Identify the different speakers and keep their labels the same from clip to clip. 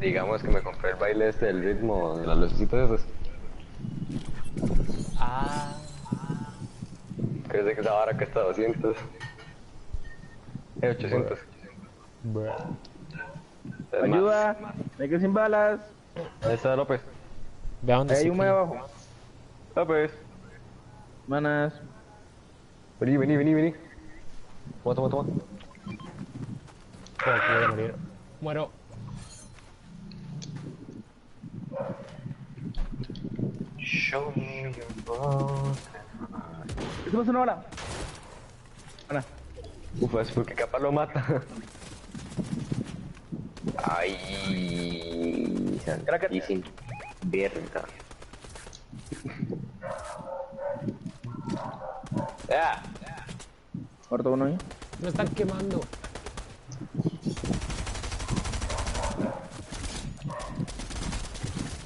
Speaker 1: Digamos que me compré el baile este del ritmo de las lucecitas esas.
Speaker 2: Ah,
Speaker 1: Que es de esa vara que está 200. 800.
Speaker 2: bruh.
Speaker 1: Es más.
Speaker 3: Ayuda, me quedé sin balas.
Speaker 1: Ahí está López.
Speaker 2: Ve a dónde
Speaker 3: Ahí hay
Speaker 2: estoy
Speaker 3: uno ahí
Speaker 2: aquí.
Speaker 3: abajo.
Speaker 1: López.
Speaker 3: Manas.
Speaker 1: Vení, vení, vení, vení. Toma, toma, toma.
Speaker 2: Fuck, voy a morir. Muero.
Speaker 1: Show me your boat.
Speaker 3: ¿Qué pasa una bala? Mana.
Speaker 1: Uf, es porque capaz lo mata. Ay, santísimo. Verga. Ya.
Speaker 3: Muerto uno ahí.
Speaker 2: Me están quemando.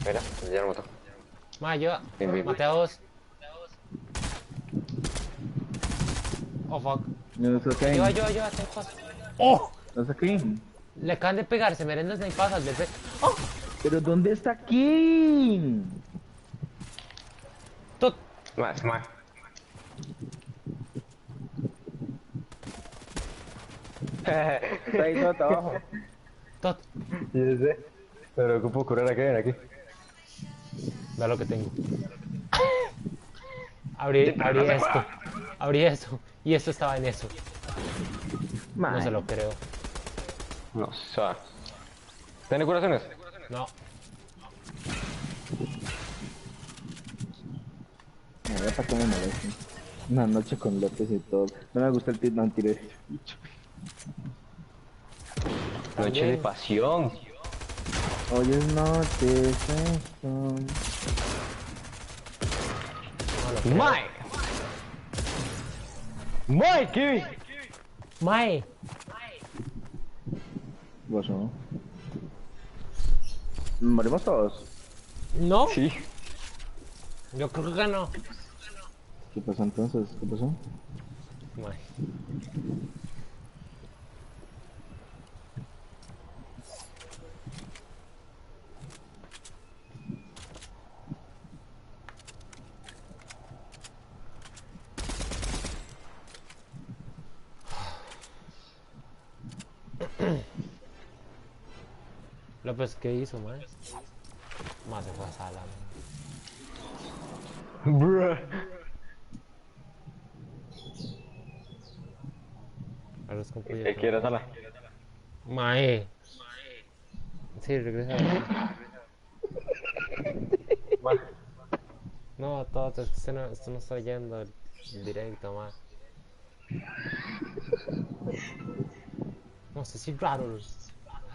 Speaker 1: Mira, ya lo mató.
Speaker 2: Ma, ayuda.
Speaker 1: Bien, bien.
Speaker 2: Maté a dos. Oh, fuck.
Speaker 3: No sé qué.
Speaker 2: Ayuda, ayuda, ayuda. ¿Qué pasa? ¡Oh!
Speaker 3: No sé qué.
Speaker 2: Le acaban de pegar. Se merendas de pasas, bebé. ¡Oh!
Speaker 3: Pero ¿dónde está King?
Speaker 2: Tot.
Speaker 1: Más, más.
Speaker 3: Está ahí todo abajo.
Speaker 2: Tot.
Speaker 1: Sí, sé. Pero ¿cómo puedo curar a Kevin aquí?
Speaker 2: Ve lo que tengo. Abrí esto. Abrí eso. Y esto estaba en eso. No se lo creo.
Speaker 1: No, sa. ¿Tiene curaciones?
Speaker 2: No.
Speaker 3: A ver, para qué me molesta. Una noche con López y todo. No me gusta el tip anti.
Speaker 1: Noche de
Speaker 2: También.
Speaker 1: pasión.
Speaker 3: Hoy es noche, sexo.
Speaker 2: No lo creo.
Speaker 1: Mike. Mike, Kevin.
Speaker 2: Mae.
Speaker 3: ¿Vos no? ¿Morimos todos?
Speaker 2: ¿No?
Speaker 1: Sí.
Speaker 2: Yo creo que no.
Speaker 3: ¿Qué pasó entonces? ¿Qué pasó?
Speaker 2: Mae. López, ¿qué hizo, mae? Más se fue a sala, mae.
Speaker 1: Bruh.
Speaker 2: A los compañeros.
Speaker 1: ¿Qué quieres, Sala?
Speaker 2: Mae. Sí, regresa aquí. No, todo, esto no está yendo el directo, mae. No sé si raro.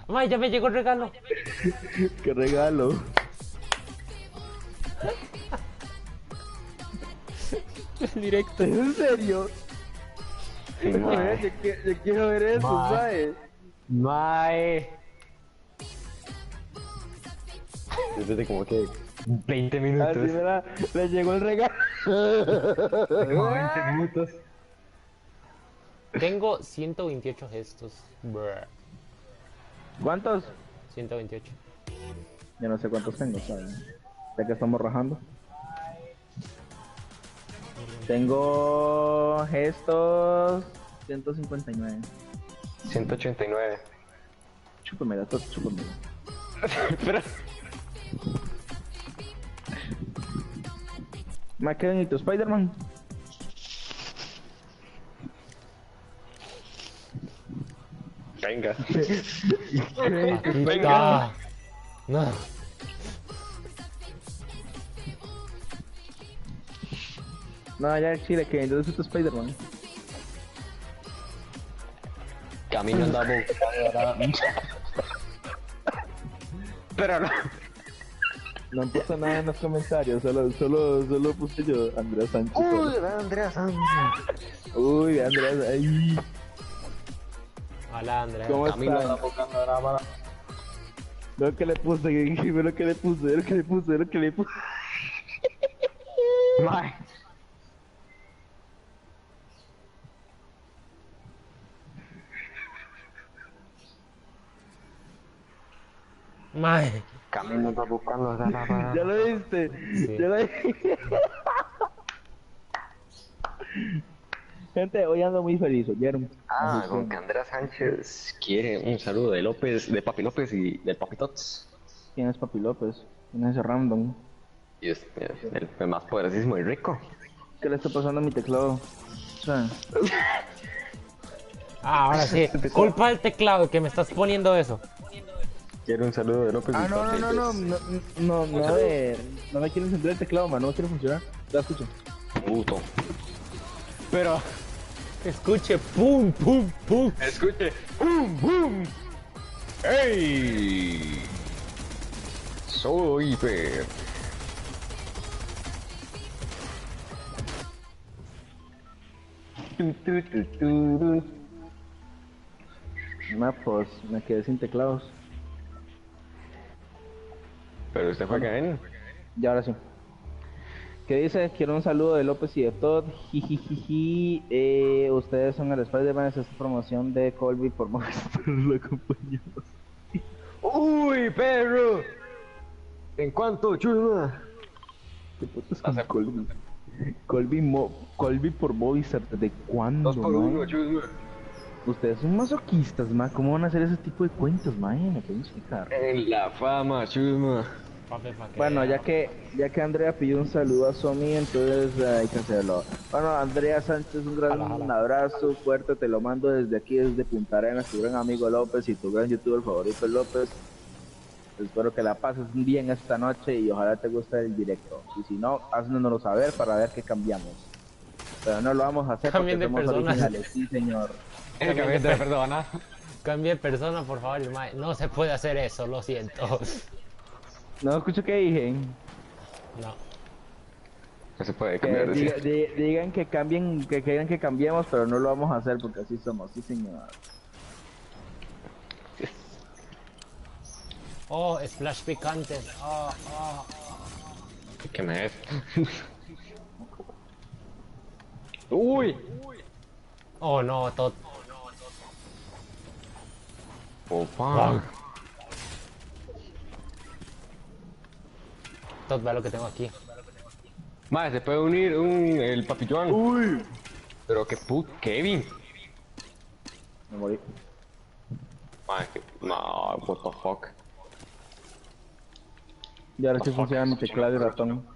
Speaker 2: Mae, ya me llegó el regalo.
Speaker 3: ¡Qué regalo!
Speaker 2: El directo.
Speaker 3: ¿Es en serio?
Speaker 1: Sí, mae.
Speaker 3: Yo quiero ver eso,
Speaker 1: Mae.
Speaker 3: ¿sabes?
Speaker 1: Mae. Después de como que 20
Speaker 3: Así
Speaker 1: minutos.
Speaker 3: le llegó el regalo.
Speaker 1: Como 20 minutos.
Speaker 2: Tengo 128 gestos. Bruh.
Speaker 3: ¿Cuántos?
Speaker 2: 128.
Speaker 3: Yo no sé cuántos tengo, ¿sabes? Ya que estamos rajando. Tengo gestos 159.
Speaker 1: 189.
Speaker 3: Chúpamela, todo, chúpamela.
Speaker 1: Espera.
Speaker 3: ¿Más que bonito, Spider-Man?
Speaker 1: Venga.
Speaker 2: Aquí está. No.
Speaker 3: No, ya chile, que entonces es Spider-Man.
Speaker 1: Camino andaba buscando. Pero no.
Speaker 3: No puso nada en los comentarios, solo puse yo, Andrea Sánchez.
Speaker 1: Uy, Andrea Sánchez.
Speaker 3: Uy, Andrea, ay,
Speaker 2: Hola, Andrea.
Speaker 3: ¿cómo
Speaker 1: Camino
Speaker 3: están?
Speaker 1: andaba buscando la mala.
Speaker 3: Lo que le puse, ve lo que le puse, ve lo que le puse, ve lo que le puse.
Speaker 1: Mae.
Speaker 2: Mae.
Speaker 1: Camino está buscando esa
Speaker 3: ¿Ya
Speaker 1: para.
Speaker 3: lo viste?
Speaker 2: Sí.
Speaker 3: ¿Ya lo viste? Gente, hoy ando muy feliz, ¿oyeron?
Speaker 1: Ah,
Speaker 3: Así
Speaker 1: con
Speaker 3: que,
Speaker 1: que Andrea Sánchez quiere un saludo de López, de Papi López y del Papi Tots.
Speaker 3: ¿quién es Papi López? ¿Quién es ese random?
Speaker 1: Y es el más poderosísimo y rico.
Speaker 3: ¿Qué le está pasando a mi teclado? O sea,
Speaker 2: Ah, ahora sí. Culpa del teclado que me estás poniendo eso.
Speaker 1: Quiere un saludo de López y
Speaker 3: no,
Speaker 1: Papi.
Speaker 3: no, no, no,
Speaker 1: Pues,
Speaker 3: no, no, no, no me quiere encender el teclado, man, no quiere funcionar. Ya escucho.
Speaker 1: puto.
Speaker 2: Pero. Escuche, pum, pum, pum.
Speaker 1: Escuche. ¡Bum, bum! ¡Ey! Soy Fer.
Speaker 3: No, pues me quedé sin teclados.
Speaker 1: Pero usted juega en.
Speaker 3: Ya ahora sí. ¿Qué dice? Quiero un saludo de López y de Todd. Jijijiji. Ustedes son el Spider-Man. Es esta promoción de Colby por Movistar. Lo acompañamos.
Speaker 1: ¡Uy, perro! ¿En cuánto, chusma?
Speaker 3: ¿Qué putas con Colby? Colby por Movistar. ¿De cuándo,
Speaker 1: 2 por 1,
Speaker 3: man?
Speaker 1: chusma.
Speaker 3: Ustedes son masoquistas, man. ¿Cómo van a hacer ese tipo de cuentos, man? Me pueden explicar.
Speaker 1: En la fama, chusma.
Speaker 2: Papi, pa' que
Speaker 3: Bueno,
Speaker 2: vea.
Speaker 3: ya que Andrea pidió un saludo a Somi, entonces hay que hacerlo. Bueno, Andrea Sánchez, un gran
Speaker 2: Jala.
Speaker 3: abrazo fuerte, te lo mando desde aquí, desde Punta Arenas, tu gran amigo López y tu gran youtuber favorito López. Espero que la pases bien esta noche y ojalá te guste el directo. Y si no, haznoslo saber para ver qué cambiamos. Pero no lo vamos a hacer
Speaker 2: Cambien
Speaker 3: porque
Speaker 2: de
Speaker 3: somos
Speaker 2: personas.
Speaker 3: originales, sí señor.
Speaker 1: Perdona.
Speaker 2: Cambie de persona, por favor, mae. No se puede hacer eso, lo siento.
Speaker 3: No escucho qué dije.
Speaker 2: No.
Speaker 1: No se puede
Speaker 3: Que
Speaker 1: cambiar de
Speaker 3: digan que cambien, que quieran que cambiemos, pero no lo vamos a hacer porque así somos, sí señor.
Speaker 2: Oh, splash picante. Oh, oh.
Speaker 1: ¿Qué me es? ¡Uy!
Speaker 2: Oh, no, Tot.
Speaker 1: Opa.
Speaker 2: Tot, ve lo que tengo aquí.
Speaker 1: Madre, se puede unir el Papi Joan.
Speaker 3: Uy.
Speaker 1: Pero qué put, Kevin.
Speaker 3: Me morí.
Speaker 1: Madre, no, what the fuck.
Speaker 3: Y ahora sí funciona mi teclado y ratón.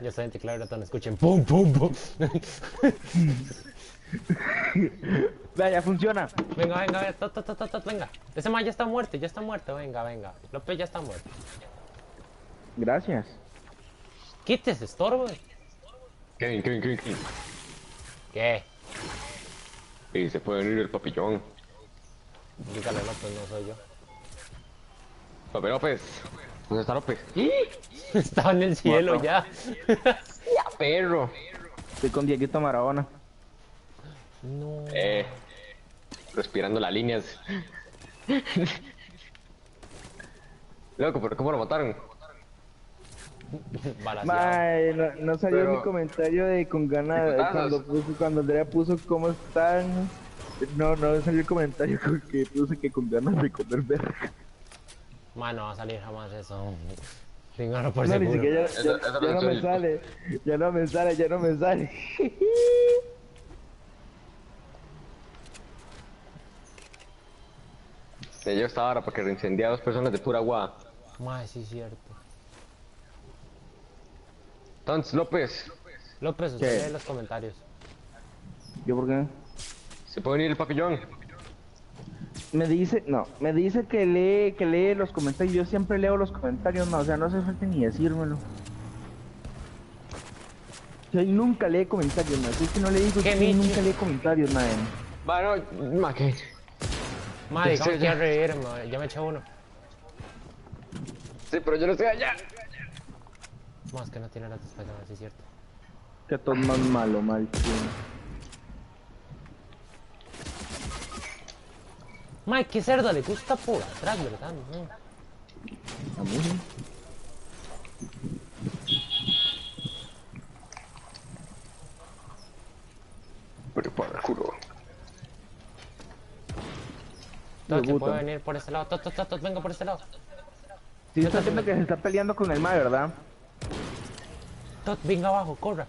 Speaker 2: Yo estoy en teclado y ratón, escuchen. Pum, pum, pum.
Speaker 3: Vea, ya funciona.
Speaker 2: Venga, venga, Tot, venga. Ese man ya está muerto, venga, venga. López ya está muerto.
Speaker 3: Gracias.
Speaker 2: Quítese, estorbo.
Speaker 1: Kevin.
Speaker 2: ¿Qué?
Speaker 1: Y se puede unir el Papi Joan.
Speaker 2: Dígale, López, no soy yo.
Speaker 1: Papi López. ¿Dónde está López?
Speaker 2: Estaba en el cielo
Speaker 3: Muerto.
Speaker 2: ya.
Speaker 1: ¡Ya, perro!
Speaker 3: Estoy con Dieguito Maradona.
Speaker 2: No.
Speaker 1: Respirando las líneas. Loco, pero ¿cómo lo mataron?
Speaker 2: Balaseado.
Speaker 3: Mae, no salió
Speaker 1: Pero-
Speaker 3: mi comentario de con ganas
Speaker 1: Putazos.
Speaker 3: cuando Andrea puso cómo están. No salió el comentario que puse que con ganas de comer verga.
Speaker 2: Man, no va a salir jamás eso. Téngalo por
Speaker 3: No, ni
Speaker 2: seguro.
Speaker 3: siquiera
Speaker 1: Eso
Speaker 3: ya
Speaker 1: lo
Speaker 3: no me
Speaker 1: estoy-
Speaker 3: sale. Ya no me sale.
Speaker 1: Yo estaba ahora porque reincendié a 2 personas de pura agua.
Speaker 2: Mae, sí es cierto.
Speaker 1: Entonces, López,
Speaker 2: López,
Speaker 3: ¿Qué?
Speaker 2: usted lee los comentarios.
Speaker 3: ¿Yo por qué?
Speaker 1: ¿se puede unir el Papi Joan?
Speaker 3: Me dice que lee los comentarios. Yo siempre leo los comentarios, no, o sea, no hace falta ni decírmelo. Yo nunca lee comentarios, no, es que no le digo
Speaker 2: ¿Qué,
Speaker 3: que
Speaker 2: Michi?
Speaker 3: nunca lee comentarios, nadie.
Speaker 1: Bueno, ma, ¿qué?
Speaker 2: Mae,
Speaker 1: Ya
Speaker 2: digamos
Speaker 1: sé,
Speaker 2: que
Speaker 1: ya.
Speaker 2: ya reírme, ya me eché uno.
Speaker 1: Sí, pero yo no estoy allá.
Speaker 2: Más que no tiene las espaldas, sí es cierto.
Speaker 3: Que todo más malo, mal.
Speaker 2: Mae, qué cerdo, le gusta por atrás, ¿verdad? No.
Speaker 3: A mí sí.
Speaker 1: Pero para el culo.
Speaker 2: Todd, se
Speaker 3: puta.
Speaker 2: puede venir por este lado. Todd, venga por este lado.
Speaker 3: Sí, está viendo que se está peleando con el mae, ¿verdad?
Speaker 2: Todd, venga abajo, corra.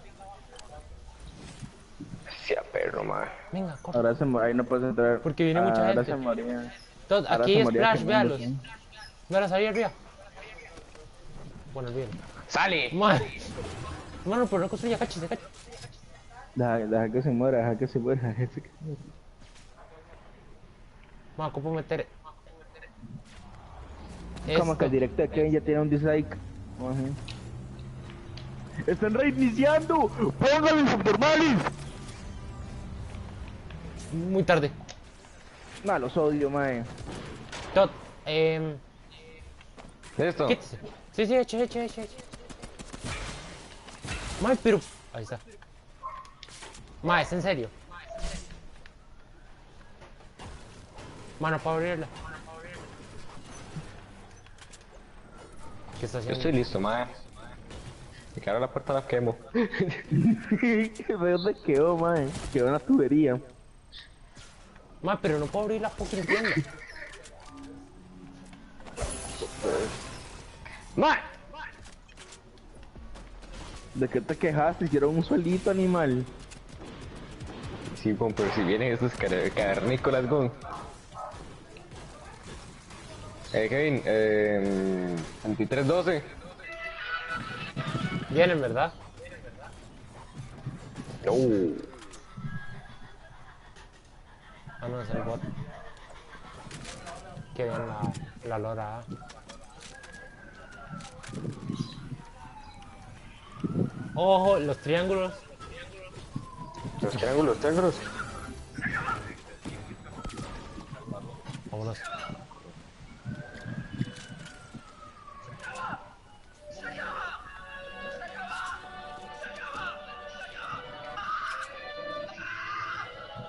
Speaker 1: Sí, a perro, madre.
Speaker 2: Venga, corra.
Speaker 3: Ahora ahí no puedes entrar.
Speaker 2: Porque viene mucha
Speaker 3: Ahora
Speaker 2: gente.
Speaker 3: se moría.
Speaker 2: Todd,
Speaker 3: Ahora
Speaker 2: aquí
Speaker 3: se
Speaker 2: es
Speaker 3: moría
Speaker 2: Flash,
Speaker 3: quemando,
Speaker 2: véalos.
Speaker 3: ¿sí?
Speaker 2: Véalos ahí arriba. Bueno, bien.
Speaker 1: ¡Sale!
Speaker 2: Madre. Mano, pero no construya, cáchese.
Speaker 3: Deja que se muera, deja que se muera.
Speaker 2: Mano, ¿cómo meter?
Speaker 3: Como que el
Speaker 2: Esto.
Speaker 3: directo de Kevin ya tiene un dislike. Ajá. ¡Están reiniciando! ¡Pónganle subnormales!
Speaker 2: Muy tarde.
Speaker 3: No, los odio, mae.
Speaker 2: Todd,
Speaker 1: ¿Listo?
Speaker 2: quítese. Sí, eche. Mae, pero... Ahí está. Mae, es en serio. Mano, para abrirla. ¿Qué está
Speaker 1: Yo
Speaker 2: haciendo?
Speaker 1: estoy listo, madre. Y que ahora la puerta la quemo.
Speaker 3: ¿De dónde quedó, mae? Quedó en la tubería.
Speaker 2: Mae, pero no puedo abrir la fucking tienda.
Speaker 1: ¡Madre!
Speaker 3: ¿De qué te quejaste? Hicieron un suelito, animal.
Speaker 1: Sí, bon, pero si vienen estos cavernícolas, gon. Kevin, 2312.
Speaker 2: Vienen, ¿verdad? Ah, no, es el bot. Qué bien la lora. Ojo, los triángulos.
Speaker 1: Los triángulos.
Speaker 2: Vámonos.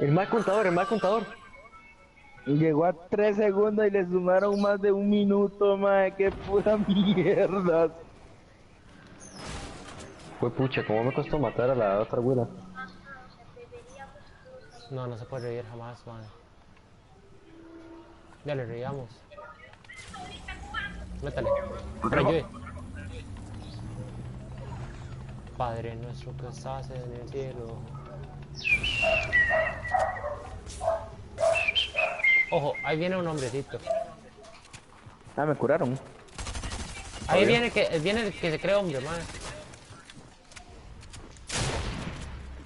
Speaker 1: El mal contador.
Speaker 3: Llegó a 3 segundos y le sumaron más de 1 minuto, mae. ¡Qué pura mierda!
Speaker 1: Fue pucha, ¿cómo me costó matar a la otra güera?
Speaker 2: No se puede reír jamás, man. Ya le reíamos. Métale. Pero ayude. Padre nuestro que estás en el cielo. Ojo, ahí viene un hombrecito.
Speaker 3: Ah, me curaron.
Speaker 2: Ahí viene el que se cree hombre, man.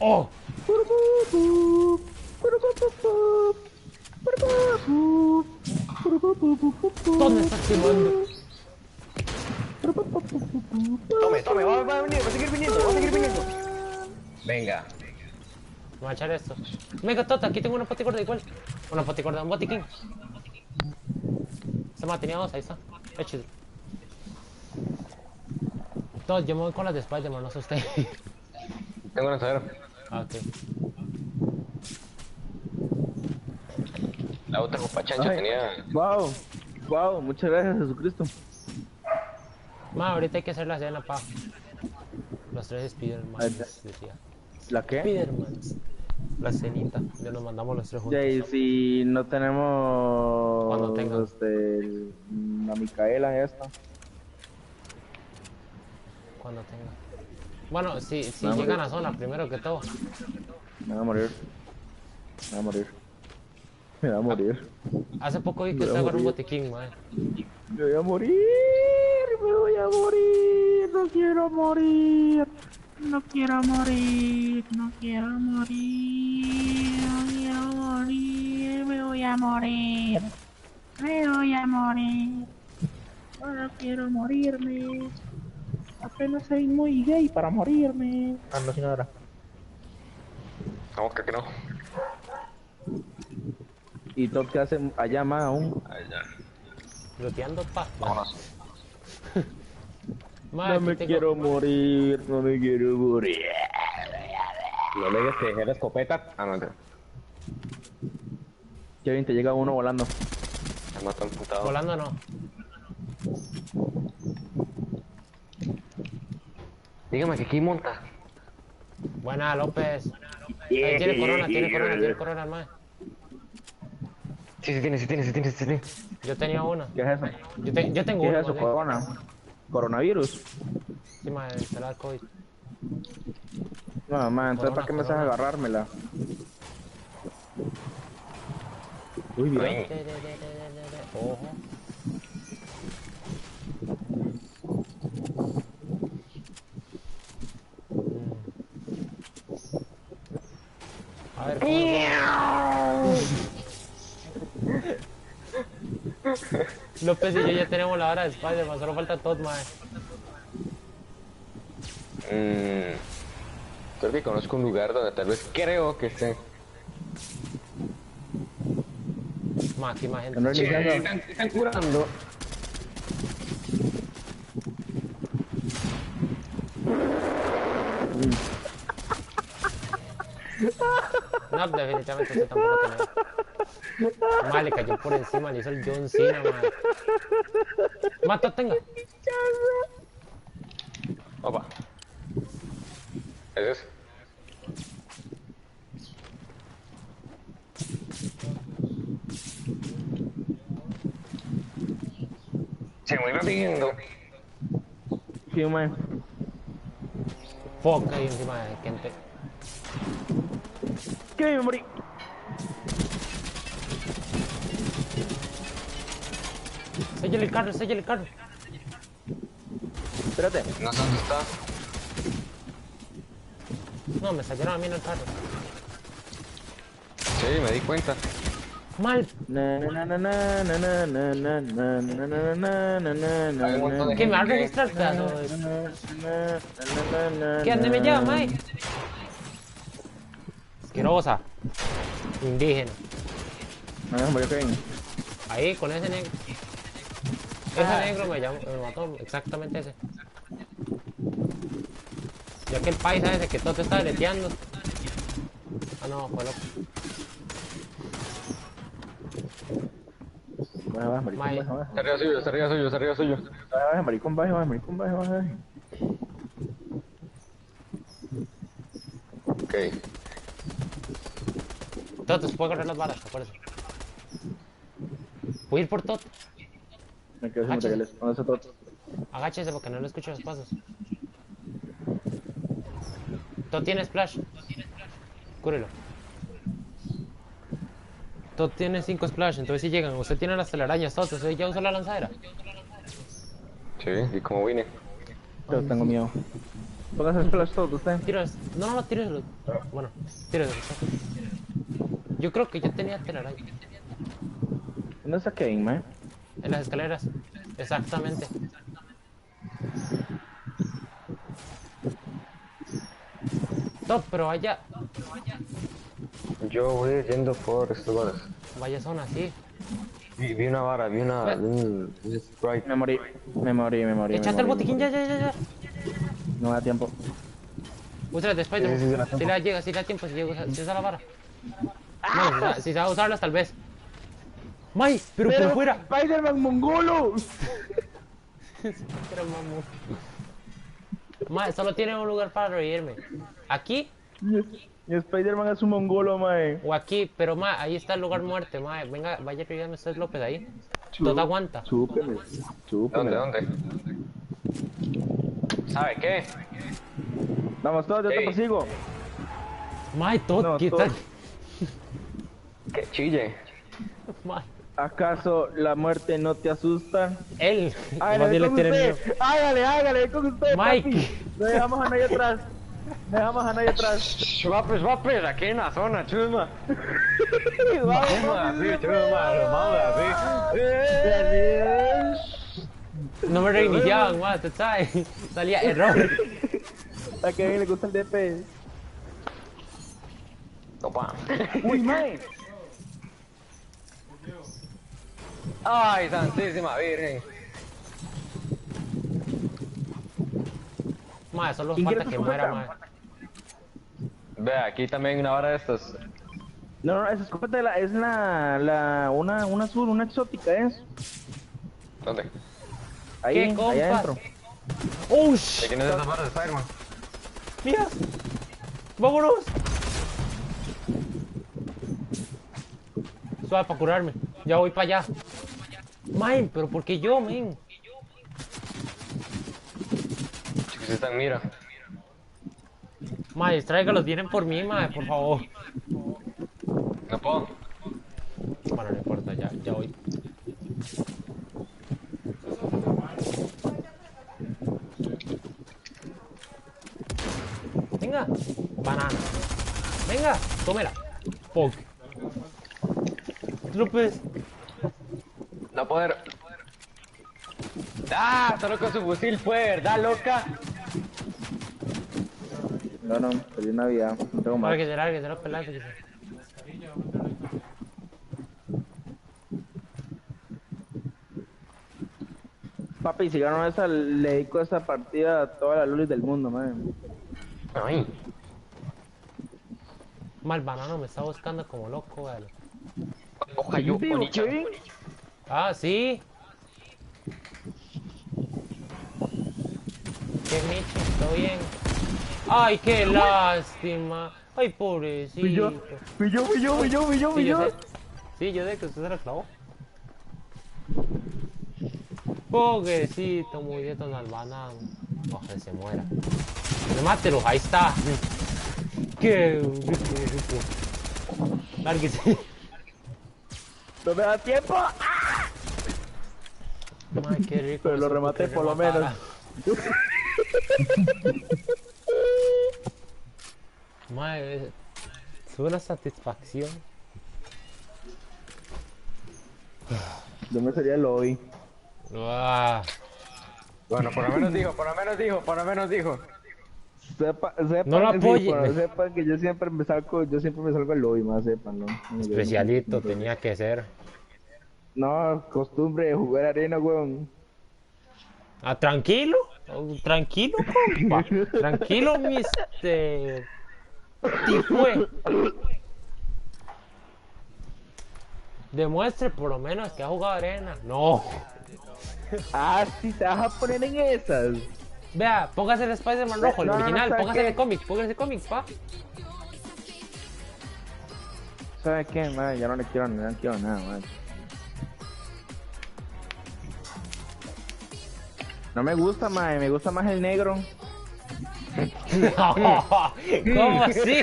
Speaker 2: ¡Oh! ¿Dónde estás filmando?
Speaker 1: Tome, va a venir, va a seguir viniendo. Venga.
Speaker 2: Me voy a echar esto. Venga, Tota, aquí tengo una paticorda igual. Una paticorda, un botiquín. Se me tenía dos, ahí está. Échale. Tot, yo me voy con las de Spider-Man, no sé usted.
Speaker 1: Tengo lanzadero.
Speaker 2: Ah, ok.
Speaker 1: La otra copa chancho
Speaker 3: Ay.
Speaker 1: tenía...
Speaker 3: Wow, muchas gracias, Jesucristo.
Speaker 2: Ma, ahorita hay que hacer la cena, pa. Los tres Spider-Man,
Speaker 3: Ahí está.
Speaker 2: decía.
Speaker 3: ¿La qué?
Speaker 2: Spider-Man. La cenita, ya nos mandamos los tres juntos.
Speaker 3: Ya, y si no tenemos...
Speaker 2: Cuando tengan.
Speaker 3: La Micaela esta.
Speaker 2: Cuando tenga. Bueno, si
Speaker 3: Vamos,
Speaker 2: llegan
Speaker 3: ya.
Speaker 2: a zona, primero que todo.
Speaker 3: Me va a morir. Me va a morir.
Speaker 2: Hace poco vi que
Speaker 3: Me voy
Speaker 2: usted
Speaker 3: a
Speaker 2: agarró un
Speaker 3: morir.
Speaker 2: botiquín, man.
Speaker 3: Me voy a morir. No quiero morir. No quiero morir. Me voy a morir. No quiero morirme. Apenas soy muy gay para morirme. Ah, no, señora.
Speaker 1: No, creo que no.
Speaker 3: ¿Y todo qué hace allá más aún?
Speaker 1: Ahí ya.
Speaker 2: Looteando, pa.
Speaker 1: Vámonos.
Speaker 2: Ma,
Speaker 3: No
Speaker 2: aquí
Speaker 3: me
Speaker 2: tengo-
Speaker 3: quiero morir.
Speaker 1: No le digas que dejé la escopeta. Ah, no, no.
Speaker 3: Kevin, te llega uno volando.
Speaker 1: Me mató el putado.
Speaker 2: Volando no.
Speaker 1: Dígame que aquí monta.
Speaker 2: Buena, López. Tiene corona, el mae.
Speaker 1: Sí, sí tiene.
Speaker 2: Yo tenía una.
Speaker 3: ¿Qué es eso?
Speaker 2: Yo tengo
Speaker 3: ¿Qué
Speaker 2: una.
Speaker 3: es eso?
Speaker 2: más bien.
Speaker 3: Corona. Coronavirus.
Speaker 2: Sí, madre, será el COVID.
Speaker 3: No, man, entonces
Speaker 2: Corona,
Speaker 3: ¿para qué me estás
Speaker 2: corona.
Speaker 3: agarrármela? Uy, mira.
Speaker 1: Ay.
Speaker 2: Ojo. A ver, López y yo ya tenemos la hora de Spider-Man, solo falta Todd, mae.
Speaker 1: Creo que conozco un lugar donde tal vez creo que esté.
Speaker 2: Ma, aquí más gente.
Speaker 3: No es iniciando.
Speaker 1: Están curando.
Speaker 2: No, definitivamente usted tampoco tenía. Ma, le cayó por encima, le hizo el John Cena, ma. Mata, tenga.
Speaker 1: Opa. ¿Es eso? Se me iba pidiendo.
Speaker 3: Sí, man.
Speaker 2: Fuck ahí encima de gente.
Speaker 3: ¿Qué me morí?
Speaker 2: Séllale el carro, séllale el carro.
Speaker 3: Espérate.
Speaker 1: No sé dónde está.
Speaker 2: No, me sacaron a mí en el carro.
Speaker 1: Sí, me di cuenta.
Speaker 2: Mal.
Speaker 3: Na, na, na, na, na, na, na, na, na, na, na, na, na, na, na,
Speaker 1: Hay un montón de
Speaker 2: ¿Qué me va a
Speaker 1: gente.
Speaker 2: registrar, pedazo? ¿Qué?
Speaker 3: ¿Qué?
Speaker 2: ¿Dónde me lleva, mae? Asquerosa. Indígena.
Speaker 3: Ah, voy a caer.
Speaker 2: Ahí, con ese negro. Ese negro me mató, exactamente ese. Ya que el paisa ese que todo te está deleteando. Ah, no, fue loco.
Speaker 3: Baja, maricón,
Speaker 2: Mae.
Speaker 3: baja, baja.
Speaker 1: Está arriba suyo, está arriba suyo, está arriba suyo.
Speaker 3: Baja, maricón, baja, baja, maricón, baja, baja.
Speaker 1: Ok.
Speaker 2: Toto, se puede agarrar las balas, acuérdate. Voy a ir por Toto.
Speaker 3: Me quedo sin materiales. ¿Dónde está todo?
Speaker 2: Agáchese porque no le escucho los pasos. Tot tiene splash. Cúrelo. Tot tiene 5 splash, entonces si llegan, usted tiene las telarañas, Tot, usted ya usó la lanzadera.
Speaker 1: Sí, ¿y cómo vine?
Speaker 3: Yo tengo miedo. Póngase splash todo usted.
Speaker 2: Tíralos. No, tíreselo. Bueno, tíreselo. Yo creo que ya tenía telaraña.
Speaker 3: ¿Dónde está Kane, man?
Speaker 2: En las escaleras. Exactamente. Top, pero
Speaker 1: Yo voy yendo por estos bares.
Speaker 2: vaya zona, sí.
Speaker 1: Vi una vara, vi un sprite.
Speaker 3: Me morí.
Speaker 2: Echate el botiquín, ya.
Speaker 3: No me da tiempo.
Speaker 2: Úsala de Spider-Man.
Speaker 1: Sí, la
Speaker 2: Si la llega, si la tiempo, si usa la vara. No, si sabe usarlas, tal vez. ¡May! ¡Pero por fuera!
Speaker 3: ¡Spider-Man mongolo!
Speaker 2: Pero mamú. May, solo tiene un lugar para reírme. Aquí
Speaker 3: Y Spider-Man es un mongolo, mae.
Speaker 2: o aquí, pero ma, ahí está el lugar muerte, ma. Venga, vaya a reírme usted, López, ahí. Todo aguanta.
Speaker 3: Chúpeme.
Speaker 1: ¿Dónde? ¿Sabe qué?
Speaker 3: Vamos todos, yo te
Speaker 1: Ey.
Speaker 3: persigo.
Speaker 2: May, todo,
Speaker 3: No,
Speaker 2: ¿qué
Speaker 3: todo.
Speaker 2: tal?
Speaker 1: Que chille.
Speaker 2: May,
Speaker 3: ¿Acaso la muerte no te asusta?
Speaker 2: él. Más
Speaker 3: Hágale
Speaker 2: bien le
Speaker 3: con
Speaker 2: tiene miedo.
Speaker 3: usted. Hágale con usted,
Speaker 2: Mike.
Speaker 3: papi. No dejamos a nadie atrás.
Speaker 1: Vapes, aquí en la zona, chusma.
Speaker 3: Vamos,
Speaker 2: No me reiniciaban, ma, tú sabes. Salía error.
Speaker 3: a que le gusta el DP.
Speaker 1: Opa.
Speaker 3: Uy, mae.
Speaker 1: Ay, santísima virgen.
Speaker 2: Ma, solo falta que muera, ma.
Speaker 1: Ve, aquí también hay una vara de estas.
Speaker 3: No, esa escopeta es una azul, una exótica, es.
Speaker 1: ¿Dónde?
Speaker 3: Ahí,
Speaker 2: ¿Qué
Speaker 3: ahí
Speaker 2: compas?
Speaker 3: adentro.
Speaker 2: ¡Oh,
Speaker 1: ¿De
Speaker 2: shit!
Speaker 1: quién es esa vara de Spider-Man?
Speaker 2: ¡Mira! ¡Vámonos! Suave para curarme. Ya voy para allá. Mae, pero ¿por qué yo, men?
Speaker 1: Chicos, están, mira.
Speaker 2: Mae, tráigalos, vienen por mí, mae, por favor.
Speaker 1: No puedo.
Speaker 2: Bueno, no importa, ya voy. Venga, banana. Venga, tómela. Pog. López.
Speaker 1: No poder. ¡Ah! Solo con su fusil fue, ¿verdad, loca?
Speaker 3: No, feliz Navidad. No tengo más.
Speaker 2: Lárguese, López, lárguese.
Speaker 3: Papi, si gano esa, le dedico esa partida a todas las lulis del mundo, man.
Speaker 1: Ay.
Speaker 2: Mal banano me está buscando como loco, vale.
Speaker 1: Ojalá yo,
Speaker 3: Digo,
Speaker 1: Onicha.
Speaker 3: Kevin.
Speaker 2: Ah, sí. Qué micho, todo bien. Ay, qué lástima. Ay, pobrecito.
Speaker 3: Fui yo.
Speaker 2: Sí, yo sé. Sí, yo sé que usted se la clavó. Pobrecito, muy dieto al banano. Ojalá se muera. Remátelo, ahí está. Qué rico. Lárguese.
Speaker 3: No me da tiempo.
Speaker 2: Ay, qué rico.
Speaker 3: Pero lo
Speaker 2: supo
Speaker 3: rematé
Speaker 2: que
Speaker 3: por lo
Speaker 2: rematara. Mae, es una satisfacción.
Speaker 3: Yo me sería el lobby.
Speaker 2: Ah,
Speaker 1: Bueno, por lo menos dijo.
Speaker 3: Sepa,
Speaker 2: No lo
Speaker 3: sí,
Speaker 2: apoye.
Speaker 3: bueno, sepan que yo siempre me salgo al lobby, más sepan, ¿no?
Speaker 2: especialito tenía que ser.
Speaker 3: No, costumbre de jugar arena, weón.
Speaker 2: Ah, tranquilo, tranquilo, compa. Tranquilo, mister. Tifue. Demuestre por lo menos que ha jugado arena. No.
Speaker 3: Ah, sí, te vas a poner en esas.
Speaker 2: Vea, póngase el Spider-Man rojo, el
Speaker 3: No,
Speaker 2: original.
Speaker 3: ¿sabe
Speaker 2: Póngase
Speaker 3: qué?
Speaker 2: el cómic, pa.
Speaker 3: ¿Sabes qué, man? Ya no le quiero nada, man. No me gusta, man. Me gusta más el negro.
Speaker 2: ¿Cómo así?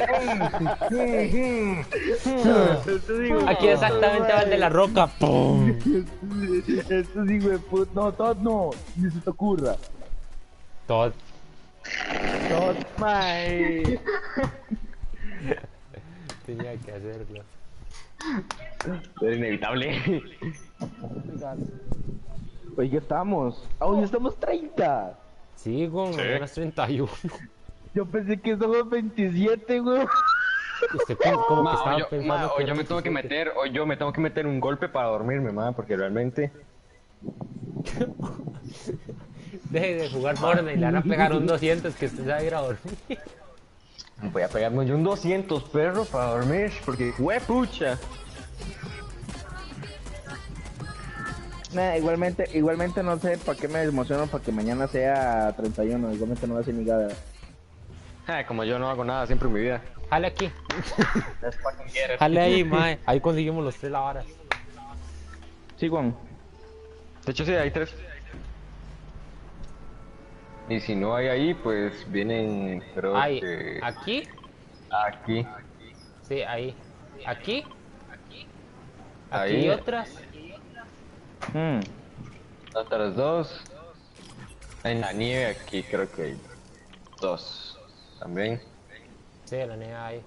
Speaker 2: Aquí exactamente va el de la roca. ¡Pum!
Speaker 3: Estos hijos de puta. No, Todd no. Ni se te ocurra.
Speaker 2: Todd.
Speaker 3: Todd, man.
Speaker 2: Tenía que hacerlo.
Speaker 1: Es inevitable.
Speaker 3: Oye, ¿qué estamos? Ah, hoy estamos 30.
Speaker 2: Sí, con apenas 31.
Speaker 3: Yo pensé que somos 27, güey.
Speaker 2: Usted como que estaba pensando
Speaker 1: O
Speaker 2: que
Speaker 1: yo
Speaker 2: era
Speaker 1: me tengo que
Speaker 2: 27.
Speaker 1: meter, o yo me tengo que meter un golpe para dormirme, ma, porque realmente.
Speaker 2: Deje de jugar Fortnite y le van a pegar un 200 que usted se va a ir a dormir.
Speaker 1: Voy a pegarme yo un 200 perro para dormir, porque pucha.
Speaker 3: Nah, igualmente no sé para qué me emociono para que mañana sea 31. Igualmente no voy a hacer ni nada.
Speaker 1: Como yo no hago nada siempre en mi vida.
Speaker 2: Jale aquí.
Speaker 1: Let's fucking get it.
Speaker 2: Jale ahí, mae. Ahí conseguimos los 3 lavaras.
Speaker 3: Sí, Juan.
Speaker 1: De hecho, sí, hay 3. Y si no hay ahí, pues vienen, creo
Speaker 2: Ahí.
Speaker 1: que
Speaker 2: Aquí.
Speaker 1: aquí.
Speaker 2: Sí, ahí. Aquí. Aquí
Speaker 1: Ahí.
Speaker 2: otras.
Speaker 1: Otras 2. En la nieve aquí creo que hay 2. También.
Speaker 2: Sí, la niega ahí.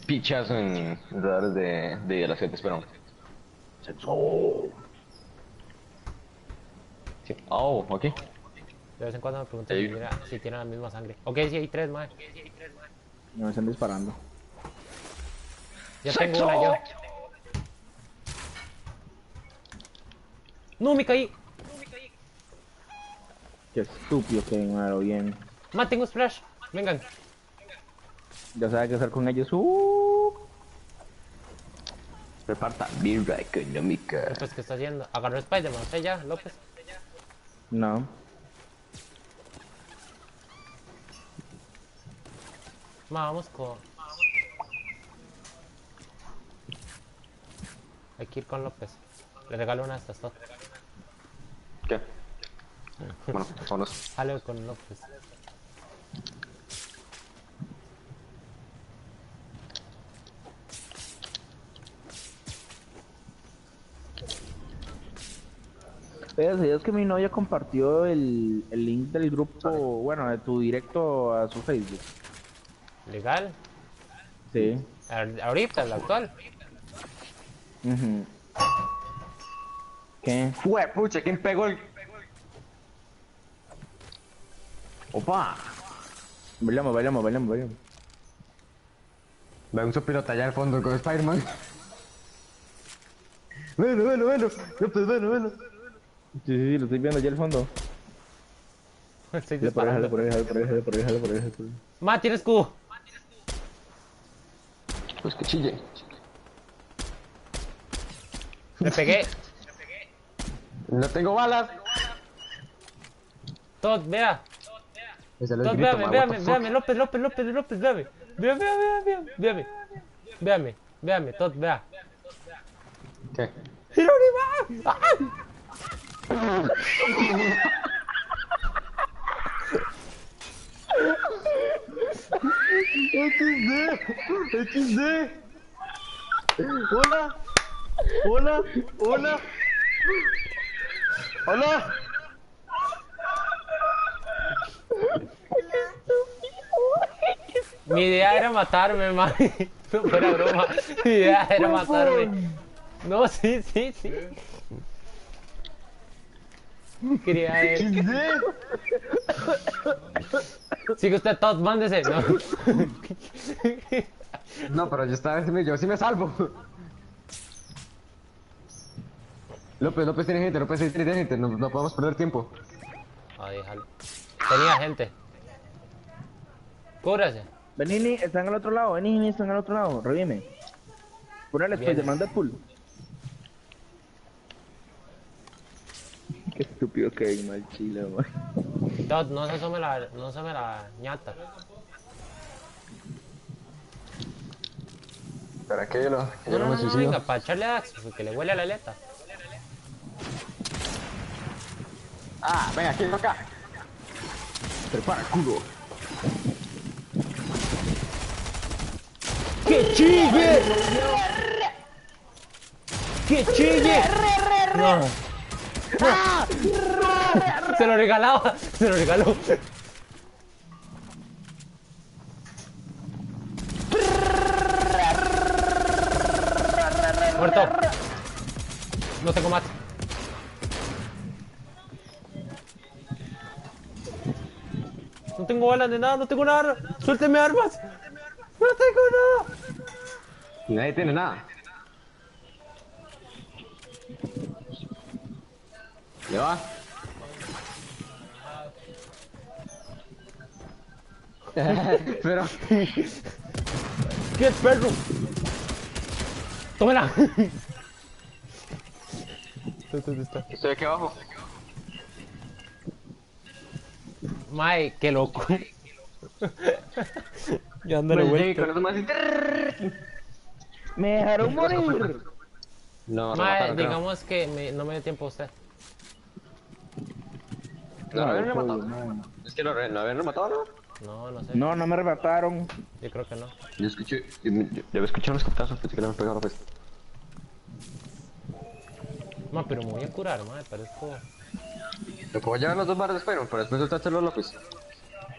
Speaker 1: Pichazo en radares de las 7, espera. Sí. Oh, ok.
Speaker 2: De vez en cuando me preguntan
Speaker 1: Ahí.
Speaker 2: si tienen la misma sangre. Ok, sí, hay 3, mae.
Speaker 3: Me están disparando.
Speaker 2: Ya tengo una yo. No, me caí.
Speaker 3: Qué estúpido que me lo bien.
Speaker 2: Ma, tengo splash. Vengan.
Speaker 3: Ya sabes qué hacer con ellos.
Speaker 1: Reparta birra económica.
Speaker 2: Pues, ¿qué está haciendo? Agarró Spider-Man. ¿Usted ya, López?
Speaker 3: No.
Speaker 2: Ma, vamos con... Hay que ir con López. Le regalo una de estas top.
Speaker 1: ¿Qué? Bueno, vámonos.
Speaker 2: Jale con López.
Speaker 3: ¿Sabías que mi novia compartió el link del grupo, bueno, de tu directo a su Facebook?
Speaker 2: ¿Legal?
Speaker 3: Sí.
Speaker 2: Ahorita, el actual.
Speaker 3: Ujú. ¿Qué?
Speaker 1: Fue, pucha, ¿quién pegó el...? Opa.
Speaker 3: Bailamos.
Speaker 1: Ve un sopilota allá al fondo con Spider-Man. Bueno. López, bueno.
Speaker 3: Sí, lo estoy viendo allá al fondo.
Speaker 2: Estoy
Speaker 3: Jale por ahí,
Speaker 2: disparando.
Speaker 3: jale por ahí.
Speaker 2: Ma, tiene escudo.
Speaker 1: Pues que chille.
Speaker 2: Le pegué.
Speaker 1: No tengo balas.
Speaker 2: Todd, vea.
Speaker 1: Ese es el
Speaker 2: Todd,
Speaker 1: grito,
Speaker 2: véame,
Speaker 1: man,
Speaker 2: véame,
Speaker 1: what the
Speaker 2: véame,
Speaker 1: fuck.
Speaker 2: López, véame. Véame, Todd, vea.
Speaker 1: ¿Qué?
Speaker 2: ¡Jerónimo! ¡Ah!
Speaker 1: XD. Hola.
Speaker 2: Mi idea era matarme, man. No fuera broma. Mi idea era matarme. No, sí. Quería ver. Sigue usted, Todd, mándese. No.
Speaker 1: No, pero yo sí me salvo. López tiene gente, no podemos perder tiempo.
Speaker 2: Ah, déjalo. Tenía gente. Cúbrase.
Speaker 3: Vení, están al otro lado, están al otro lado, revime. Ponele
Speaker 2: Bien.
Speaker 3: Spider-Man Deadpool. Qué estúpido que hay mal chile, man.
Speaker 2: Todd, no se asome la ñata.
Speaker 1: ¿Para qué yo
Speaker 2: No,
Speaker 1: no me suicido?
Speaker 2: venga, para echarle a Dax, porque le huele a la aleta.
Speaker 1: Ah, venga, aquí, acá. Prepara, culo.
Speaker 2: ¡Que chille! ¡Que chille! No. Se lo regalaba, se lo regaló. Muerto. No tengo más. No tengo balas de nada, no tengo nada. Suélteme armas. No tengo nada.
Speaker 1: Nadie tiene nada. ¿Le va? Pero...
Speaker 2: ¿Qué perro? ¡Tómela! ¿Dónde está?
Speaker 1: Estoy aquí abajo.
Speaker 2: Mae, qué loco. Ya anda
Speaker 1: Me
Speaker 2: de
Speaker 1: llegué con
Speaker 2: vuelta.
Speaker 1: eso más.
Speaker 3: ¡Me dejaron morir!
Speaker 1: No,
Speaker 2: Mae, digamos que no me dio tiempo a usted.
Speaker 1: No, lo habían
Speaker 3: joder,
Speaker 1: rematado.
Speaker 3: no.
Speaker 1: Es que lo habían rematado, ¿no?
Speaker 2: No sé.
Speaker 3: No me remataron.
Speaker 2: Yo creo que no.
Speaker 1: Yo escuché, yo había escuchado unos escopetazos, pensé que le habían pegado pues.
Speaker 2: Ma, pero me voy a curar, mae, parezco...
Speaker 1: ¿Te puedo llevar las dos barras de Spider-Man para después soltárselo a López?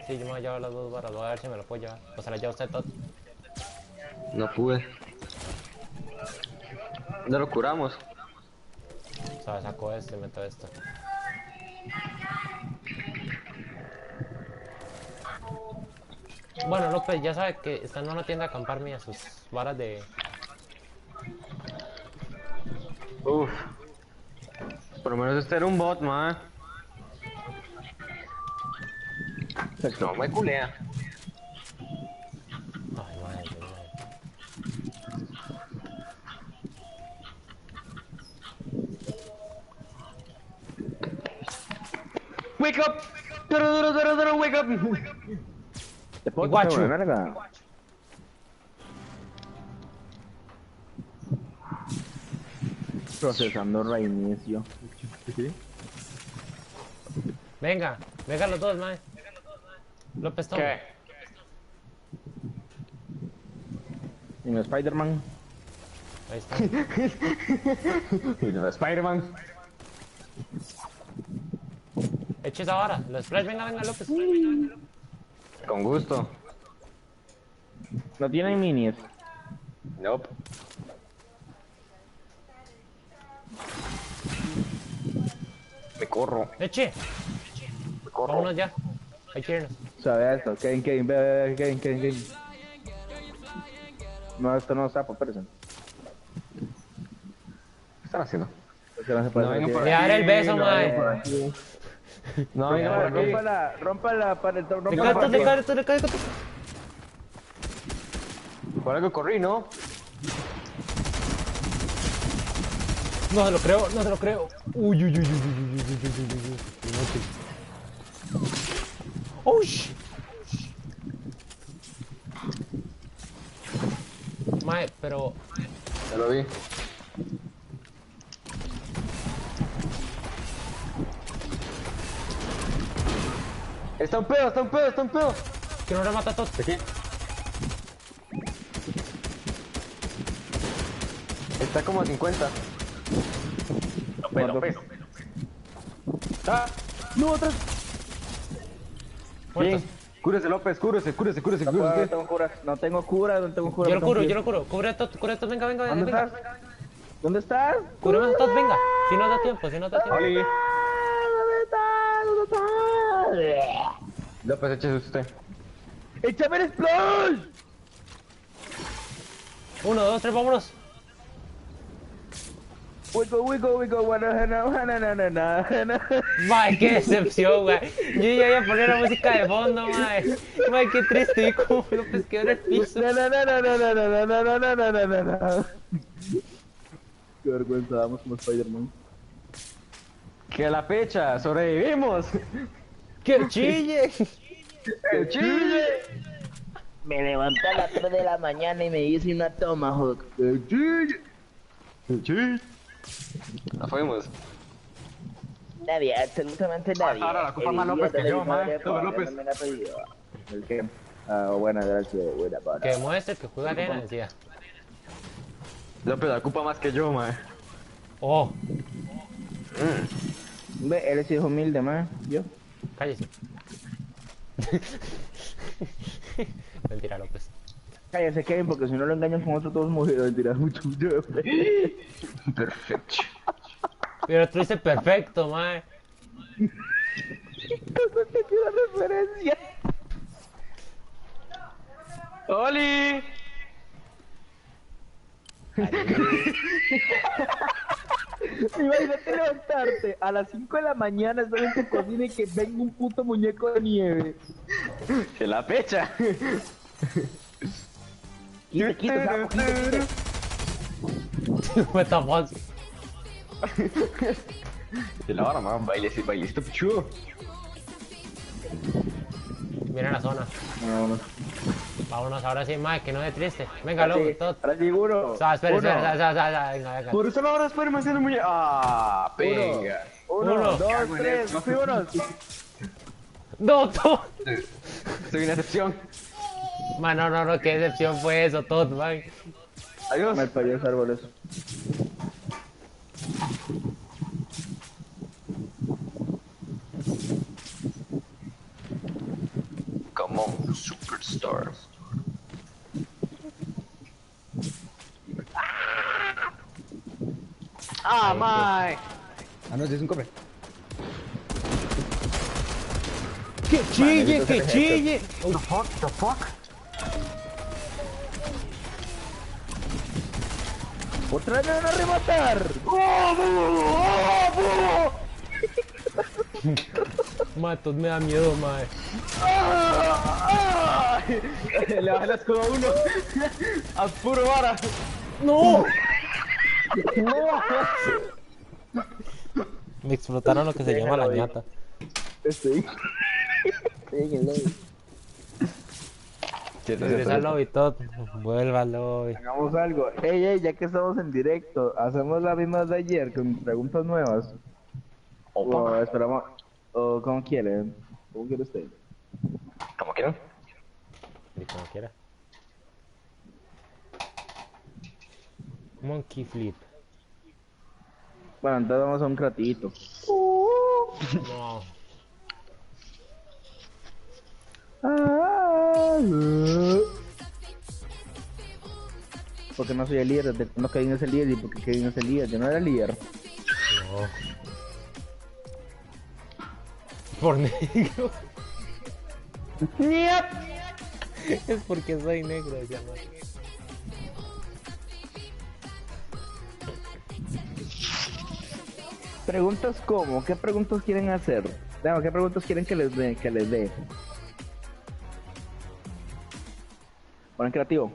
Speaker 2: Sí, yo me voy a llevar las dos barras, voy a ver si me lo puedo llevar. O se las lleva usted todo.
Speaker 1: No pude. ¿Dónde lo curamos?
Speaker 2: O sea, saco esto y meto esto. Bueno, López, ya sabe que está en una tienda a acampar mía, sus varas de...
Speaker 1: Uff. Por lo menos este era un bot, man. No me culea.
Speaker 2: Ay, madre mía.
Speaker 1: Wake up! Duro, wake up!
Speaker 3: ¿Te puedo
Speaker 2: Iguachu.
Speaker 3: tocar una verga? Procesando reinicio.
Speaker 2: Venga, venga los dos, mae. López, toma.
Speaker 1: ¿Qué?
Speaker 3: Y mi Spider-Man.
Speaker 2: Ahí está.
Speaker 1: Y de Spider-Man.
Speaker 2: Eche esa vara. Los splash, venga, venga, López.
Speaker 1: Con gusto.
Speaker 3: No tienen minis.
Speaker 1: Nope. Me corro.
Speaker 2: Eche.
Speaker 1: Me corro.
Speaker 2: Vámonos ya. Hay que irnos.
Speaker 3: ¿Sabe esto? Kevin, ve, Kevin. No, esto no es sapo, espérense.
Speaker 1: ¿Qué están haciendo?
Speaker 3: Esto no se puede
Speaker 1: No, venga
Speaker 3: hacer.
Speaker 1: por
Speaker 2: Le daré el beso,
Speaker 1: no,
Speaker 2: mae.
Speaker 1: venga por aquí. No, venga por aquí.
Speaker 3: Rómpala para el
Speaker 2: Le cae, le cae.
Speaker 1: Por algo corrí, ¿no?
Speaker 2: No se lo creo, no se lo creo. Uy, uy, uy, uy, uy, uy, uy, uy, uy, uy, uy. Inútil. Uy. Mae, pero...
Speaker 1: Ya lo vi. Está un pedo, está un pedo, está un pedo.
Speaker 2: que no remata todo.
Speaker 1: Aquí. Está como a 50.
Speaker 3: ¿Cuánto?
Speaker 1: ¡Ah!
Speaker 3: No, otra.
Speaker 1: Bien. Cúrese, López, cúrese.
Speaker 3: No tengo cura, no tengo cura.
Speaker 2: Yo lo curo. Cubre todo, venga,
Speaker 3: ¿Dónde
Speaker 2: venga.
Speaker 3: estás? ¿Dónde estás?
Speaker 2: Cubremos a todos, venga. Si no da tiempo.
Speaker 1: Oli.
Speaker 3: ¿Dónde estás?
Speaker 1: López, échese usted.
Speaker 3: ¡Échame el splash!
Speaker 2: 1, 2, 3, vámonos.
Speaker 3: Wiggle, na.
Speaker 2: Mae, qué decepción, wey. Yo ya iba a poner la música de fondo, mae. Mae, qué triste. Y como López quedó en el piso.
Speaker 3: Na. Qué vergüenza, vamos como Spider-Man.
Speaker 1: Que a la fecha sobrevivimos.
Speaker 2: ¡Que chille!
Speaker 1: ¡Que chille!
Speaker 3: Me levanté a las 3 de la mañana y me hice una tomahawk.
Speaker 1: Nos fuimos.
Speaker 3: Nadie, absolutamente nadie.
Speaker 1: Ahora la culpa más López que yo, madre. Todo López.
Speaker 3: ¿El qué? Ah, buena, gracias, buena para.
Speaker 2: Que demuestre que juega arena, decía.
Speaker 1: López la ocupa más que yo, mae.
Speaker 2: Oh,
Speaker 3: Ve, él es hijo humilde, man. Yo.
Speaker 2: cállese. Mentira, López.
Speaker 3: Cállese, Kevin, porque si no lo engañan con otros todos mujeres, mentira, mucho.
Speaker 1: Perfecto.
Speaker 2: Pero tú dices perfecto, mae.
Speaker 3: No entendí la referencia.
Speaker 1: ¡Oli!
Speaker 3: Imagínate levantarte a las 5 de la mañana, estar en tu cocina y que venga un puto muñeco de nieve.
Speaker 1: ¡Que la fecha!
Speaker 3: Quita, sapo, quita.
Speaker 2: What the fuck?
Speaker 1: De la hora, man. Bailecito pichudo.
Speaker 2: Mira la zona.
Speaker 3: No.
Speaker 2: Vámonos, ahora sí, mae, que no es triste. Venga, López, todo.
Speaker 3: Ahora sí, uno.
Speaker 2: O sea, espera,
Speaker 3: Uno.
Speaker 2: venga.
Speaker 1: Por eso la hora espera me haciendo muy... ¡Ah! ¡Venga!
Speaker 3: Uno,
Speaker 2: Uno.
Speaker 3: dos, tres, vámonos.
Speaker 2: ¡No, todo!
Speaker 1: Soy una excepción.
Speaker 2: Man, no, qué decepción fue eso, todo, man.
Speaker 1: Adiós.
Speaker 3: Mal paridos árboles.
Speaker 1: Come on, superstar. ¡Ah, my! Ah, no, es un cofre.
Speaker 2: ¡Que chille, que chille!
Speaker 1: The fuck?
Speaker 3: ¡Otra vez me van a rematar!
Speaker 2: Matos, me da miedo, mae.
Speaker 1: Le bajan las como a uno. A puro vara.
Speaker 2: ¡No! Me explotaron lo que se llama la ñata.
Speaker 3: Estoy en el lobby.
Speaker 2: Regresa al lobby, todo. Vuelva al lobby.
Speaker 3: Hagamos algo. Ey, ya que estamos en directo, hacemos las mismas de ayer con preguntas nuevas. O esperamos. O como quieren. ¿Cómo quiere usted?
Speaker 1: Como quieran.
Speaker 2: Y como quiera. Monkey flip.
Speaker 3: Bueno, entonces vamos a un ratito.
Speaker 2: No.
Speaker 3: Porque no soy el líder, ¿desde cuándo Kevin es el líder? ¿Y por qué Kevin es el líder? Yo no era el líder.
Speaker 2: No. Por negro. Es porque soy negro, ya no.
Speaker 3: Preguntas como, ¿qué preguntas quieren hacer? No, ¿qué preguntas quieren que les dé? Ponen creativo.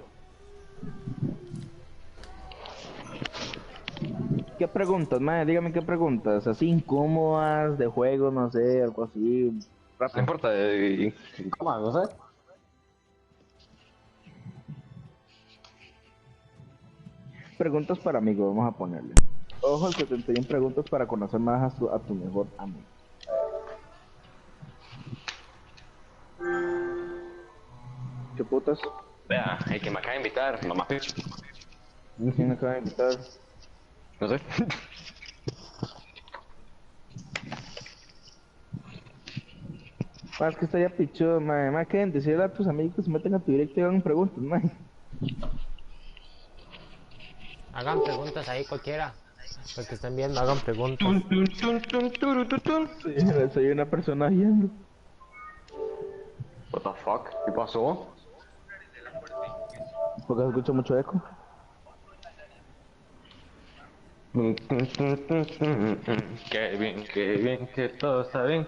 Speaker 3: ¿Qué preguntas, madre? Dígame qué preguntas. Así incómodas, de juego, no sé, algo así.
Speaker 1: No
Speaker 3: Rápido.
Speaker 1: importa, ¿cómo? No sé.
Speaker 3: Preguntas para amigos, vamos a ponerle. Ojo, 71 preguntas para conocer más a tu mejor amigo. ¿Qué putas?
Speaker 1: Vea, el que me acaba de invitar, mamá Pitch.
Speaker 3: ¿Quién acaba de invitar?
Speaker 1: No sé.
Speaker 3: Es que está ya pichudo, madre. Más que decirle a tus amigos que se meten a tu directo y hagan preguntas, madre.
Speaker 2: Hagan preguntas ahí cualquiera. Los que estén viendo, hagan preguntas.
Speaker 3: Sí, soy una persona viendo.
Speaker 1: What the fuck? ¿Qué pasó?
Speaker 3: Porque se escucha mucho eco.
Speaker 1: Qué bien, que todo está bien.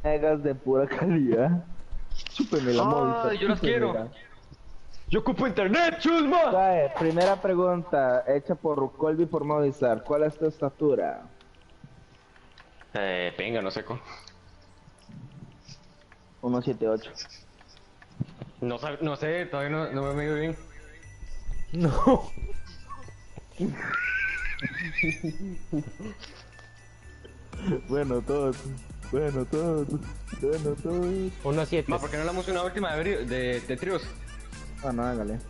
Speaker 3: Megas de pura calidad. Súpeme la móvil.
Speaker 1: Yo las quiero. Yo ocupo internet, chusma.
Speaker 3: Primera pregunta, hecha por Colby por Movistar. ¿Cuál es tu estatura?
Speaker 1: Venga, no seco.
Speaker 3: 178.
Speaker 1: No sé, todavía no me mido bien.
Speaker 2: No.
Speaker 3: Bueno, todos.
Speaker 2: 1-7.
Speaker 1: Ma, ¿por qué no hablamos una última de tríos?
Speaker 3: Ah, no, hágale.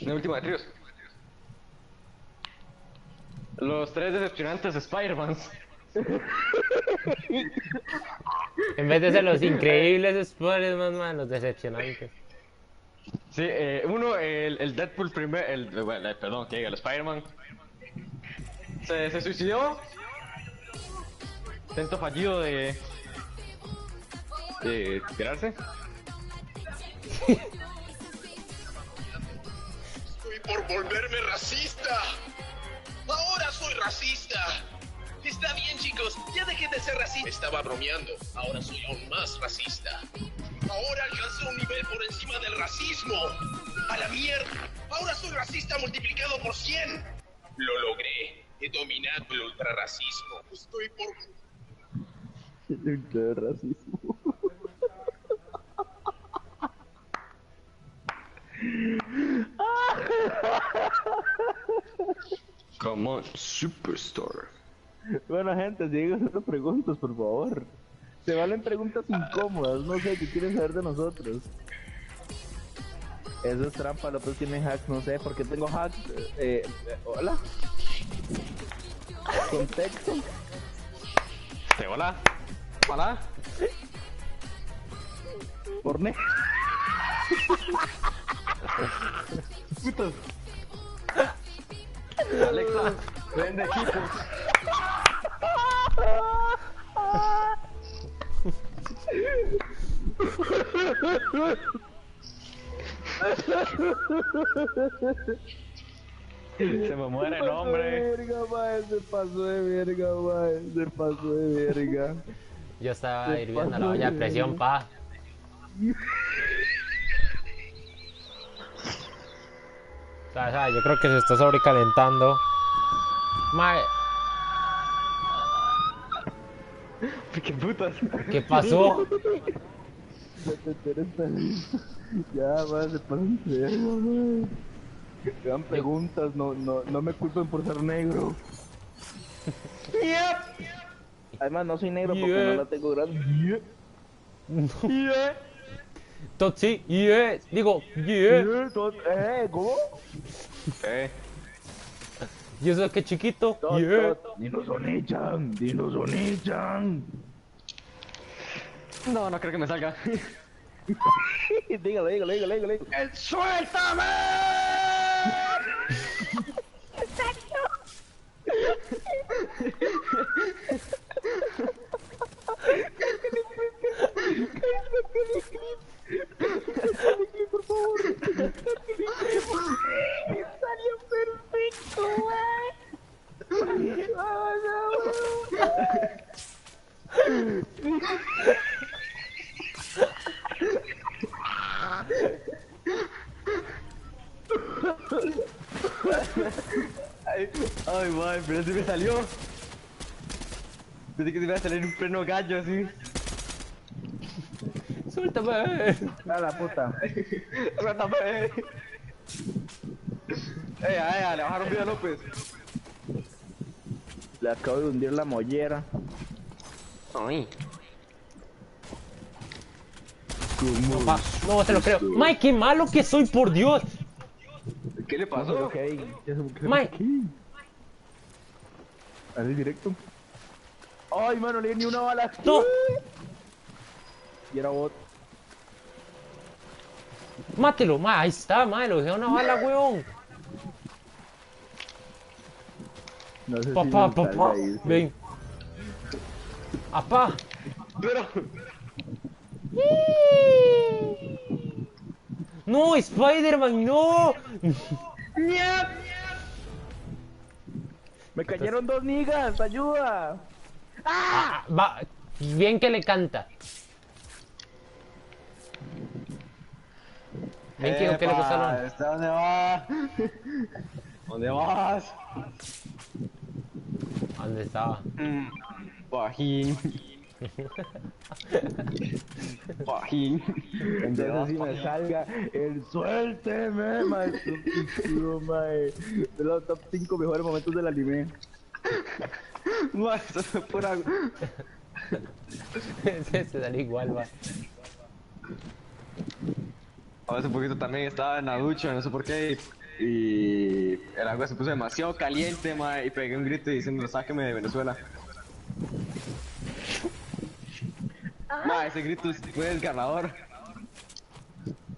Speaker 1: Una última de tríos. Los 3 decepcionantes Spider-Mans.
Speaker 2: En vez de ser los increíbles spoilers, más los decepcionantes.
Speaker 1: Sí, uno, el Deadpool perdón, que diga, el Spider-Man. Se suicidó. Intento fallido de tirarse.
Speaker 4: Estoy por volverme racista. Ahora soy racista. Está bien, chicos, ya dejé de ser racista. Estaba bromeando. Ahora soy aún más racista. Ahora alcancé un nivel por encima del racismo. A la mierda. Ahora soy racista multiplicado por 100. Lo logré. He dominado el ultrarracismo. Estoy por...
Speaker 3: Qué racismo.
Speaker 1: Come on, superstar.
Speaker 3: Bueno, gente, sigan haciendo preguntas, por favor. Se valen preguntas incómodas, no sé, ¿qué quieren saber de nosotros? Eso es trampa, López tiene hacks, no sé, ¿por qué tengo hacks? Hola. Contexto.
Speaker 1: Hola. Hola.
Speaker 3: Por ne...
Speaker 1: Putos. Alexa, vende equipos. Se me muere el hombre.
Speaker 3: Se pasó de verga, mae, se pasó de verga.
Speaker 2: Yo estaba hirviendo la olla a presión, pa. ¿Sabes? Yo creo que se está sobrecalentando. Mae.
Speaker 1: ¿Qué putas?
Speaker 2: ¿Qué pasó?
Speaker 3: Ya, va, se pasan de verga, mae. Te dan preguntas, no me culpen por ser negro. Además, no soy negro porque
Speaker 2: Yeah.
Speaker 3: no la tengo grande.
Speaker 2: Yeah. Totsi, yeah. Digo, yeah.
Speaker 3: ¿Cómo?
Speaker 2: Y eso que chiquito, yeah.
Speaker 3: Dinos Onichan, dinos Onichan.
Speaker 1: No, no creo que me salga.
Speaker 3: Dígalo. ¡Suéltame! Salió perfecto, güey.
Speaker 1: Ay, madre, pero sí me salió. Pensé que se iba a salir un freno gallo así.
Speaker 2: Suéltame.
Speaker 3: A la puta.
Speaker 1: Suéltame. Le bajaron vida a López.
Speaker 3: Le acabo de hundir la mollera.
Speaker 1: Ay.
Speaker 2: Papá, no te lo creo. Mike, qué malo que soy, por Dios.
Speaker 1: ¿Qué le pasó?
Speaker 2: Mike.
Speaker 3: Así directo. Ay, mano, le di ni una bala.
Speaker 2: No.
Speaker 3: Y era bot.
Speaker 2: Mátelo, ma, ahí está, ma, lo dejé una bala, weón.
Speaker 3: No sé si
Speaker 2: Papá,
Speaker 3: me
Speaker 2: papá,
Speaker 3: salga ahí, sí.
Speaker 2: ven. Apá.
Speaker 1: Pero...
Speaker 2: No, Spider-Man, no.
Speaker 3: Me cayeron dos niggas, ayuda.
Speaker 2: Ah, va, bien que le canta. Bien que dijo que le gustaron.
Speaker 1: ¿Dónde vas? ¿Dónde vas?
Speaker 2: ¿Dónde estaba?
Speaker 1: Bajín. Bajín.
Speaker 3: Entonces si me salga el suélteme, maestro. Mae. De los top 5 mejores momentos del anime.
Speaker 1: Mae, eso fue pura...
Speaker 2: Se salió igual, va.
Speaker 1: Hace poquito también estaba en la ducha, no sé por qué, y el agua se puso demasiado caliente, mae, y pegué un grito diciendo, sáqueme de Venezuela. Mae, ese grito fue desgarrador,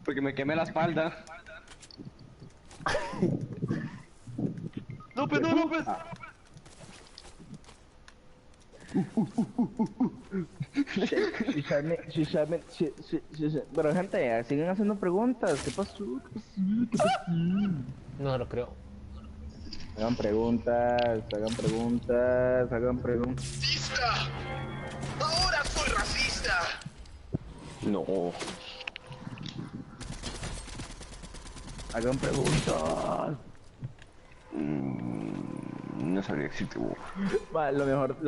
Speaker 1: porque me quemé la espalda. ¡López, no, López!
Speaker 3: Pero gente, siguen haciendo preguntas. ¿Qué pasó?
Speaker 2: No lo creo.
Speaker 3: Hagan preguntas.
Speaker 4: ¡Racista! ¡Ahora soy racista!
Speaker 1: No.
Speaker 3: Hagan preguntas.
Speaker 1: No sabría decirte, vos.
Speaker 3: Ma, lo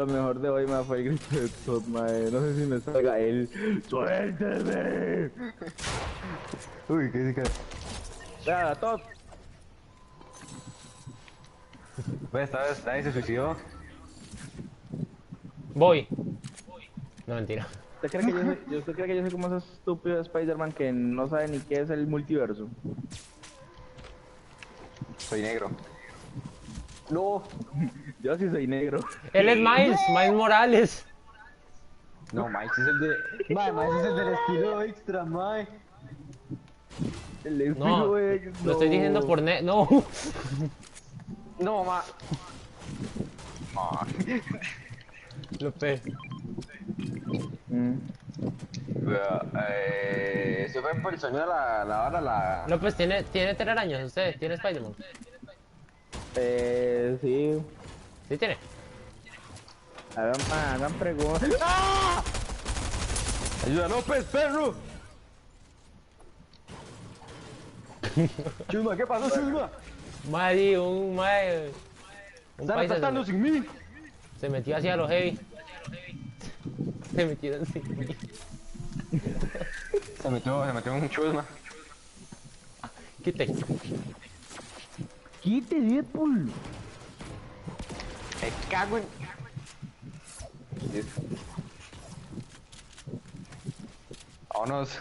Speaker 3: mejor de hoy fue el grito de Todd, mae. No sé si me salga él. ¡Suélteme!
Speaker 1: Uy, ¿qué dice?
Speaker 3: Nada, Todd.
Speaker 1: Pues esta vez nadie se suicidó.
Speaker 2: Voy. No, mentira.
Speaker 3: ¿Usted cree que yo soy como ese estúpido de Spider-Man que no sabe ni qué es el multiverso?
Speaker 1: Soy negro. No.
Speaker 3: Yo sí soy negro.
Speaker 2: Él es Miles Morales.
Speaker 1: No, Mike es el de... Mike es el del estilo extra, Mike.
Speaker 3: El estilo
Speaker 2: No,
Speaker 3: de...
Speaker 2: lo estoy diciendo por no.
Speaker 1: No, ma...
Speaker 2: López.
Speaker 1: Se fue por el sonido la hora, la...
Speaker 2: López tiene telarañas, usted tiene Spider-Man.
Speaker 3: Sí.
Speaker 2: ¿Sí tiene?
Speaker 3: Hagan preguntas.
Speaker 1: ¡Ayuda, López, perro! Chusma, ¿qué pasó, Chusma?
Speaker 2: Madre, un
Speaker 1: Están
Speaker 2: paisa
Speaker 1: asaltando sin mí.
Speaker 2: se metió hacia los heavy. se metieron sin mí.
Speaker 1: Se metió un chusma.
Speaker 2: Quite.
Speaker 3: ¡Quite, Deadpool!
Speaker 1: Me cago en... Vámonos.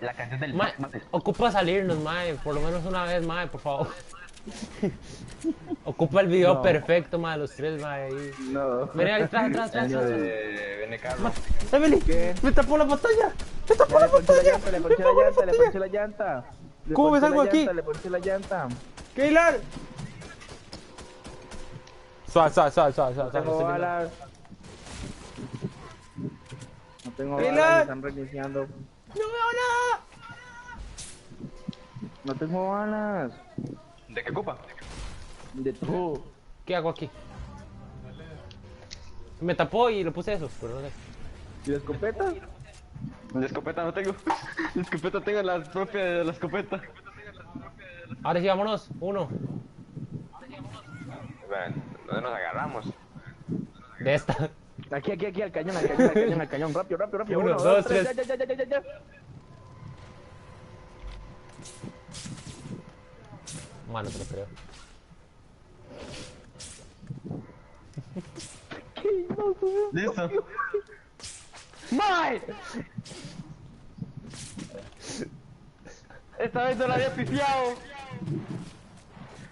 Speaker 1: La canción del...
Speaker 2: Mae, ocupa salirnos, mae, por lo menos una vez, mae, por favor. Ocupa el video perfecto, mae, los tres, mae, ahí.
Speaker 3: No.
Speaker 2: Vení, ahí, atrás.
Speaker 1: de Carlos.
Speaker 2: Emily,
Speaker 3: ¿Qué?
Speaker 2: me tapó la pantalla. Me tapó
Speaker 3: Ya
Speaker 2: la
Speaker 3: le ponché la
Speaker 2: pantalla.
Speaker 3: llanta, le ponché la llanta, le ponché la llanta. Le
Speaker 2: ¿Cómo me
Speaker 3: ponché
Speaker 2: salgo
Speaker 3: la
Speaker 2: aquí?
Speaker 3: llanta, le ponché la llanta.
Speaker 2: Keilar. Suave.
Speaker 3: No tengo balas. No tengo
Speaker 2: Dylan.
Speaker 3: balas, están reiniciando.
Speaker 2: No veo nada.
Speaker 3: No tengo balas.
Speaker 1: ¿De qué copa?
Speaker 3: De todo.
Speaker 2: ¿Qué hago aquí? Me tapó y lo puse eso, pero no sé.
Speaker 3: ¿Y la escopeta?
Speaker 1: La escopeta no tengo. La escopeta tengo la propia de la escopeta.
Speaker 2: Ahora sí, vámonos. 1.
Speaker 1: ¿Dónde nos agarramos?
Speaker 2: De esta.
Speaker 3: Aquí, al cañón. Rápido.
Speaker 2: 1, 2, 3.
Speaker 3: Ya.
Speaker 2: Mano, te lo creo.
Speaker 1: Listo.
Speaker 3: ¡Mae!
Speaker 1: Esta vez no la había pifiado.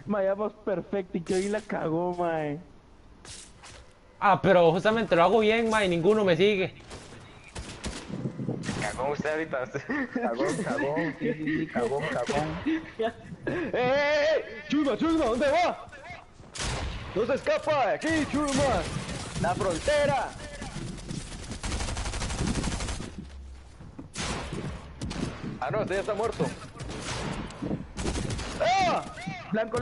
Speaker 3: Mae, vamos perfecto y que hoy la cagó, mae.
Speaker 2: Ah, pero justamente lo hago bien, ma, y ninguno me sigue.
Speaker 1: Cagón usted ahorita.
Speaker 3: Cagón. Sí, cagón.
Speaker 1: Chusma, ¿dónde va? No se escapa de aquí, Chusma. La frontera. Ah, no, usted ya está muerto. ¡Ah!
Speaker 3: Blanco.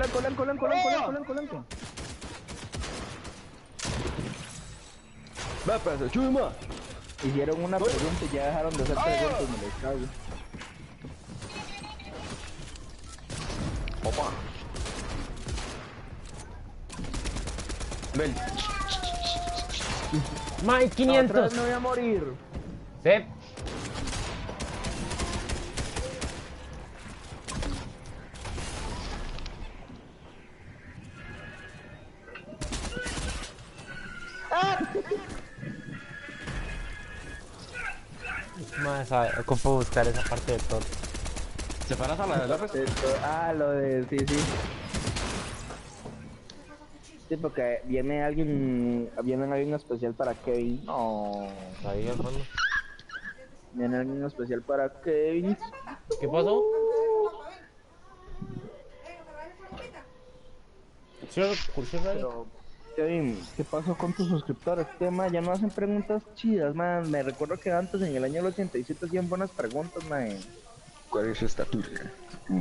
Speaker 1: Va, pues, Chusma.
Speaker 3: Hicieron una pregunta y ya dejaron de hacer preguntas, me les cago.
Speaker 1: Opa. Ven.
Speaker 2: Ma, hay
Speaker 3: Otra
Speaker 2: 500.
Speaker 3: vez me voy a morir.
Speaker 2: Sí. Ma, sabe, ocupo buscar esa parte de todo.
Speaker 1: ¿Se paras a la de López?
Speaker 3: Lo de... Sí. Sí, porque viene alguien especial para Kevin. No.
Speaker 2: Ahí al fondo.
Speaker 3: Viene alguien especial para Kevin.
Speaker 2: ¿Qué pasó?
Speaker 3: Pero, Kevin, ¿qué pasó con tus suscriptores? Tema, ya no hacen preguntas chidas, man. Me recuerdo que antes, en el año 87, hacían buenas preguntas, man.
Speaker 1: ¿Cuál es esta turca?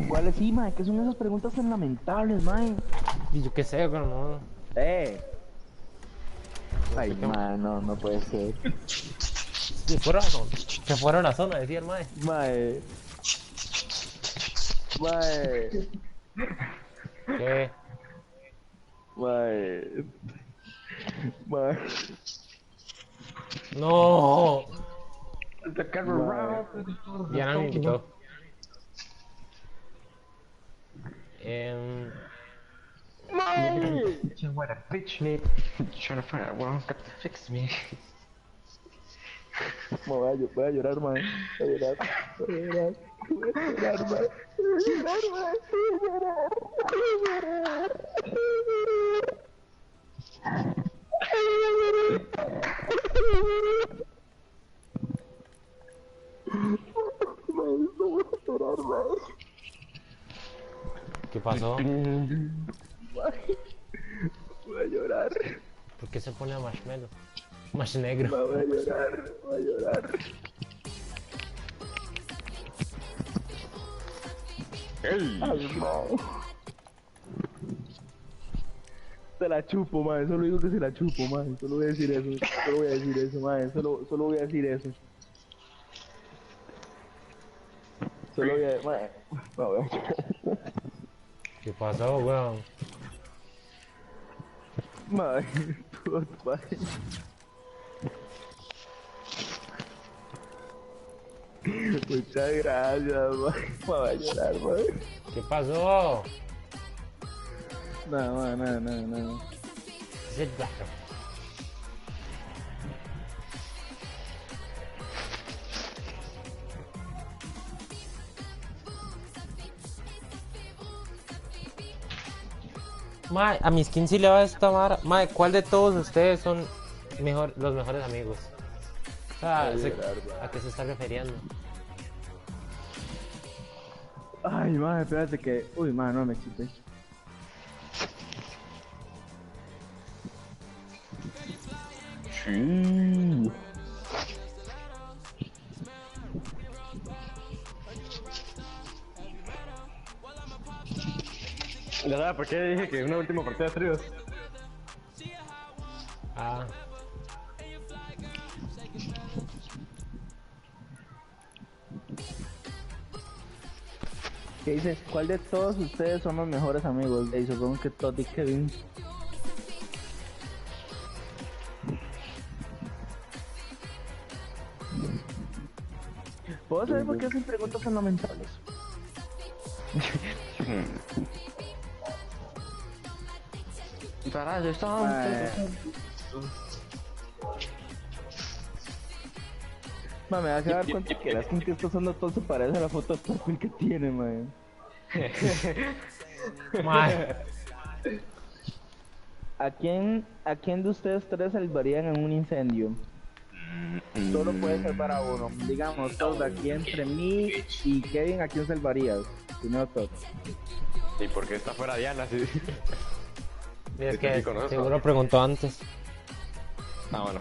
Speaker 3: ¿Cuáles sí, man? ¿Qué son esas preguntas tan lamentables, man?
Speaker 2: Y yo qué sé, pero no.
Speaker 3: Ay, man, no puede ser.
Speaker 2: Se fueron a la zona, decía el mae.
Speaker 3: Mae.
Speaker 2: ¿Qué?
Speaker 3: Mae.
Speaker 2: No.
Speaker 1: The camera round.
Speaker 2: Diana me invitó.
Speaker 1: What a bitch, Nick. Trying to find out what I've got to fix me.
Speaker 3: Voy a llorar, man. Voy a llorar, man.
Speaker 2: ¿Qué pasó?
Speaker 3: Voy a llorar.
Speaker 2: ¿Por qué se pone a marshmallow? Más negro.
Speaker 3: Voy a llorar. Ay, no. Se la chupo, man. Solo digo que se la chupo, man. Solo voy a decir eso. Man. Solo voy a decir eso. Solo voy a... Man. No, voy a llorar.
Speaker 2: ¿Qué pasó, weón?
Speaker 3: Mae, tot, mae. Muchas gracias, mae. Me va a llorar, mae.
Speaker 2: ¿Qué pasó?
Speaker 3: No, mae, no.
Speaker 2: Ese gato. Mae, a mis 15 le va a esta vara. Mae, ¿cuál de todos ustedes son los mejores amigos? O sea, ¿a qué se está refiriendo?
Speaker 3: Ay, mae, espérate que... Uy, mae, no me excité. Sí.
Speaker 1: La verdad, ¿por qué dije que una última partida de tríos?
Speaker 2: Ah,
Speaker 3: ¿Qué dice? ¿Cuál de todos ustedes son los mejores amigos? Y supongo que Todd y Kevin. ¿Puedo saber por qué hacen preguntas fundamentales?
Speaker 1: Para, está.
Speaker 3: Me va a dar cuenta que las que está usando todo se parece a la foto de perfil que tiene, man.
Speaker 2: mae.
Speaker 3: ¿A quién de ustedes tres salvarían en un incendio? Solo puede salvar a uno. Digamos, todos aquí entre mí y Kevin, ¿a quién salvarías? Primero Todd.
Speaker 1: ¿Y por qué está fuera Diana? Sí.
Speaker 2: Es que
Speaker 1: Sí, conozco.
Speaker 2: seguro preguntó antes.
Speaker 1: Ah, bueno.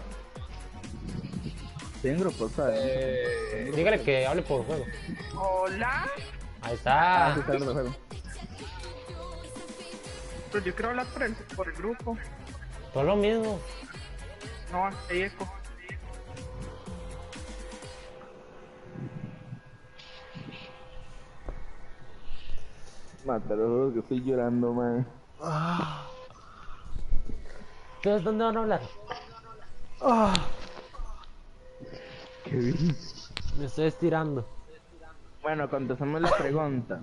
Speaker 3: Estoy en grupo, ¿sabes?
Speaker 2: Dígale que hable por juego.
Speaker 5: Hola,
Speaker 2: Ahí
Speaker 3: Ah, sí,
Speaker 2: está.
Speaker 3: está en el juego.
Speaker 5: pues yo quiero hablar por el grupo.
Speaker 2: Todo lo mismo.
Speaker 5: No, hay eco.
Speaker 3: Man, te lo juro que estoy llorando, man.
Speaker 2: ¿Ustedes dónde van a hablar?
Speaker 3: Kevin.
Speaker 2: Me estoy estirando.
Speaker 3: Bueno, contestamos la pregunta.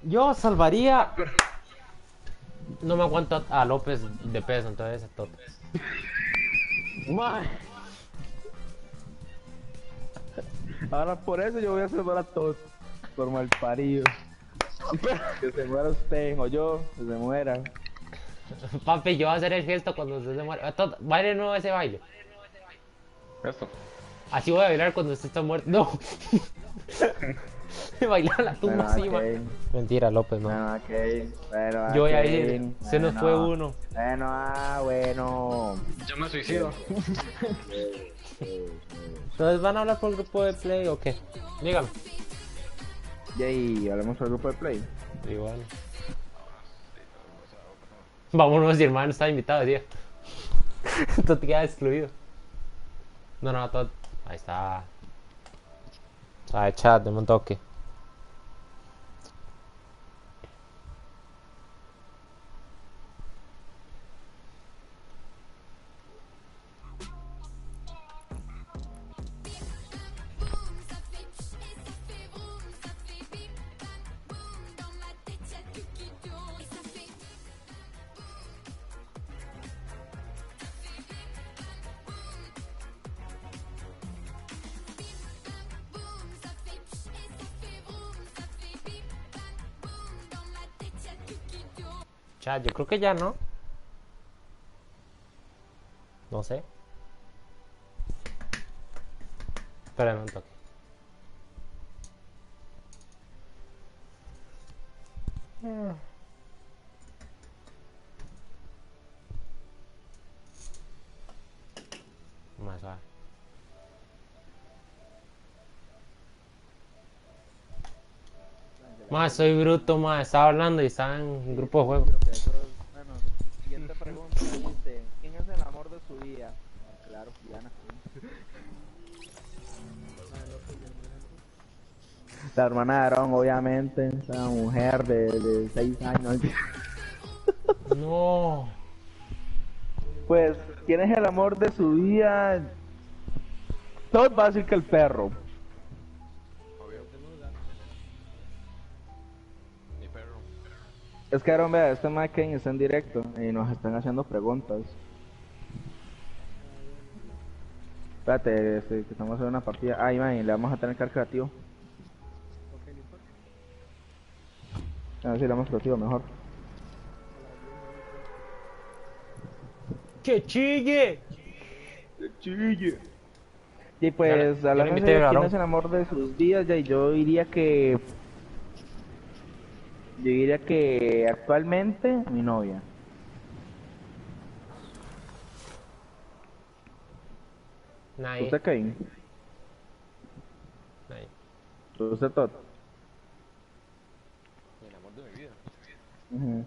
Speaker 2: Yo salvaría. No me aguanto a López de peso, entonces a Toto.
Speaker 1: ¡Mae!
Speaker 3: Ahora por eso yo voy a salvar a todos. Por malparido. Que se muera usted o yo, que se muera.
Speaker 2: Papi, yo voy a hacer el gesto cuando usted se muera. Baile nuevo ese baile.
Speaker 1: Esto.
Speaker 2: Así voy a bailar cuando usted está muerto. No. Bailar la tumba
Speaker 3: Bueno,
Speaker 2: encima.
Speaker 3: ok.
Speaker 2: Mentira, López, no.
Speaker 3: Bueno, ok. Bueno,
Speaker 2: Yo voy a
Speaker 3: ok.
Speaker 2: ir. Se nos fue uno.
Speaker 3: Bueno, bueno.
Speaker 1: Yo me suicido.
Speaker 2: Entonces, ¿van a hablar por el grupo de play o qué? Dígame.
Speaker 3: Yay, hablamos del grupo de play.
Speaker 2: Igual. Vámonos, mi hermano está invitado, tío. Tú te quedas excluido. No, Todd. Ahí está. Ahí, chat, deme un toque. Chat, yo creo que ya no. No sé. Espérame un toque. Más suave. Más soy bruto, más estaba hablando y estaba en un grupo de juego.
Speaker 3: Bueno, siguiente pregunta dice: ¿quién es el amor de su vida? Claro, Diana. La hermana de Aaron, obviamente, esa mujer de 6 años.
Speaker 2: No.
Speaker 3: Pues, ¿quién es el amor de su vida? Todd va a decir que el perro.
Speaker 1: Mi perro.
Speaker 3: Es que, Aaron, vea, este Mike está en directo y nos están haciendo preguntas. Espérate, que estamos haciendo una partida. Ay, man, le vamos a tener que dar creativo. A ver si le damos creativo mejor.
Speaker 2: ¡Que chille!
Speaker 3: Y pues,
Speaker 2: Yo le
Speaker 3: hablando de
Speaker 2: invité a
Speaker 3: quién
Speaker 2: Aarón.
Speaker 3: es el amor de sus vidas, ya, yo diría que... Yo diría que actualmente mi novia.
Speaker 2: Nadie.
Speaker 3: ¿Usted Kevin?
Speaker 2: Nadie.
Speaker 3: ¿Usted Todd?
Speaker 1: El amor de mi vida.
Speaker 3: Ujú.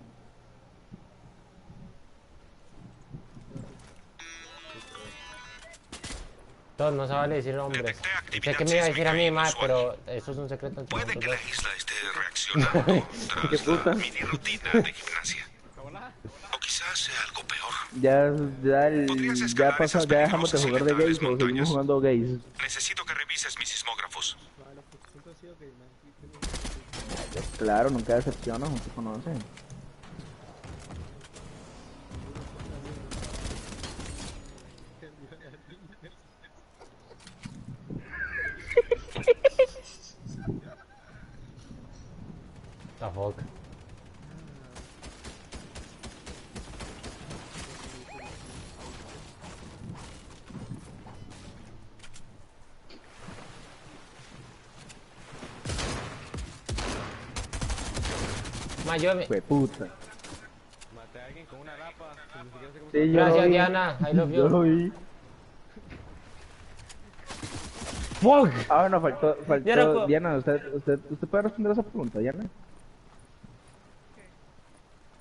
Speaker 2: Todos no se vale decir nombres.
Speaker 6: Detecté
Speaker 2: Sé
Speaker 6: actividad
Speaker 2: que me iba a decir a mí,
Speaker 6: sísmica
Speaker 2: más,
Speaker 6: inusual.
Speaker 2: pero eso es un secreto entre
Speaker 6: Puede que
Speaker 2: nosotros
Speaker 6: la
Speaker 2: dos.
Speaker 6: isla esté reaccionando
Speaker 3: ¿Qué
Speaker 6: tras
Speaker 3: puta?
Speaker 6: la mini rutina de gimnasia. O quizás sea algo peor.
Speaker 3: Ya pasó, ya dejamos de jugar de gays o seguimos jugando gays.
Speaker 6: Necesito que revises mis sismógrafos.
Speaker 3: Claro, nunca decepciona, no se conoce.
Speaker 2: The fuck. Ma, yo me...
Speaker 3: Fue puta.
Speaker 1: Maté a alguien con una lapa. Ni siquiera sé cómo
Speaker 3: Sí, yo
Speaker 2: Gracias,
Speaker 3: lo vi.
Speaker 2: Diana. I love
Speaker 3: Yo lo
Speaker 2: you.
Speaker 3: vi.
Speaker 2: Fuck.
Speaker 3: Ah, bueno, faltó,
Speaker 2: Ya no puedo.
Speaker 3: Diana, usted puede responder esa pregunta, Diana.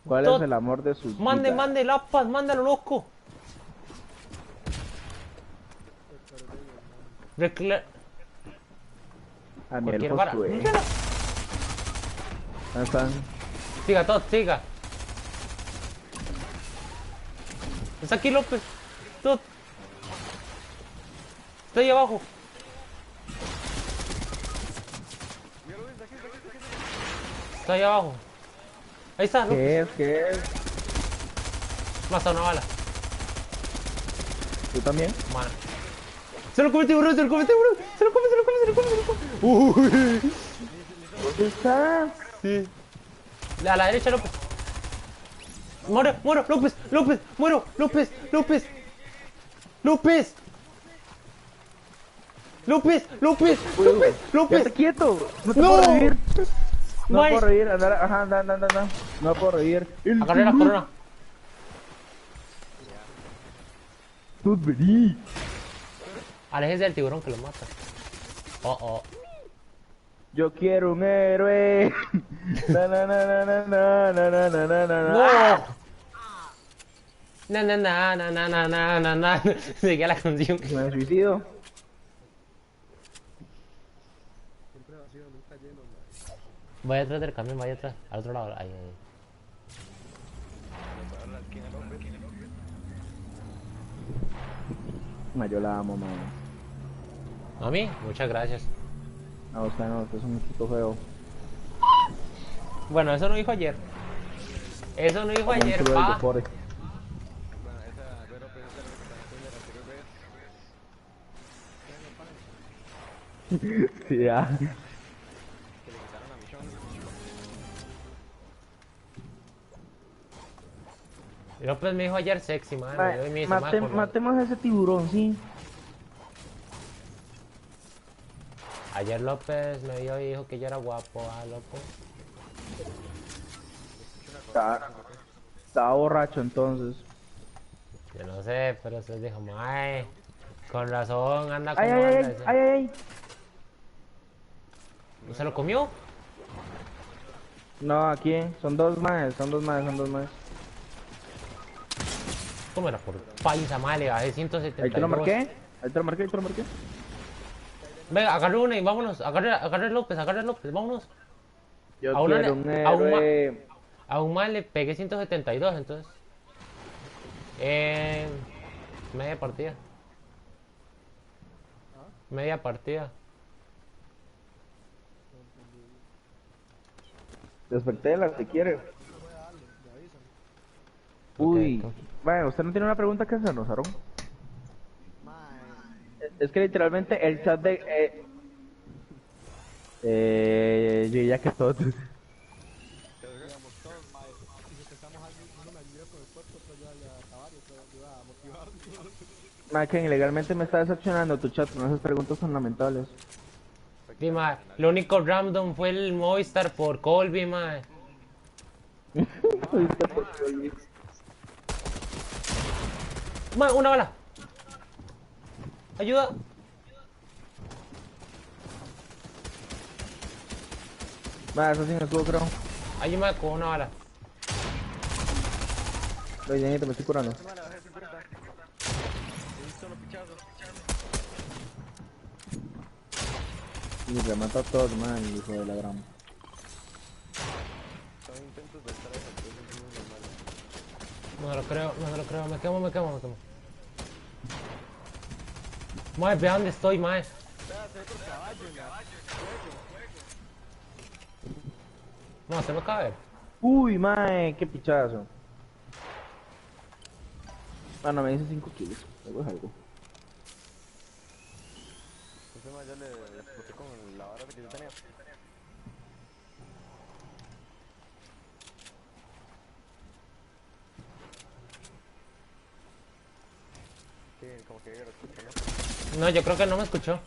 Speaker 3: ¿Cuál
Speaker 2: Tot-
Speaker 3: es el amor de sus
Speaker 2: Mande,
Speaker 3: vidas?
Speaker 2: mande, lapas, mándalo, loco. Recla...
Speaker 3: A mí el
Speaker 2: Cualquier vara.
Speaker 3: Josué. ¿Dónde están?
Speaker 2: Siga, Todd, siga. Está aquí López. Todd. Está ahí abajo. Está ahí abajo. Ahí está, López.
Speaker 3: ¿Qué es? ¿Qué es?
Speaker 2: Mata una bala.
Speaker 3: ¿Tú también?
Speaker 2: Mana. Se lo come el tiburón, se lo come el tiburón. Se lo come, se lo come, se lo come, se lo come. Uy.
Speaker 3: ¿Dónde está?
Speaker 2: Sí. A la derecha, López. Muero, muero, López, López, muero, López, López. López. López, López, López, López.
Speaker 3: ¡Quédate quieto! ¡No te
Speaker 2: ¡No!
Speaker 3: puedo revivir! No
Speaker 2: Mike.
Speaker 3: puedo revivir, anda, ajá, anda. No puedo revivir.
Speaker 2: Agarré la corona.
Speaker 3: Tú vení.
Speaker 2: Aléjese del tiburón que lo mata. Oh, oh.
Speaker 3: Yo quiero un héroe. Na, na, na, na, na, na, na, na, na, na, na.
Speaker 2: ¡No! Na na na na na na na na na. Seguía la canción.
Speaker 3: Me suicido.
Speaker 2: Vaya atrás del camión, vaya atrás. Al otro lado. Ahí, ahí.
Speaker 3: Ma, yo la amo, mano.
Speaker 2: ¿A mí? Muchas gracias.
Speaker 3: No, usted no, usted es un chico feo.
Speaker 2: Bueno, eso no dijo ayer. Eso no dijo
Speaker 3: Un
Speaker 2: ayer,
Speaker 3: chulo del
Speaker 2: pa.
Speaker 3: deporte.
Speaker 1: Bueno, esa Vero presenta la representación de la anterior vez.
Speaker 3: Sí, ya.
Speaker 1: Que le quitaron a Michonne.
Speaker 2: López me dijo ayer sexy, man.
Speaker 3: Ma,
Speaker 2: Y hoy me dice, "Ma, con-
Speaker 3: matemos a ese tiburón, sí.
Speaker 2: Ayer López me vio y dijo que yo era guapo, loco.
Speaker 3: Estaba borracho entonces.
Speaker 2: Yo no sé, pero se dijo, mae. Con razón, anda
Speaker 3: Ay,
Speaker 2: como
Speaker 3: ay,
Speaker 2: anda.
Speaker 3: ay,
Speaker 2: dice.
Speaker 3: ay, ay.
Speaker 2: ¿Se lo comió?
Speaker 3: No, aquí, son dos más.
Speaker 2: ¿Cómo era? Por paisa, mae, le bajé
Speaker 3: Ahí
Speaker 2: 172.
Speaker 3: te lo marqué. Ahí te lo marqué.
Speaker 2: Venga, agarre una y vámonos. Agarre López, vámonos.
Speaker 3: Yo
Speaker 2: A una
Speaker 3: quiero
Speaker 2: le-
Speaker 3: un
Speaker 2: a un ma-
Speaker 3: héroe.
Speaker 2: A un mae le pegué 172, entonces. Media partida. Media partida.
Speaker 3: Despertéla si quiere. Uy,
Speaker 2: Ok.
Speaker 3: bueno, ¿usted no tiene una pregunta que hacernos, Aaron? Es que literalmente el chat de... yo diría que todo... Maken, ilegalmente me está decepcionando tu chat con esas preguntas fundamentales.
Speaker 2: Sí, mae. Lo único random fue el Movistar por Colby, mae. Mae, una bala. Ayuda.
Speaker 3: Va, eso sí me estuvo, creo.
Speaker 2: Ayúdame con una bala.
Speaker 3: Lo llenito, me estoy curando. Y remata a todos, man, hijo de la gran.
Speaker 2: No me lo creo, no me lo creo. Me quemo, me quemo, me quemo. Mae, ve dónde estoy, mae. No, se me acaba de ver.
Speaker 3: Uy, mae, qué pichazo. Bueno, me dice 5 kilos. Algo es algo.
Speaker 2: No, yo creo que no me escuchó.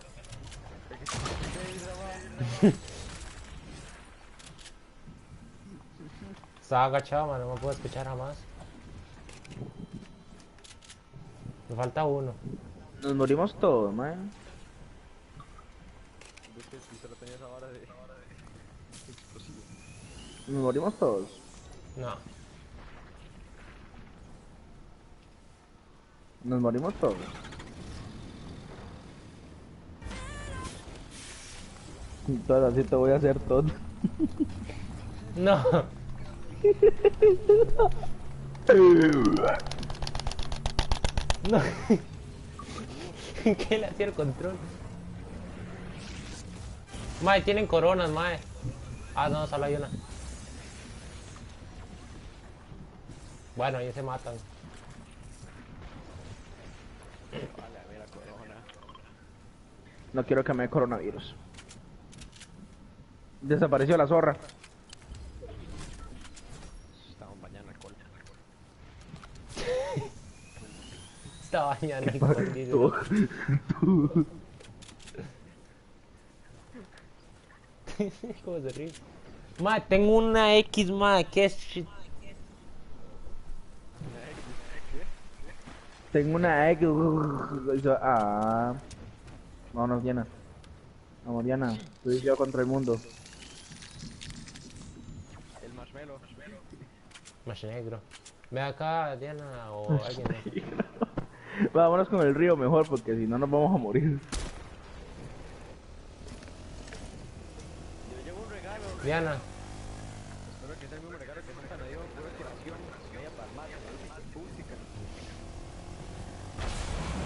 Speaker 2: Estaba agachado, man, no me puedo escuchar jamás. Me falta uno.
Speaker 3: Nos morimos todos, mae. Nos morimos todos.
Speaker 2: No.
Speaker 3: Nos morimos todos. Entonces así te voy a hacer todo.
Speaker 2: No. No. ¿Qué le hacía el control? Mae, tienen coronas, mae. Ah, no, solo hay una. Bueno, ahí se matan.
Speaker 3: No quiero que me dé coronavirus. Desapareció la zorra.
Speaker 2: Esta mañana escondido. ¿Cómo se ríe? Mae, tengo una X, mae, ¿qué es shit?
Speaker 3: Tengo una X. Ah. Vámonos, Diana. Vamos, Diana. Tú y yo contra el mundo.
Speaker 2: Más negro. Ve acá, Diana, o alguien. ¿No?
Speaker 3: Vámonos con el río mejor, porque si no nos vamos a morir.
Speaker 2: Diana.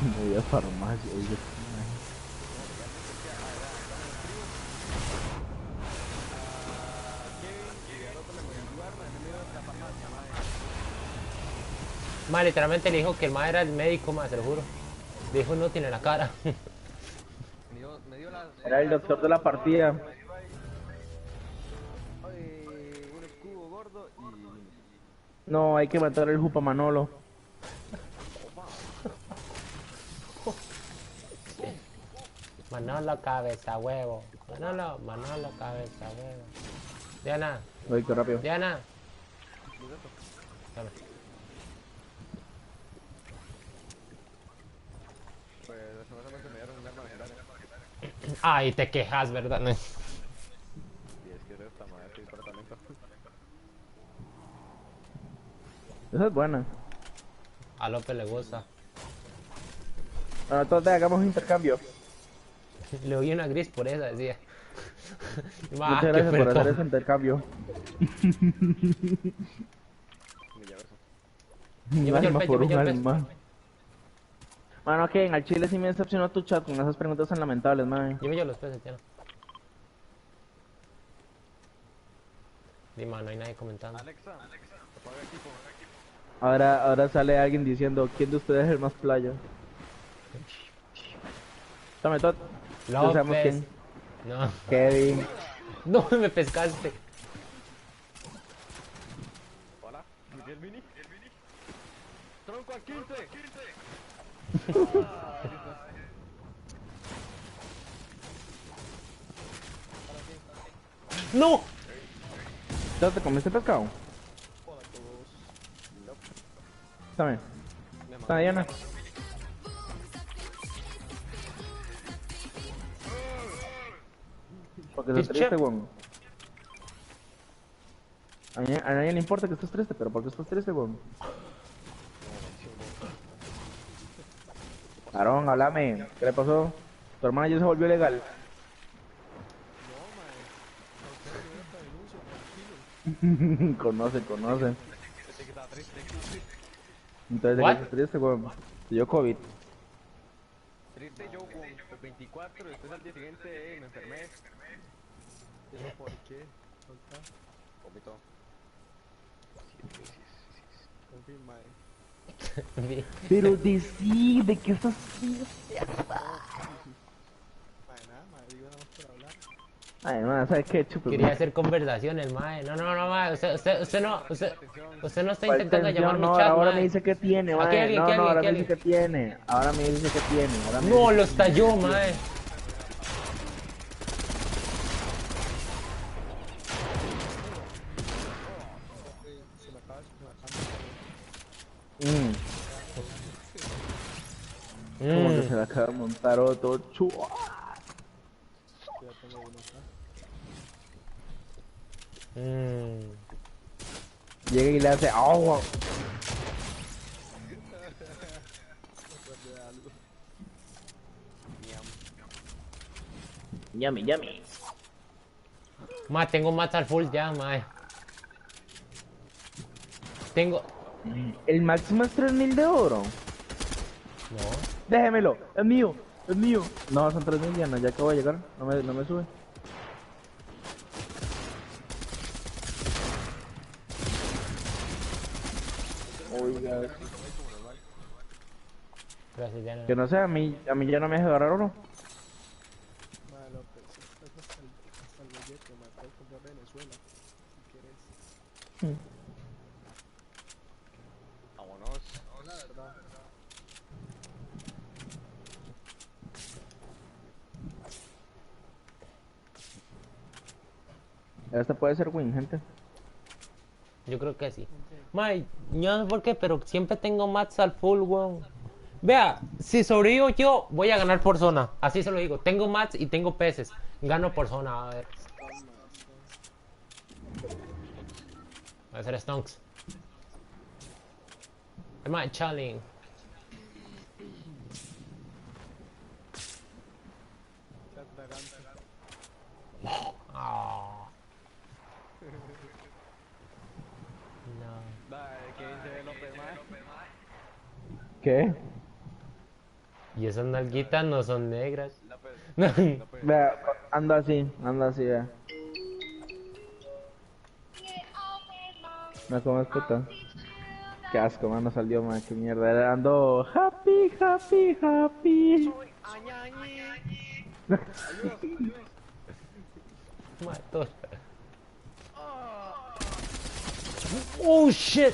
Speaker 3: Me voy a farmacia. Oye.
Speaker 2: Mae, literalmente le dijo que el mae era el médico, mae, se lo juro. Le dijo inútil en la cara.
Speaker 3: Era el doctor de la partida. No, hay que matar al Jupa Manolo.
Speaker 2: Manolo, cabeza, huevo. Manolo, Manolo, cabeza, huevo. Diana,
Speaker 3: Oye, qué rápido.
Speaker 2: Diana. Dame. Ay, te quejas, ¿verdad? No.
Speaker 3: Esa es buena.
Speaker 2: A López le gusta.
Speaker 3: Bueno, entonces hagamos un intercambio.
Speaker 2: Le doy una gris por esa, decía.
Speaker 3: Muchas gracias por hacer ese intercambio. Un
Speaker 2: Yo me
Speaker 3: alma
Speaker 2: llevo
Speaker 3: por un
Speaker 2: el pez.
Speaker 3: alma. Mano, que en al chile sí me decepcionó tu chat con esas preguntas tan lamentables, man.
Speaker 2: Yo me llevo los peces, ya no. Dime, no hay nadie comentando.
Speaker 1: Alexa, apaga equipo.
Speaker 3: Ahora sale alguien diciendo, ¿quién de ustedes es el más playa? Tome tot. Ya sabemos
Speaker 2: López.
Speaker 3: quién.
Speaker 2: No.
Speaker 3: Kevin.
Speaker 2: No, me pescaste.
Speaker 1: Hola, Miguel Mini. Tronco al 15.
Speaker 2: ¡No!
Speaker 3: ¿Ya te comiste pescado? Tome. Está llena. Porque estás triste, weón. A nadie le importa que estés triste, pero ¿por qué estás triste, weón? Aarón, háblame. ¿Qué le pasó? Tu hermana ya se volvió legal. Conoce. Entonces, ¿de qué
Speaker 2: What?
Speaker 3: estás triste, weón? Te dio COVID.
Speaker 1: Triste yo con el 24, después al día siguiente me enfermé.
Speaker 7: ¿Pero por qué? Contá.
Speaker 1: Vomito.
Speaker 7: Confirma,
Speaker 3: Pero decide que estás...
Speaker 7: Madre, nada, madre, digo nada más por hablar.
Speaker 3: Ay, no, ¿sabes qué? Chupe,
Speaker 2: Quería
Speaker 3: weón.
Speaker 2: hacer conversaciones, mae. No, mae. Usted no está
Speaker 3: ¿Cuál
Speaker 2: intentando
Speaker 3: tensión?
Speaker 2: llamar mi
Speaker 3: No,
Speaker 2: chat,
Speaker 3: ahora
Speaker 2: mae.
Speaker 3: me dice que tiene,
Speaker 2: Aquí
Speaker 3: mae.
Speaker 2: alguien,
Speaker 3: No,
Speaker 2: aquí
Speaker 3: no, ahora me
Speaker 2: alguien,
Speaker 3: dice que tiene. Ahora me dice que tiene. Ahora me
Speaker 2: No,
Speaker 3: dice
Speaker 2: lo estalló, mae.
Speaker 7: Se me acaba de
Speaker 3: Como que
Speaker 2: Mm.
Speaker 3: se le acaba de montar otro chua.
Speaker 7: ya tengo uno acá.
Speaker 3: Llega y le hace agua. Yummy.
Speaker 2: Mae, tengo mats al full ya, mae. Tengo...
Speaker 3: El máximo es 3000 de oro.
Speaker 2: No.
Speaker 3: Déjemelo, es mío. No, son 3000 ya, no, ya acabo de llegar. No me sube. Oiga.
Speaker 2: Gracias, ya no.
Speaker 3: Que no sé, a mí ya no me deja agarrar oro.
Speaker 7: Madre, López, estás hasta el bollete, me puedes comprar Venezuela, si quieres.
Speaker 1: Vámonos.
Speaker 7: La verdad.
Speaker 3: Esta puede ser win, gente.
Speaker 2: Yo creo que sí. Mae, yo no sé por qué, pero siempre tengo mats al full, weón. Vea, si sobrevivo yo, voy a ganar por zona. Así se lo digo. Tengo mats y tengo peces. Gano por zona, a ver. Voy a hacer stonks. Am I challenge?
Speaker 7: Chat vagante.
Speaker 2: Ah. No.
Speaker 1: Dale, ¿qué dice López, mae?
Speaker 3: ¿Qué?
Speaker 2: Y esas nalguitas no son negras.
Speaker 1: López.
Speaker 3: Vea, anda así, vea. No comas puta. Qué asco, mano, salió, man, qué mierda. Ando happy.
Speaker 2: Mato. Oh shit.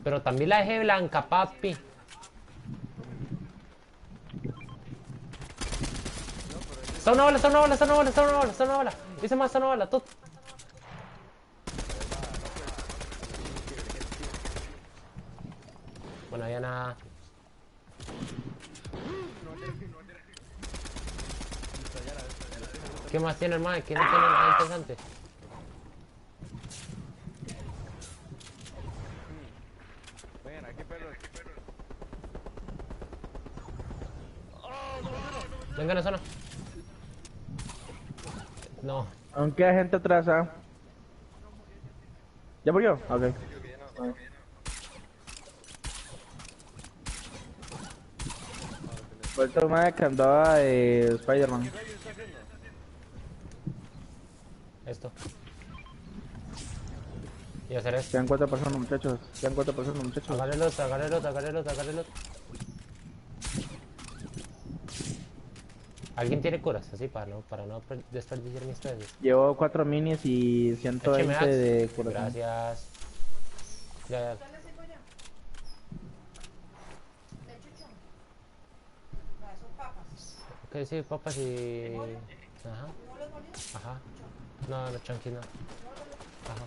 Speaker 2: Pero también la dejé blanca, papi. Está una bala. Dice más, está una bala, todo. Bueno, ya nada. ¿Qué más tiene el mae? ¿Qué no tiene nada interesante?
Speaker 1: Vengan, aquí perros.
Speaker 2: Venga a la zona. No,
Speaker 3: Aunque hay gente atrás, ¿ah? ¿Ya murió? Ok. Fue el toma que andaba de Spider-Man.
Speaker 2: Esto. Y hacer esto.
Speaker 3: Quedan 4 personas, muchachos. Quedan 4 personas, muchachos.
Speaker 2: Agárrelos, agárrelos, agárrelos, agárrelos. ¿Alguien tiene curas? Así para no desperdiciar mis peces.
Speaker 3: Llevo 4 minis y 120
Speaker 2: Écheme
Speaker 3: de
Speaker 2: axe.
Speaker 3: curación.
Speaker 2: Gracias. Ya. Ok, sí, papas y... Ajá. Ajá. No, los chunkies no. Ajá.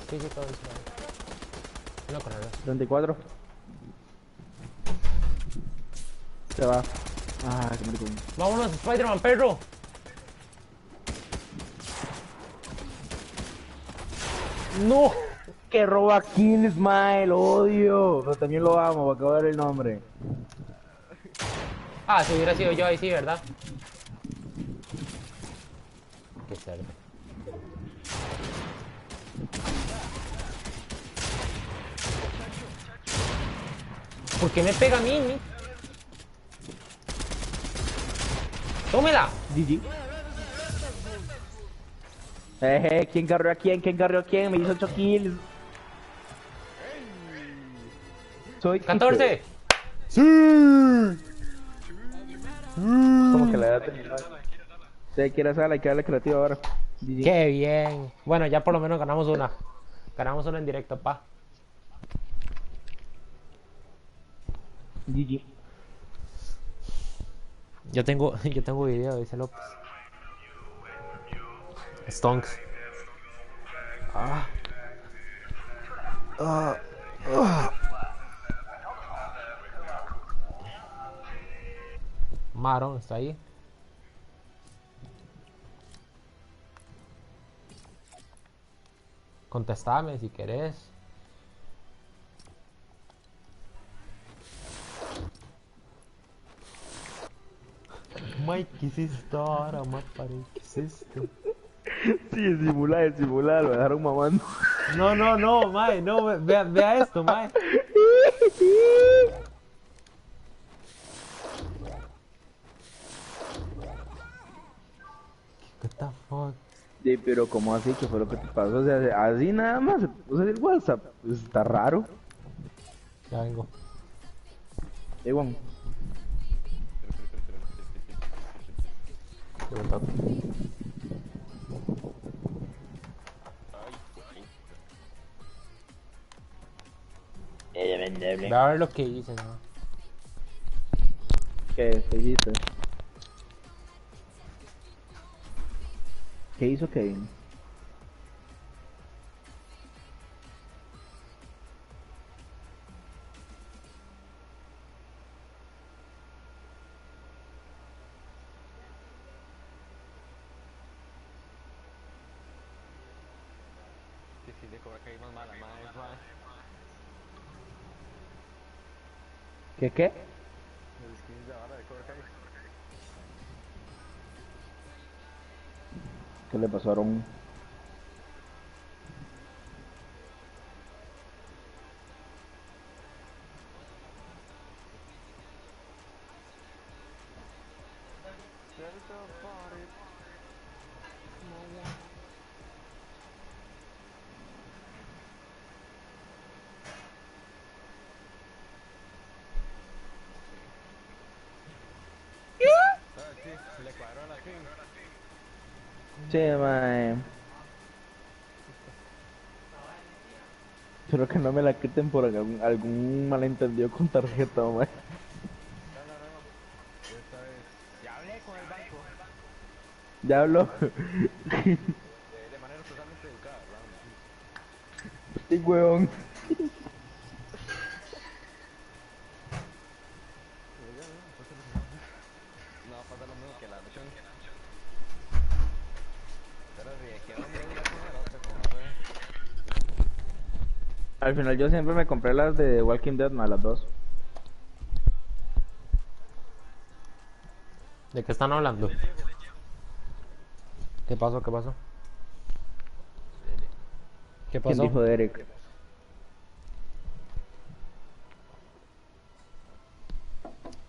Speaker 2: Sí, sí, todo eso. No, con el
Speaker 3: 34. Se va. Ah, qué marico.
Speaker 2: ¡Vámonos, Spider-Man, perro! ¡No!
Speaker 3: Que roba kills, mae, lo odio. Pero también lo amo, acabo de ver el nombre.
Speaker 2: Ah, si hubiera sido yo ahí sí, ¿verdad? Qué cerdo. ¿Por qué me pega a mí? ¡Tómela!
Speaker 3: GG. ¿Quién carrió a quién? ¿Quién carrió a quién? Me hizo 8 kills. Soy
Speaker 2: 14.
Speaker 3: Como que la edad terminó. Si quiere hacer, hay que darle creativo ahora. GG.
Speaker 2: ¡Qué bien! Bueno, ya por lo menos ganamos una. Ganamos una en directo, pa.
Speaker 3: GG.
Speaker 2: Yo tengo video, dice López. Stonks. Maron está ahí. Contestame si querés. Mike, ¿qué es esto ahora, Mapare? ¿Qué es esto?
Speaker 3: Sí, simular, lo dejaron mamando.
Speaker 2: No, Mike, no, vea esto, Mike. What the fuck?
Speaker 3: Sí, pero ¿cómo así? ¿Qué fue lo que te pasó? O sea, así nada más se puso el WhatsApp. Pues está raro.
Speaker 2: Ya vengo.
Speaker 3: Juan.
Speaker 2: Yo me toco. Ve a ver lo que hice, ¿no?
Speaker 3: ¿Qué hiciste? ¿Qué hizo Kevin? ¿Qué? ¿Qué le pasó a Aaron? Sí, mae. Espero que no me la quiten por algún malentendido con tarjeta, mae.
Speaker 1: Ya hablé con el banco.
Speaker 3: Ya hablo.
Speaker 1: De manera totalmente educada, ¿verdad?
Speaker 3: Sí, weón.
Speaker 1: No va a pasar lo mismo que la versión. Pero reaccionando de una con la otra, como fue.
Speaker 3: Al final yo siempre me compré las de Walking Dead, más las dos.
Speaker 2: ¿De qué están hablando? ¿Qué pasó? ¿Qué pasó? ¿Qué
Speaker 3: ¿Quién
Speaker 2: pasó?
Speaker 3: dijo Derek?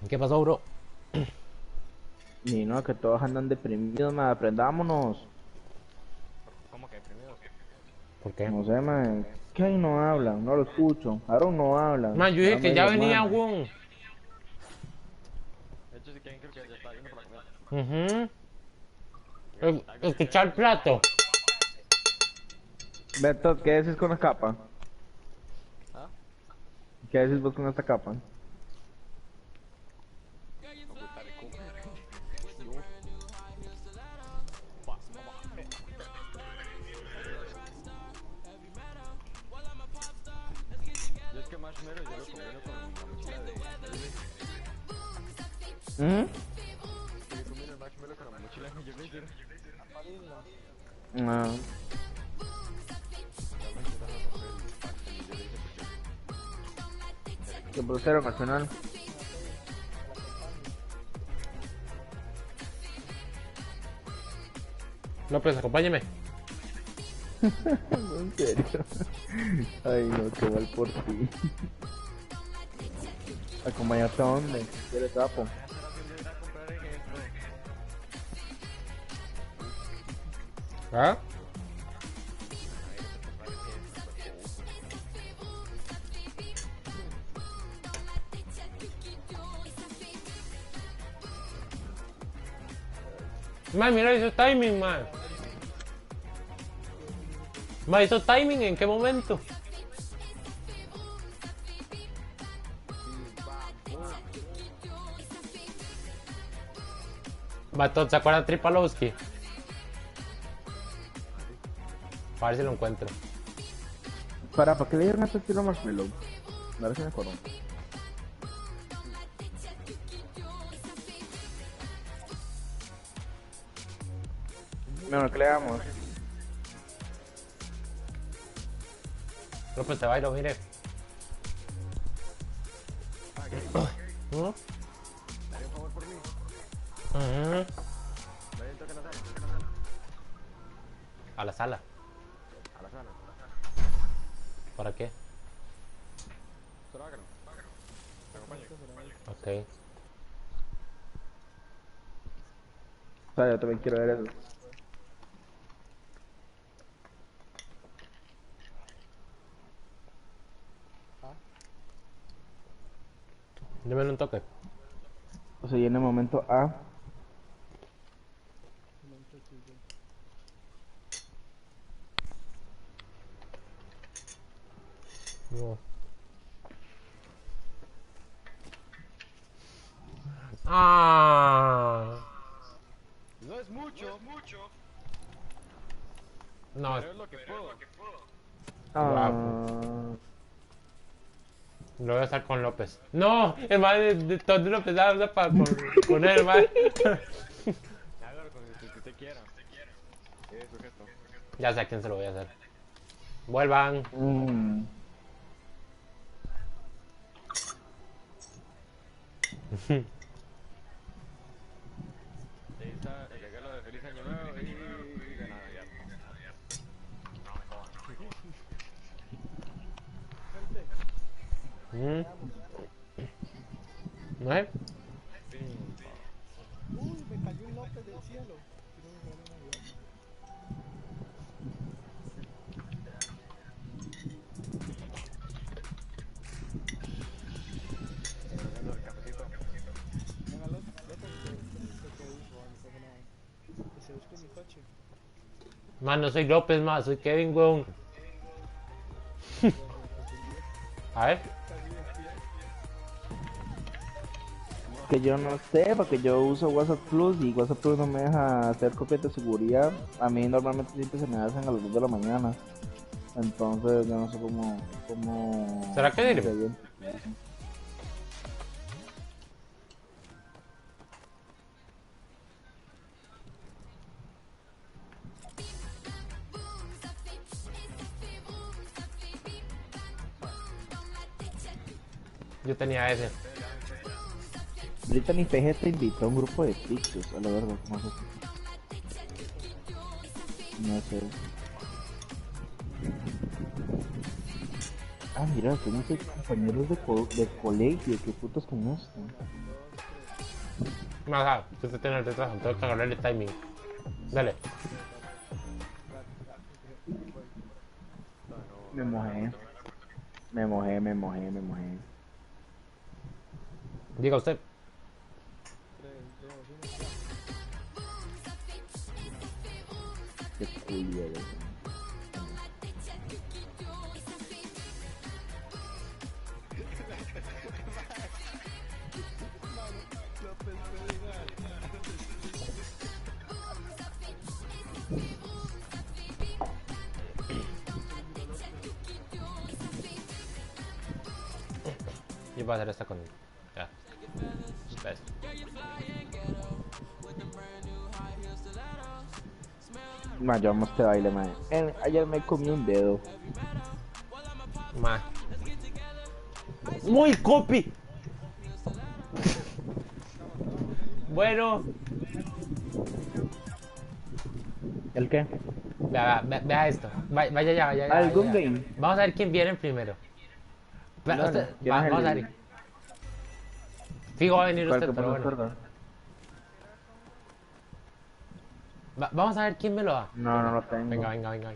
Speaker 2: ¿Qué pasó, bro?
Speaker 3: Ni no, que todos andan deprimidos, ma, aprendámonos.
Speaker 2: ¿Por qué?
Speaker 3: No sé, ma, ¿qué ahí no hablan? No lo escucho. Aaron no habla.
Speaker 2: Man, yo dije
Speaker 3: Ahora
Speaker 2: que
Speaker 3: me
Speaker 2: ya
Speaker 3: dijo,
Speaker 2: venía,
Speaker 3: man.
Speaker 2: weón. Mhm. Escuchar el plato.
Speaker 3: Beto, ¿qué decís con la capa? ¿Qué decís vos con esta capa? ¿Mm? Ah. ¿Qué crucero nacional?
Speaker 2: López, acompáñeme.
Speaker 3: No, en serio. Ay, no, qué mal por ti. ¿Acompañarte a dónde? ¿Quieres sapo?
Speaker 2: ¿Ah? Man, mira, hizo timing, man. Man, hizo timing, ¿en qué momento? Batot, ¿se acuerda de Tripalowski? A ver si lo encuentro.
Speaker 3: ¿Para qué le dieron a tu estilo Marshmallow? A ver si me acuerdo. Bueno, ¿qué le damos?
Speaker 2: López, te bailo, mire. ¿Mm? Ujú. A la sala. ¿Para qué? Ok.
Speaker 3: O sea, yo también quiero ver eso.
Speaker 2: Deme un toque.
Speaker 3: O sea, y en el momento A.
Speaker 2: No. Ah.
Speaker 1: No es mucho, mucho.
Speaker 2: No,
Speaker 1: Pero es lo que puedo.
Speaker 3: Ah.
Speaker 2: lo voy a hacer con López. No, el madre de todo López habla para con él, madre.
Speaker 1: Hágalo con el que usted quiera. Sujeto.
Speaker 2: Ya sé a quién se lo voy a hacer. Vuelvan.
Speaker 3: Mm.
Speaker 1: Ahí está el regalo de feliz año nuevo y de Navidad.
Speaker 2: ¿No es?
Speaker 7: Uy, me cayó un López del cielo. Quiero un regalo de Navidad. Venga, López, ¿qué dijo? No pasa nada. Que se busque mi coche.
Speaker 2: Man, no soy López, más, soy Kevin, weón. A ver.
Speaker 3: Que yo no sé, porque yo uso WhatsApp Plus y WhatsApp Plus no me deja hacer copias de seguridad. A mí normalmente siempre se me hacen a las 2 de la mañana. Entonces yo no sé cómo
Speaker 2: ¿Será que sirve?
Speaker 3: cómo se ve.
Speaker 2: Yo tenía ese.
Speaker 3: Ahorita ni PG te invitó a un grupo de pictures, a la verdad, ¿cómo es eso? No sé. Ah, mira, tenemos compañeros de colegio, qué putas con esto.
Speaker 2: Ajá, usted tiene el retraso, tengo que agarrar el timing. Dale.
Speaker 3: Me mojé. Me mojé, me mojé, me mojé.
Speaker 2: Diga usted.
Speaker 7: 3, 2, 1, ya.
Speaker 3: Qué culero.
Speaker 2: Yo voy a hacer esta con... Ya. ¿Ves?
Speaker 3: Ma, yo amo este baile, man. Ayer me comí un dedo.
Speaker 2: Ma. ¡Muy copy! Bueno.
Speaker 3: ¿El qué?
Speaker 2: Vea esto. Vaya ya, vaya ya.
Speaker 3: Ah, el
Speaker 2: vaya
Speaker 3: Gun
Speaker 2: ya.
Speaker 3: Game.
Speaker 2: Vamos a ver quién viene primero.
Speaker 3: Dale, ¿quién es el-
Speaker 2: Vamos a ver. Fijo va a venir
Speaker 3: ¿Cuál
Speaker 2: usted,
Speaker 3: que
Speaker 2: pero
Speaker 3: puso
Speaker 2: bueno.
Speaker 3: sordo?
Speaker 2: Vamos a ver quién me lo da.
Speaker 3: No, no lo tengo.
Speaker 2: Venga, venga, venga.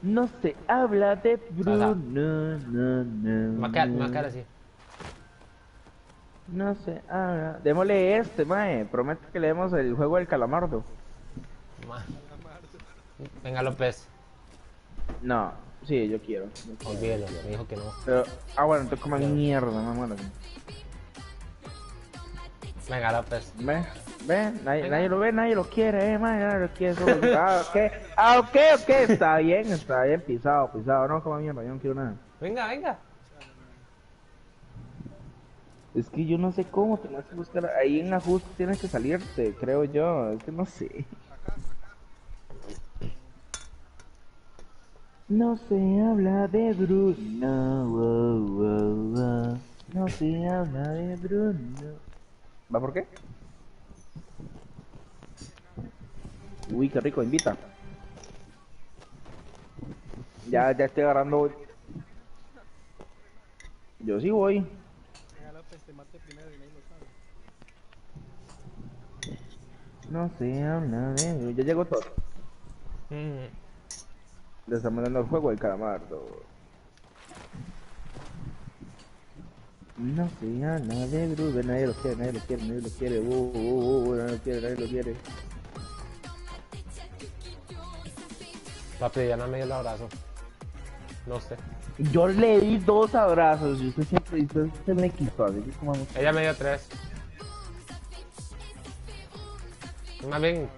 Speaker 3: No se habla de
Speaker 2: Sasa.
Speaker 3: Bruno, no, no.
Speaker 2: Me va a quedar así.
Speaker 3: No se habla. Démosle este, mae. Prometo que le demos el juego del calamardo.
Speaker 2: Ma. Venga, López.
Speaker 3: No, sí, yo quiero.
Speaker 2: Olvídelo. Me dijo que no.
Speaker 3: Pero, bueno, entonces coman mierda, me muero.
Speaker 2: Venga, López.
Speaker 3: Ve, nadie,
Speaker 2: Venga.
Speaker 3: nadie lo ve, nadie lo quiere, mae, nadie lo quiere. Solo... ok, está bien, pisado, no coma mierda, yo no quiero nada.
Speaker 2: Venga, venga.
Speaker 3: Es que yo no sé cómo, tenés que buscar, ahí en ajuste tienes que salirte, creo yo, es que no sé. No se habla de Bruno, wow, wow, wow. No se habla de Bruno. ¿Va por qué? Uy, qué rico, invita. Ya estoy agarrando. Yo sí voy.
Speaker 7: Venga, López, te mate primero y nadie lo sabe.
Speaker 3: No se habla de Bruno. Ya llegó todo. Le estamos dando el juego del calamardo. No se habla de Bruno. Nadie lo quiere, nadie lo quiere, nadie lo quiere. Nadie lo quiere, nadie lo quiere.
Speaker 2: Papi, ya no me dio el abrazo. No sé.
Speaker 3: Yo le di 2 abrazos y usted siempre usted se me quitó, así que como...
Speaker 2: Ella me dio 3. Más bien,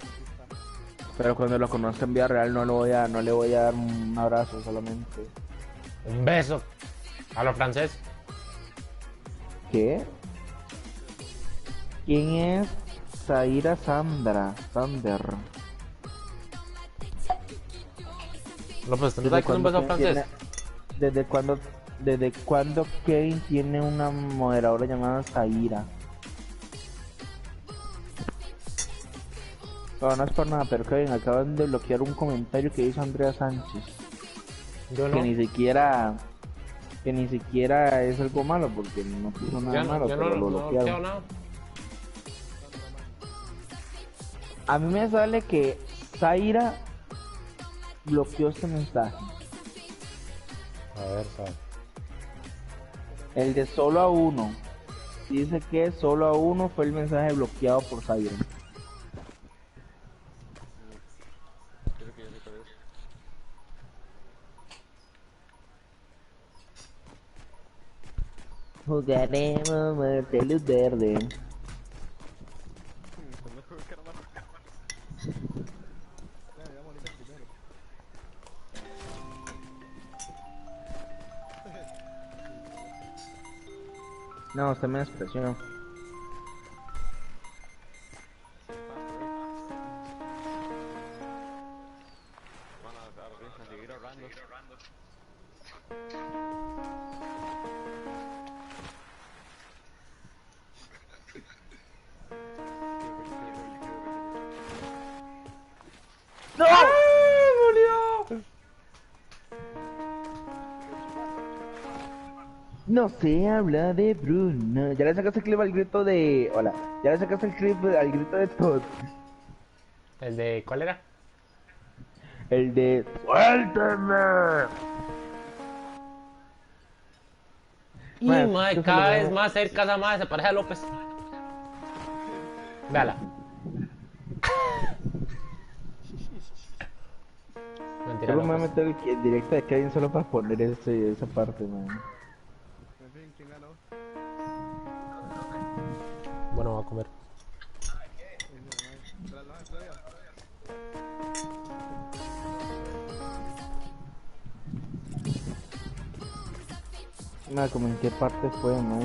Speaker 3: Pero cuando lo conozca en vida real no le voy a dar un abrazo solamente.
Speaker 2: un beso. A lo francés.
Speaker 3: ¿Qué? ¿Quién es Zaira Sander?
Speaker 2: López, ¿tú no sabes que es un beso francés?
Speaker 3: ¿Desde cuándo Kevin tiene una moderadora llamada Zaira? No, no es por nada, pero Kevin, acaban de bloquear un comentario que hizo Andrea Sánchez.
Speaker 2: Yo no.
Speaker 3: Que ni siquiera es algo malo, porque no puso nada malo,
Speaker 2: Yo
Speaker 3: pero
Speaker 2: no
Speaker 3: lo bloquearon.
Speaker 2: bloqueo nada.
Speaker 3: A mí me sale que Zaira bloqueó este mensaje.
Speaker 2: A ver, ¿sabes?
Speaker 3: El de solo a uno. Dice que solo a uno fue el mensaje bloqueado por Zaira. Jugaremos muerte luz verde.
Speaker 7: Venga, vamos ahorita primero.
Speaker 3: No, usted me despreció. No se habla de Bruno. Ya le sacaste el clip al grito de... Hola. Ya le sacaste el clip al grito de Todd.
Speaker 2: ¿El de cuál era?
Speaker 3: El de... ¡Suéltame!
Speaker 2: Y
Speaker 3: Mae,
Speaker 2: mae,
Speaker 3: yo se
Speaker 2: cada
Speaker 3: lo
Speaker 2: vez
Speaker 3: veo.
Speaker 2: más cerca esa madre se parece a López. Véala. Mentira,
Speaker 3: Solo me voy a
Speaker 2: López.
Speaker 3: meter el directo de Kevin solo para poner esa parte, man.
Speaker 7: En fin, ¿quién ganó?
Speaker 2: Bueno, voy a comer.
Speaker 7: Todavía.
Speaker 3: Nada, como en qué parte fue, man.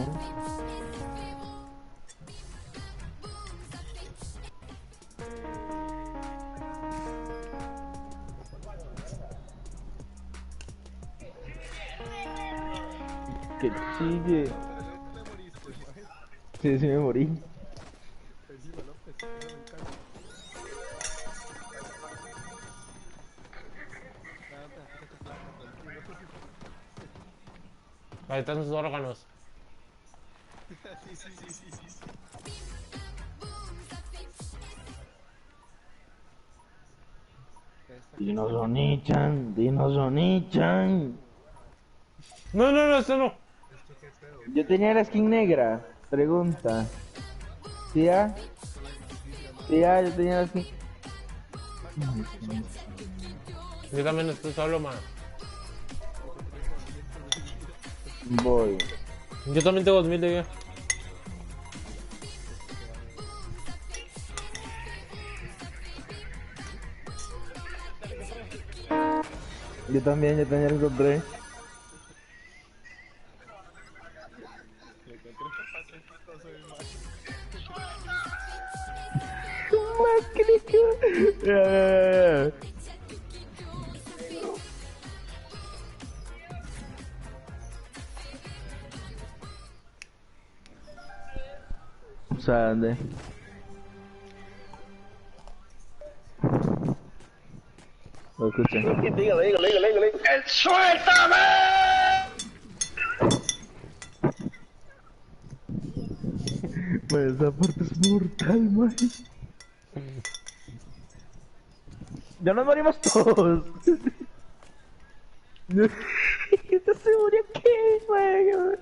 Speaker 3: Que chille.
Speaker 7: Te moriste, ¿sabes?
Speaker 3: Sí, sí me morí.
Speaker 7: Encima López, eso me encanta. Nada, te tu placa, tranquilo.
Speaker 2: Ahí están sus órganos.
Speaker 7: Sí.
Speaker 3: Dinos Onichan, dinos Onichan.
Speaker 2: No, esto no.
Speaker 7: Esto qué pedo.
Speaker 3: Yo tenía la skin negra. Pregunta. ¿Tía? Tía, yo tenía la skin...
Speaker 2: Yo también estoy solo, man.
Speaker 3: Voy.
Speaker 2: Yo también tengo 2000 de vida.
Speaker 3: Yo también lo encontré. Más que O sea, ¿dónde? Lo escuché.
Speaker 4: ¡El suéltame!
Speaker 3: Man, esa parte es mortal, man. Ya nos morimos todos. ¿Esto se murió qué, man?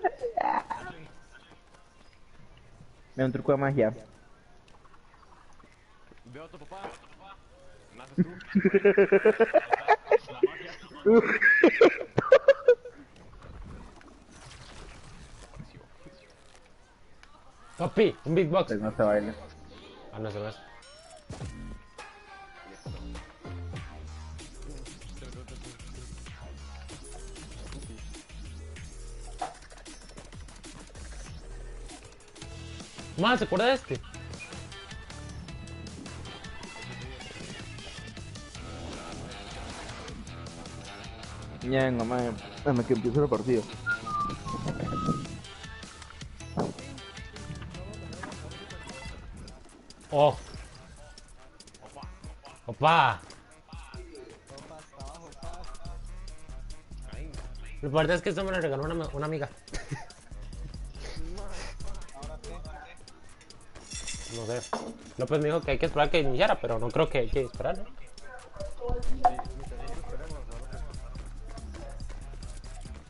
Speaker 3: Me da un truco de magia.
Speaker 1: Veo a tu papá. ¿Naces tú?
Speaker 2: Papi, un Big Box.
Speaker 3: Pues no se baila.
Speaker 2: Ah, no, se me hace. Man, ¿se acuerda de este?
Speaker 3: Ñengo, man. Dame que empiece el partido.
Speaker 2: Oh. Opa. Lo peor es que esto me lo regaló una amiga. No sé. López me dijo que hay que esperar que iniciara, pero no creo que hay que esperar, ¿no?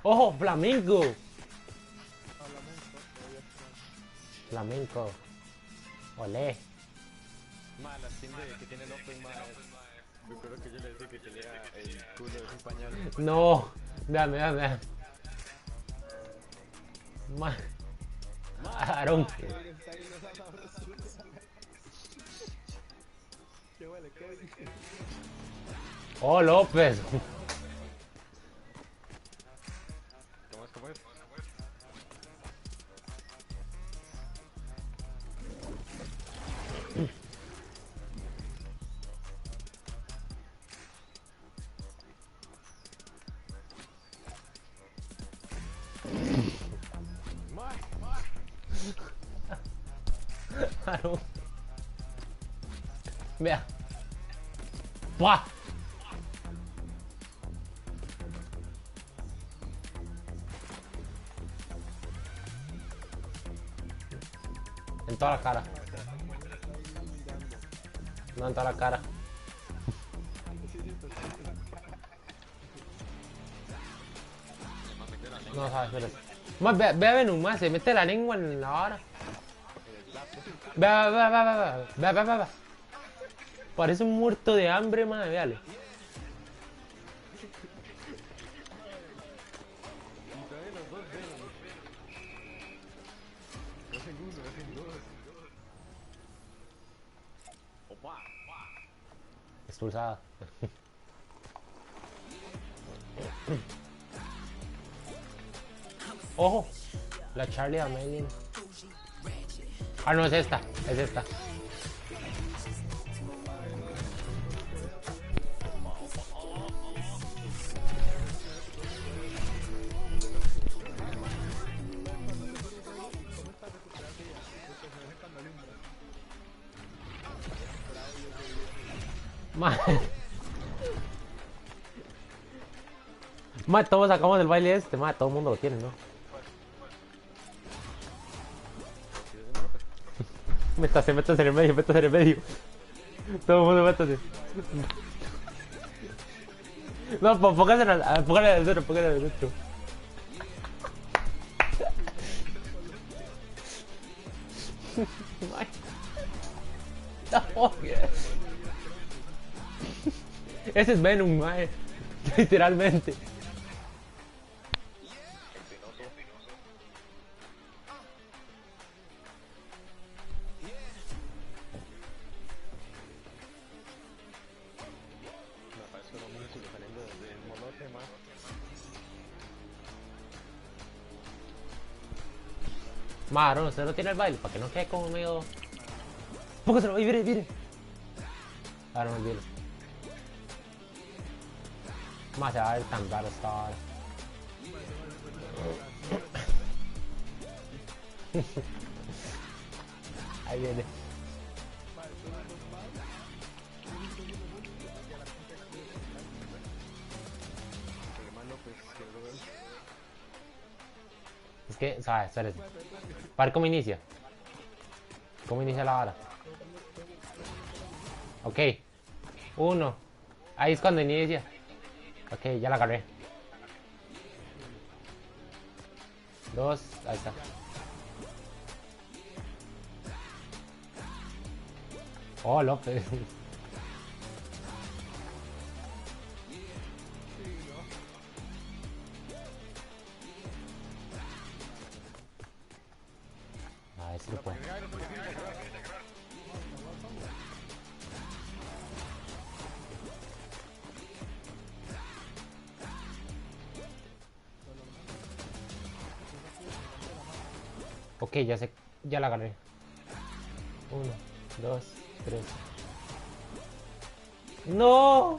Speaker 2: ¡Ojo! ¡Flamenco! Flamenco. Olé.
Speaker 1: Ma, la skin que tiene López, ma. Recuerdo que yo le decía que tenía el culo de un pañal.
Speaker 2: No. Vean. Aaron.
Speaker 7: ¿Qué huele, Kevin?
Speaker 2: Oh, López.
Speaker 1: ¿Cómo es?
Speaker 2: Aaron. Vea. ¡Pua! En toda la cara. No, en toda la cara. No sabes, espérate. Más, ve a Venom, más, se mete la lengua en la vara. Ve. Parece un muerto de hambre, madre, véale. Expulsada. Ojo, la Charlie Amelin. Ah, no, es esta, es esta. Todos sacamos del baile este, todo el mundo lo tiene, ¿no? Métase en el medio, métase en el medio. Todo el mundo métase. No, póngase al centro, póngase al centro. No, ese es Venom, mae. Literalmente. Marón, usted no tiene el baile para que no quede como medio. Póngaselo, ahí, mire. Ahora no olvides. Más se va a ver tan raro esta hora. Ahí viene. Es que, ¿sabes? Espérese. Para ver cómo inicia. ¿Cómo inicia la vara? Ok. 1. Ahí es cuando inicia. Ok, ya la agarré. 2. Ahí está. Oh, López. A ver si lo puedo. Ok, ya sé, ya la agarré. 1, 2, 3. ¡No!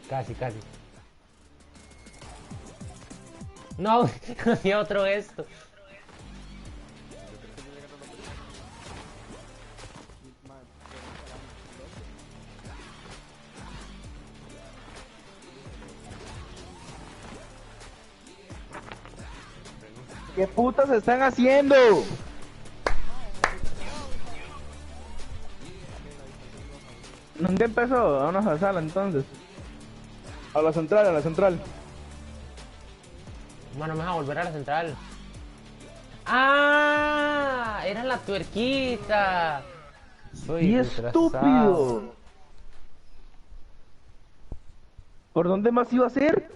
Speaker 2: Casi. No, hacía otro esto.
Speaker 3: ¿Qué putas están haciendo? ¿Nunca empezó? Vamos a la sala entonces. A la central.
Speaker 2: Bueno, me vas a volver a la central. ¡Ah! Era la tuerquita. Soy
Speaker 3: ¡Y
Speaker 2: retrasado.
Speaker 3: estúpido! ¿Por dónde más iba a ser?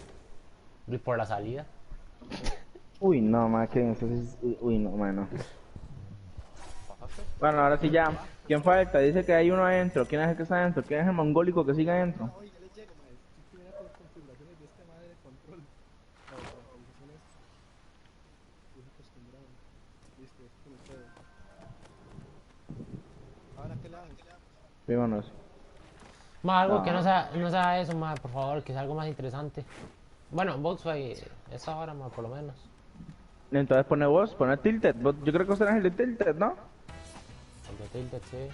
Speaker 2: Y por la salida.
Speaker 3: Uy, no, ma, que uy, no, mano. Bueno, ahora sí ya. ¿Quién falta? Dice que hay uno adentro. ¿Quién es el que está adentro? ¿Quién es el mongólico que sigue adentro?
Speaker 7: Oye, ya les llego, mae. Si tuviera con configuraciones de esta madre de control. No, actualizaciones. Estoy acostumbrado. Listo, esto con ustedes. Ahora, ¿qué le hago?
Speaker 3: Vámonos.
Speaker 2: Más algo que no sea eso, más por favor, que sea algo más interesante. Bueno, Volkswagen, esa hora más por lo menos.
Speaker 3: Entonces pone vos, pone Tilted. Yo creo que usted es el de Tilted, ¿no?
Speaker 2: El de Tilted, sí.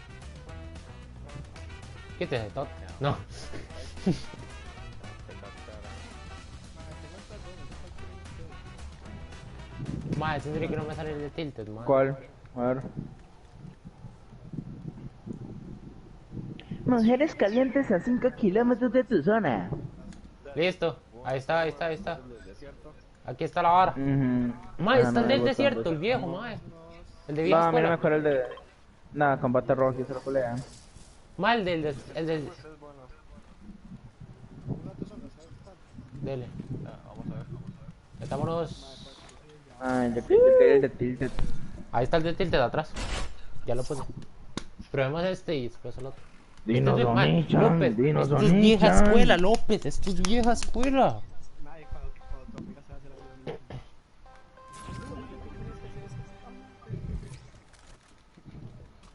Speaker 2: Quítese, Tot. No. Madre, tendría que no me sale el de Tilted, madre.
Speaker 3: ¿Cuál? A ver. Mujeres calientes a 5 kilómetros de tu zona.
Speaker 2: Listo. Ahí está, ahí está, ahí está. Aquí está la vara. Madre, está el del desierto, el viejo, madre. El de
Speaker 3: No,
Speaker 2: vieja
Speaker 3: a mí no me
Speaker 2: escuela.
Speaker 3: acuerdo el de... Nada, combate rojo, que se lo culea.
Speaker 2: Madre, el del... Dele. Metámonos.
Speaker 3: Ah, yo quería el de Tilted.
Speaker 2: Ahí está el de Tilted atrás. Ya lo puse. Probemos este y después el otro.
Speaker 3: Dinos
Speaker 2: Este es de- man,
Speaker 3: Onichan,
Speaker 2: López,
Speaker 3: dinos
Speaker 2: esto es vieja
Speaker 3: Onichan.
Speaker 2: escuela, López. Esto es vieja escuela.
Speaker 7: Nadie cuando tu amiga se va a hacer algo bonito.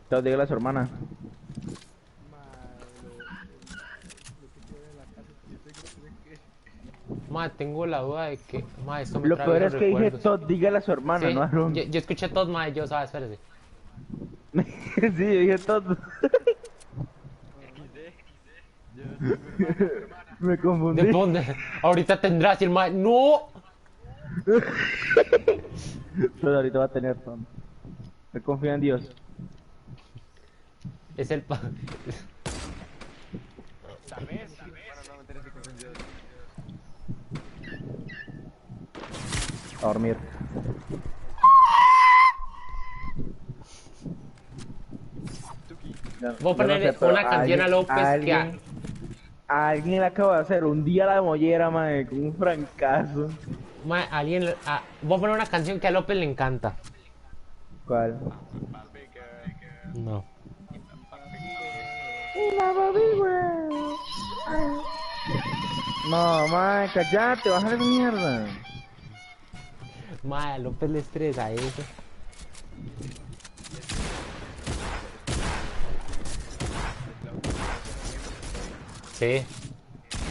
Speaker 3: Entonces dígale a su hermana.
Speaker 7: Lo que quiero ver en la casa es que yo tengo que...
Speaker 2: Madre, tengo la duda de que... Madre, esto me
Speaker 3: Lo
Speaker 2: trae
Speaker 3: peor es
Speaker 2: viejos
Speaker 3: que dije
Speaker 2: recuerdos.
Speaker 3: Todd, dígale a su hermana,
Speaker 2: Sí,
Speaker 3: no a Ron.
Speaker 2: yo escuché todo, madre, yo, ¿sabes? Espérese.
Speaker 3: Sí, yo dije Todd. Me confundí.
Speaker 2: ¿De dónde? Ahorita tendrás y el madre... ¡No!
Speaker 3: Pero ahorita va a tener Tom. Me confío en Dios.
Speaker 2: Es el...
Speaker 3: A dormir.
Speaker 2: Voy a
Speaker 3: Yo
Speaker 2: ponerle
Speaker 3: pero
Speaker 2: una canción a López que...
Speaker 3: a alguien le acabo de hacer un día la mollera, madre, con un francazo.
Speaker 2: Madre, voy a poner una canción que a López le encanta.
Speaker 3: ¿Cuál?
Speaker 2: No.
Speaker 3: No, madre, callate, baja de mierda.
Speaker 2: Madre, a López le estresa eso. Sí.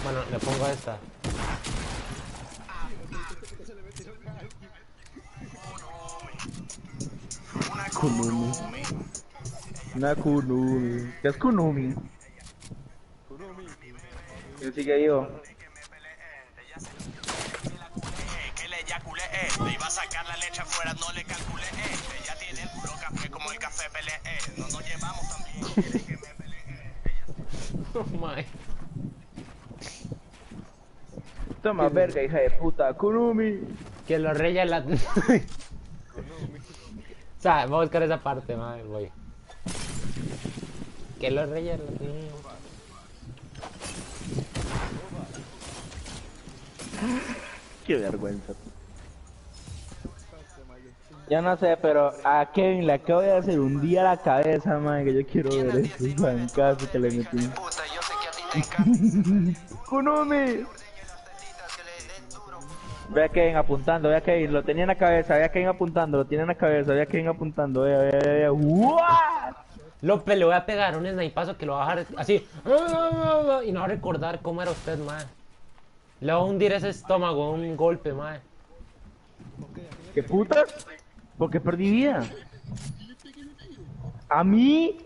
Speaker 2: Bueno, le pongo esta.
Speaker 3: Kunumi. Una Kunumi. ¿Qué es Kunumi? ¿Quién sigue vivo?
Speaker 6: Que le eyaculé, le iba a sacar la leche afuera, no le calculé, ella tiene el puro café como el café peleé, no nos llevamos también, quiere que me pelee.
Speaker 2: Oh, my.
Speaker 3: Toma verga, hija de puta. Kunumi.
Speaker 2: Que los reyes la... O sea, voy a buscar esa parte, madre, voy. Que los reyes la...
Speaker 3: Qué vergüenza. Ya no sé, pero a Kevin le acabo de hacer un día la cabeza, man, que yo quiero ver ese bancazo que le metí. ¡Kunumi! Ve a Kevin apuntando, ve a Kevin, lo tenía en la cabeza, ve a Kevin apuntando, lo tiene en la cabeza, ve a Kevin apuntando, ve. ¡What!
Speaker 2: López, le voy a pegar un snipazo que lo va a dejar así. Y no va a recordar cómo era usted, madre. Le va a hundir ese estómago, un golpe, madre.
Speaker 3: ¿Qué putas? Porque perdí vida. ¿A mí?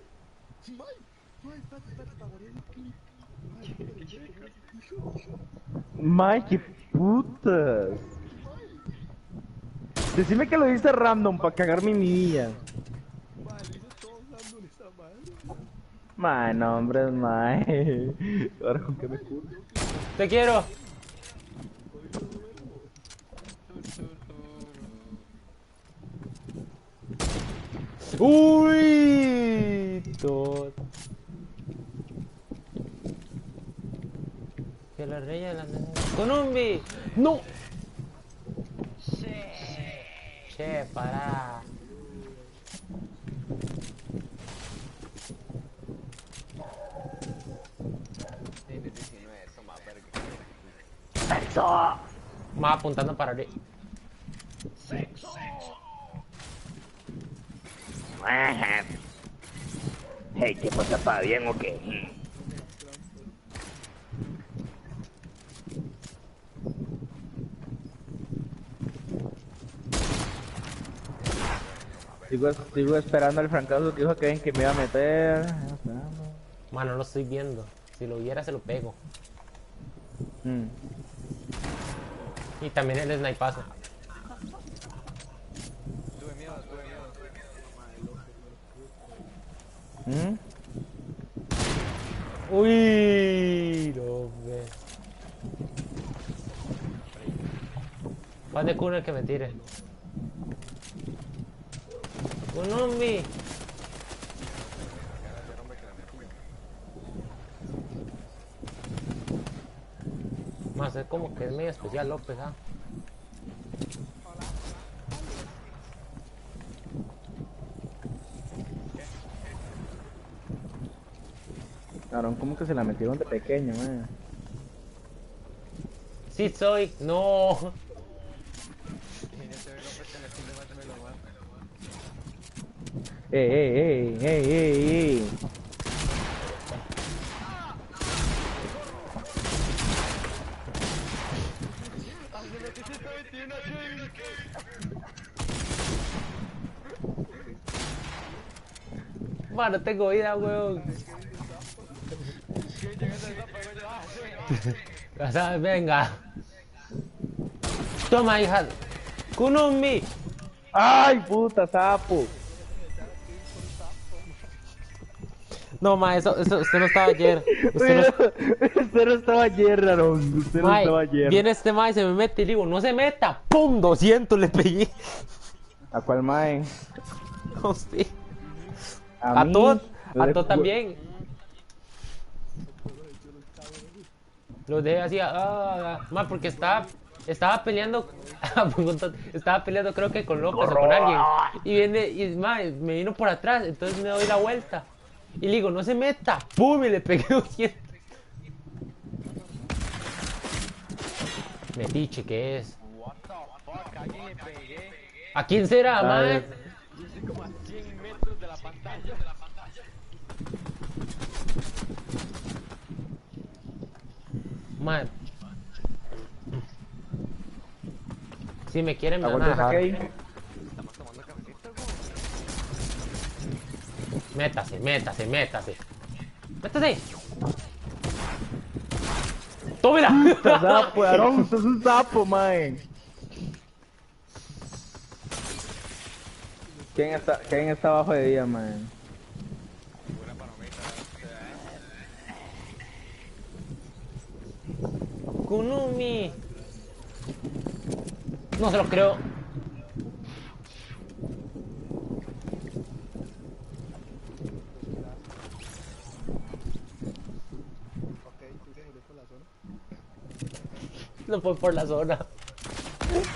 Speaker 3: May, qué putas. Decime que lo hice random para cagarme mi vida. May, no, hombre, may. Ahora con qué me curo.
Speaker 2: Te quiero. Uy, todo. Que la reya la Konumi. No. Che, para. Más apuntando para arriba.
Speaker 3: Hey, ¿qué pasa? ¿Para bien o qué? Sigo esperando al francazo que dijo que me iba a meter.
Speaker 2: Mano, no lo estoy viendo. Si lo viera, se lo pego.
Speaker 3: Mm.
Speaker 2: Y también el snipazo.
Speaker 1: Tuve miedo.
Speaker 3: ¿Mm?
Speaker 2: Uy, no ve. Más de cuno el que me tire. Un zombie. Más es como que es medio especial López, ¿ah?
Speaker 3: Cabrón, como que se la metieron de pequeño,
Speaker 2: Sí soy, no.
Speaker 3: ¡Ey!
Speaker 2: Mano, no tengo vida, weón. Ya sabes, venga. Toma, hija. Kunumi.
Speaker 3: ¡Ay, puta, sapo!
Speaker 2: No, ma, eso, usted no estaba ayer. Usted no,
Speaker 3: Usted no estaba ayer, Aaron. Usted no
Speaker 2: Mae,
Speaker 3: estaba ayer.
Speaker 2: viene este ma y se me mete y le digo, no se meta. ¡Pum! 200 le pegué.
Speaker 3: ¿A cuál mae?
Speaker 2: Hostia.
Speaker 3: A mí.
Speaker 2: A todo también. Los dejé así, ma, porque estaba peleando, estaba peleando creo que con López o con alguien. Y viene, y ma, me vino por atrás, entonces me doy la vuelta. Y le digo, no se meta. ¡Pum! Y le pegué 200. Metiche, ¿qué es? ¿A quién será, ma?
Speaker 1: Yo estoy como a 100 metros de la pantalla.
Speaker 2: Ma. Si me quieren, me van a
Speaker 3: ¿Aguantas
Speaker 2: dejar.
Speaker 3: aquí?
Speaker 1: Estamos tomando cafecito,
Speaker 2: Métase. Métase. ¡Tómela!
Speaker 3: Sapo, Aaron, sos un sapo, mae. ¿Quién está abajo de día, mae?
Speaker 2: Kunumi. No se lo creo. No fue por la zona.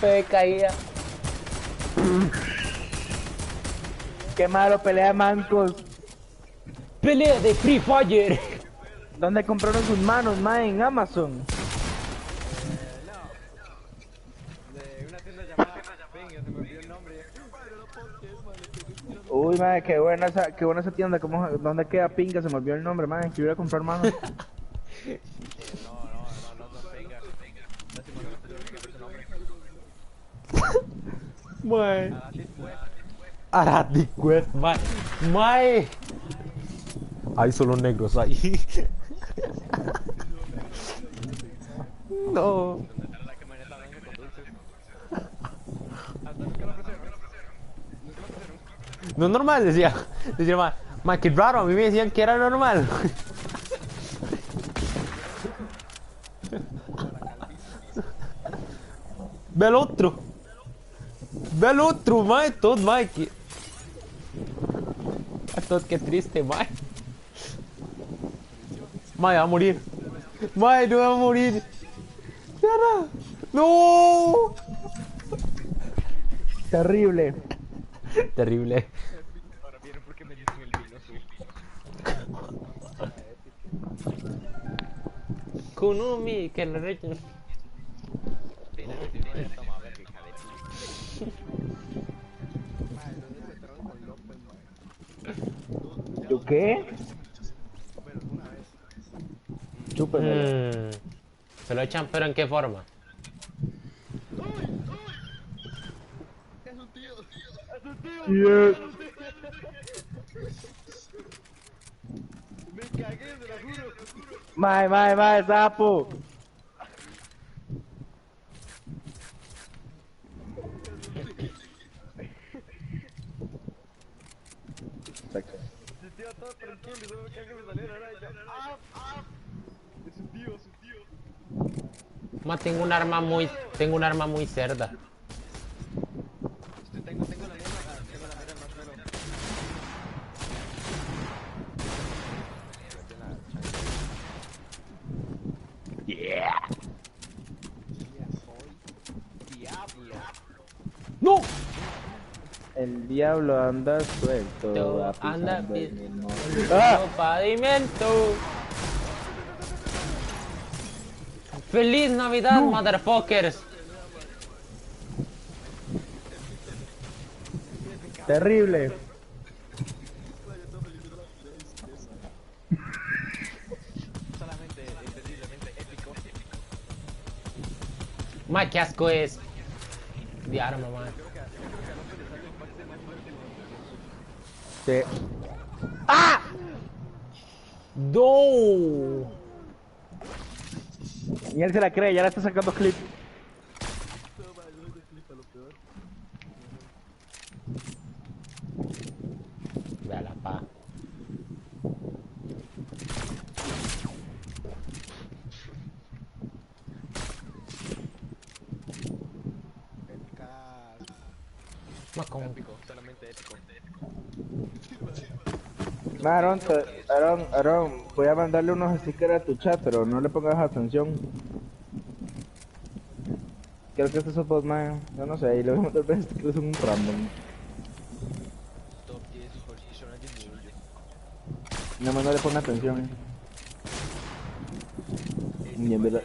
Speaker 2: Fue caída.
Speaker 3: Qué malo, pelea de mancos.
Speaker 2: Pelea de Free Fire.
Speaker 3: ¿Dónde compraron sus manos, mae? En Amazon.
Speaker 1: de una tienda llamada Venga, se me olvidó el nombre.
Speaker 3: Uy, mae, qué buena esa tienda. ¿Dónde queda Pinga? Se me olvidó el nombre, mae. Quiero ir a comprar manos.
Speaker 1: No son Venga.
Speaker 2: Mae. Aratic West, mae. Mae. Hay solo negros ahí. No. No es normal, decía mae, qué raro, a mí me decían que era normal. Ve al otro, mae, todo, mae, que... Todo, qué triste, mae. Mae, va a morir. Mae, no va a morir. Sara, no.
Speaker 3: Terrible.
Speaker 2: Terrible.
Speaker 1: Ahora vieron por qué me dicen el vino azul.
Speaker 2: Kunumi, que le rechen.
Speaker 3: ¿Yo qué? Chúpemelo.
Speaker 2: Se lo echan, pero ¿en qué forma?
Speaker 3: Yes.
Speaker 1: Me cagué, se lo juro.
Speaker 3: Mae, sapo. Exacto.
Speaker 7: Sí, tío, todo tranquilo, y solo que me saliera ahora y yo, es su tío, es su tío.
Speaker 2: Ma, tengo un arma muy cerda.
Speaker 7: Tengo la mira más o menos.
Speaker 3: Yeah.
Speaker 2: ¡No!
Speaker 3: El diablo anda suelto.
Speaker 2: Todo
Speaker 3: va
Speaker 2: anda
Speaker 3: pisando el mismo.
Speaker 2: pisando pavimento. ¡Feliz Navidad, motherfuckers!
Speaker 3: Terrible.
Speaker 7: Solamente terriblemente épico.
Speaker 2: Ma, qué asco es. De arma, ma.
Speaker 3: Sí.
Speaker 2: ¡No!
Speaker 3: Y él se la cree, ya la está sacando clip.
Speaker 2: Vea la pa. Ma, ¿cómo?
Speaker 7: Épico, solamente épico.
Speaker 3: Aaron, voy a mandarle unos stickers a tu chat, pero no le pongas atención. Creo que estos son vos, man. Yo no sé, y le voy a mandar stickers un random.
Speaker 7: Top 10 posiciones de mundo.
Speaker 3: No, no le ponga atención. Y en verdad,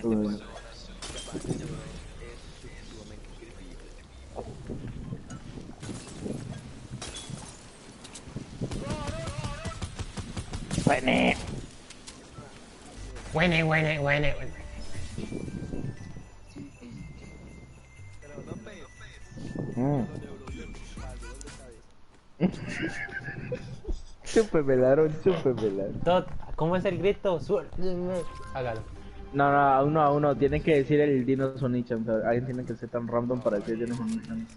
Speaker 2: Buene.
Speaker 3: Chúpemela, Aaron, chúpemela.
Speaker 2: Tot, ¿cómo es el grito? Suélteme. Hágalo.
Speaker 3: No, a uno, tiene que decir el Dino Sonichan. O sea, alguien tiene que ser tan random para decir Dino Sonichan.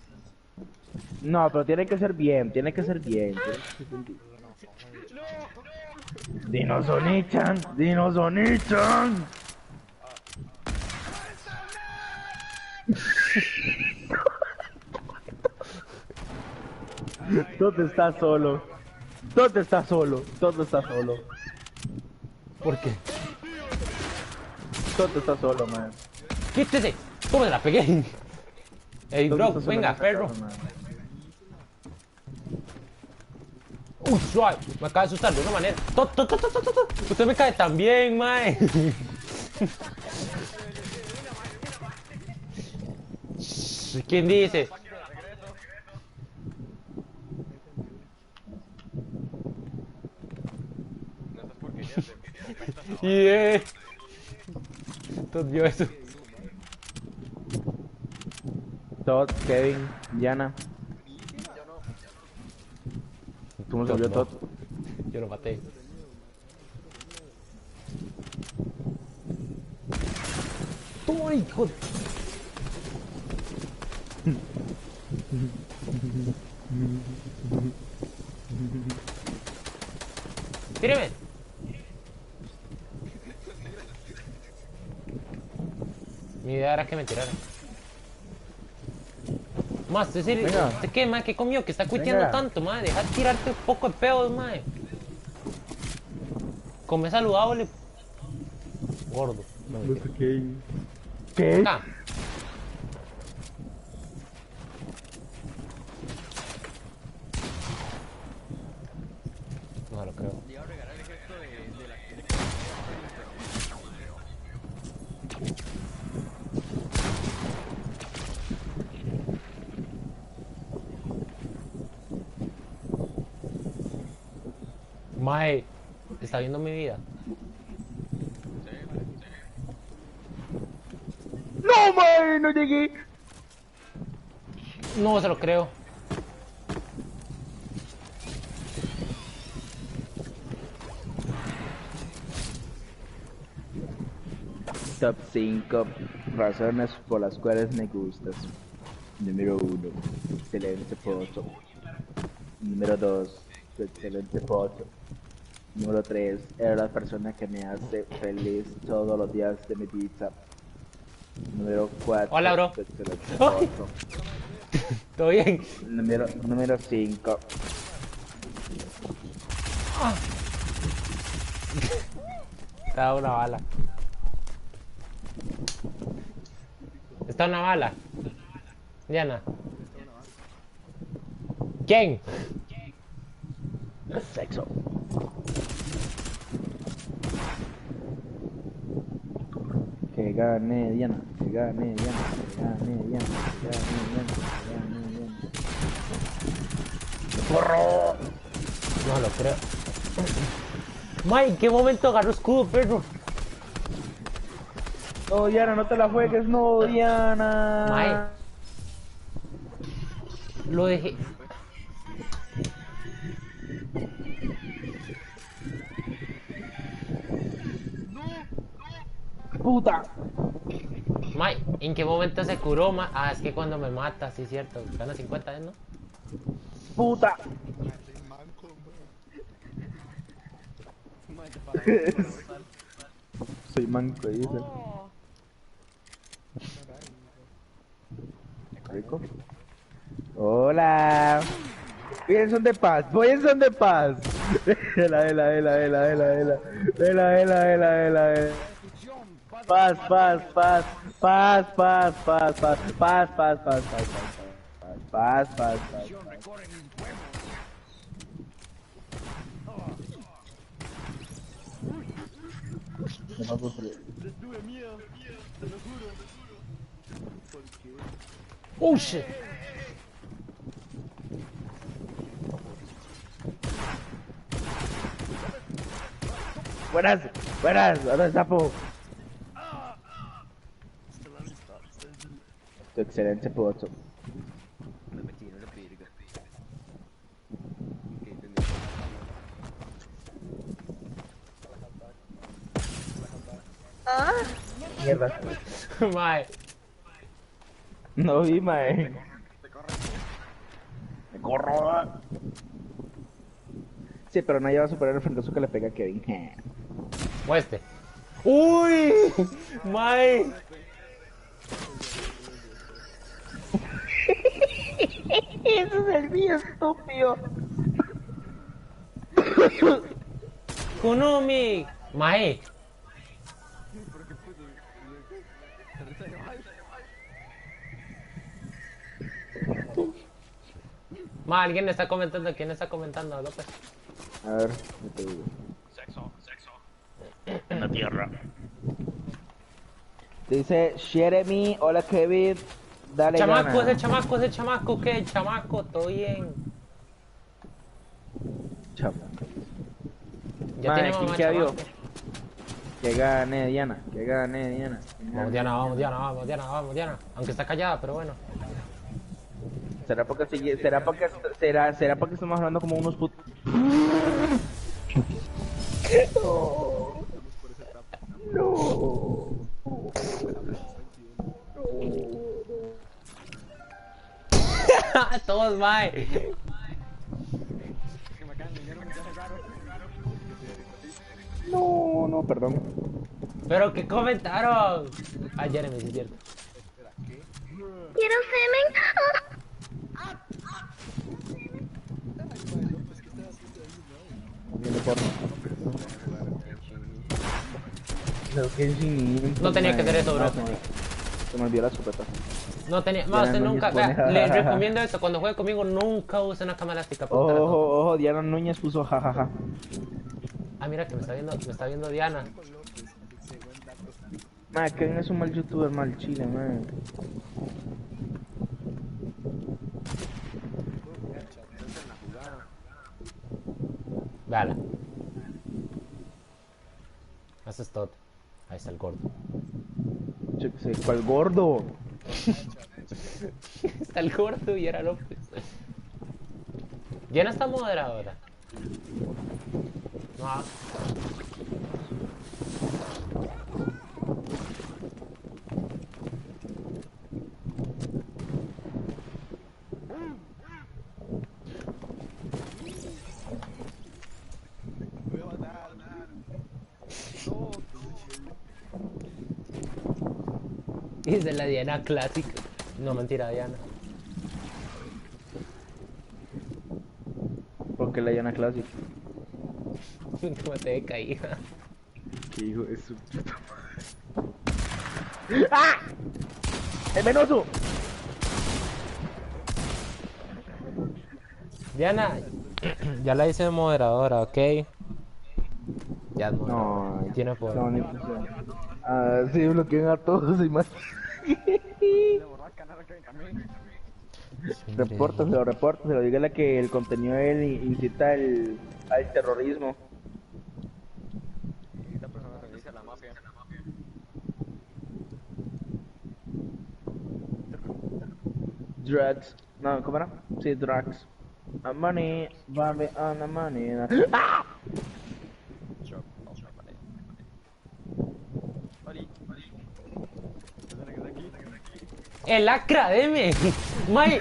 Speaker 3: No, pero tiene que ser bien. Dino Sonichan. ¿Dónde estás solo?
Speaker 2: ¿Por qué?
Speaker 3: ¿Dónde estás solo, man?
Speaker 2: ¡Quítese! ¿Cómo me la pegué? Ey,
Speaker 3: ¿Dónde
Speaker 2: bro,
Speaker 3: estás solo en
Speaker 2: venga,
Speaker 3: esta
Speaker 2: perro.
Speaker 3: casa, man?
Speaker 2: Uy, suave, me acaba de asustar de una manera. Usted me cae tan bien, mae. ¿Quién dice? Yeah. Todd vio eso.
Speaker 3: Todd, Kevin, Diana. ¿Cómo se vio
Speaker 2: no.
Speaker 3: Todd?
Speaker 2: Yo lo maté. ¡Toma, hijo! ¡Tíreme! Mi idea era que me tiraran. Más,
Speaker 3: Venga.
Speaker 2: ¿usted qué, mae? ¿Qué comió? Que está cuiteando
Speaker 3: Venga.
Speaker 2: tanto, mae. Deja de tirarte un poco de pedos, mae. Come saludable. Gordo. No,
Speaker 3: ¿Qué?
Speaker 2: acá. No lo creo.
Speaker 7: Le iba a regalar el efecto de la
Speaker 2: Mae, está viendo mi vida.
Speaker 3: ¡No, man! ¡No llegué!
Speaker 2: No se lo creo.
Speaker 3: Top 5 razones por las cuales me gustas. Número 1, excelente foto. Número 2, excelente foto. Número 3, era la persona que me hace feliz todos los días de mi vida. Número 4,
Speaker 2: Hola, bro.
Speaker 3: excelente
Speaker 2: Ay.
Speaker 3: foto.
Speaker 2: ¿Todo bien?
Speaker 3: Número 5.
Speaker 2: Te da una bala. Está una bala. Diana. ¿Quién?
Speaker 3: Sexo. Que gane Diana, que gane Diana, que gane Diana, que gane Diana, que gane Diana. ¡Porro!
Speaker 2: No lo creo. May, ¿en qué momento agarró escudo, perro?
Speaker 3: No, Diana, no te la juegues, no, Diana.
Speaker 2: May. Lo dejé.
Speaker 3: Puta.
Speaker 2: May, ¿en qué momento se curó, ma? Ah, es que cuando me mata, sí es cierto. Gana 50, ¿no?
Speaker 3: Puta. Soy manco, dice. Rico. Hola. Voy en son de paz, voy en son de paz. Ela. Paz. Me va a construir.
Speaker 2: Oh shit.
Speaker 3: Buenas, ¿dónde está Po? Tu excelente foto. Mierda.
Speaker 2: May.
Speaker 3: No vi, mae. Me corro. Sí, pero nadie va a superar el francazo que le pega a Kevin.
Speaker 2: O este. ¡Uy! May.
Speaker 3: Eso es el mío, estúpido.
Speaker 2: Kunumi. May. Ma, alguien está comentando. ¿Quién está comentando, López?
Speaker 3: A ver, no te digo.
Speaker 6: Sexo.
Speaker 3: En la tierra. Dice Jeremy, hola Kevin, dale
Speaker 2: Chamaco,
Speaker 3: gana.
Speaker 2: ese chamaco, ¿qué? El chamaco, todo bien.
Speaker 3: Chamo.
Speaker 2: Ya
Speaker 3: Mae,
Speaker 2: tiene
Speaker 3: ¿quién
Speaker 2: mamá
Speaker 3: que vio?
Speaker 2: chamaco.
Speaker 3: Que gane Diana, que gane Diana.
Speaker 2: Vamos Diana. Aunque está callada, pero bueno.
Speaker 3: ¿Será porque estamos hablando como unos putos? No.
Speaker 2: Todos, mae.
Speaker 3: No, perdón.
Speaker 2: Pero ¿qué comentaron? Ah, Jeremy, sí es cierto.
Speaker 8: ¿Quiero semen?
Speaker 3: Viendo porno.
Speaker 2: No tenía que hacer eso, bro.
Speaker 3: Se me olvidó la escopeta.
Speaker 2: No tenía, más usted
Speaker 3: Diana
Speaker 2: nunca,
Speaker 3: Núñez
Speaker 2: vea,
Speaker 3: pone-
Speaker 2: le recomiendo eso, cuando juegue conmigo nunca use una cámara elástica. pregúntale a todos.
Speaker 3: Ojo, Diana Núñez puso jajaja.
Speaker 2: Ah, mira que me está viendo Diana.
Speaker 3: Ma, Kevin es un mal youtuber, mal chile, man.
Speaker 2: Véala. Eso es todo. Ahí está el gordo.
Speaker 3: Yo qué sé, ¿cuál gordo?
Speaker 2: Está el gordo y era López. Diana está moderadora. No. Dice la Diana clásica. No, mentira, Diana.
Speaker 3: Porque la Diana Classic.
Speaker 2: ¿Cómo te de caída?
Speaker 3: Qué hijo de su puta madre. ¡Ah! ¡El venoso!
Speaker 2: Diana, ya la hice moderadora, ¿ok? Ya es moderadora.
Speaker 3: No,
Speaker 2: Tiene poder.
Speaker 3: no, ni funciona. Ah, sí, bloquean a todos y más. Repórtaselo, dígale que el contenido de él incita al terrorismo.
Speaker 1: Esta persona se dice la mafia.
Speaker 3: Drugs. No, ¿cómo era? Sí, drugs. Money, Barbie on the money. ¡Ah!
Speaker 2: El Acra, deme. May.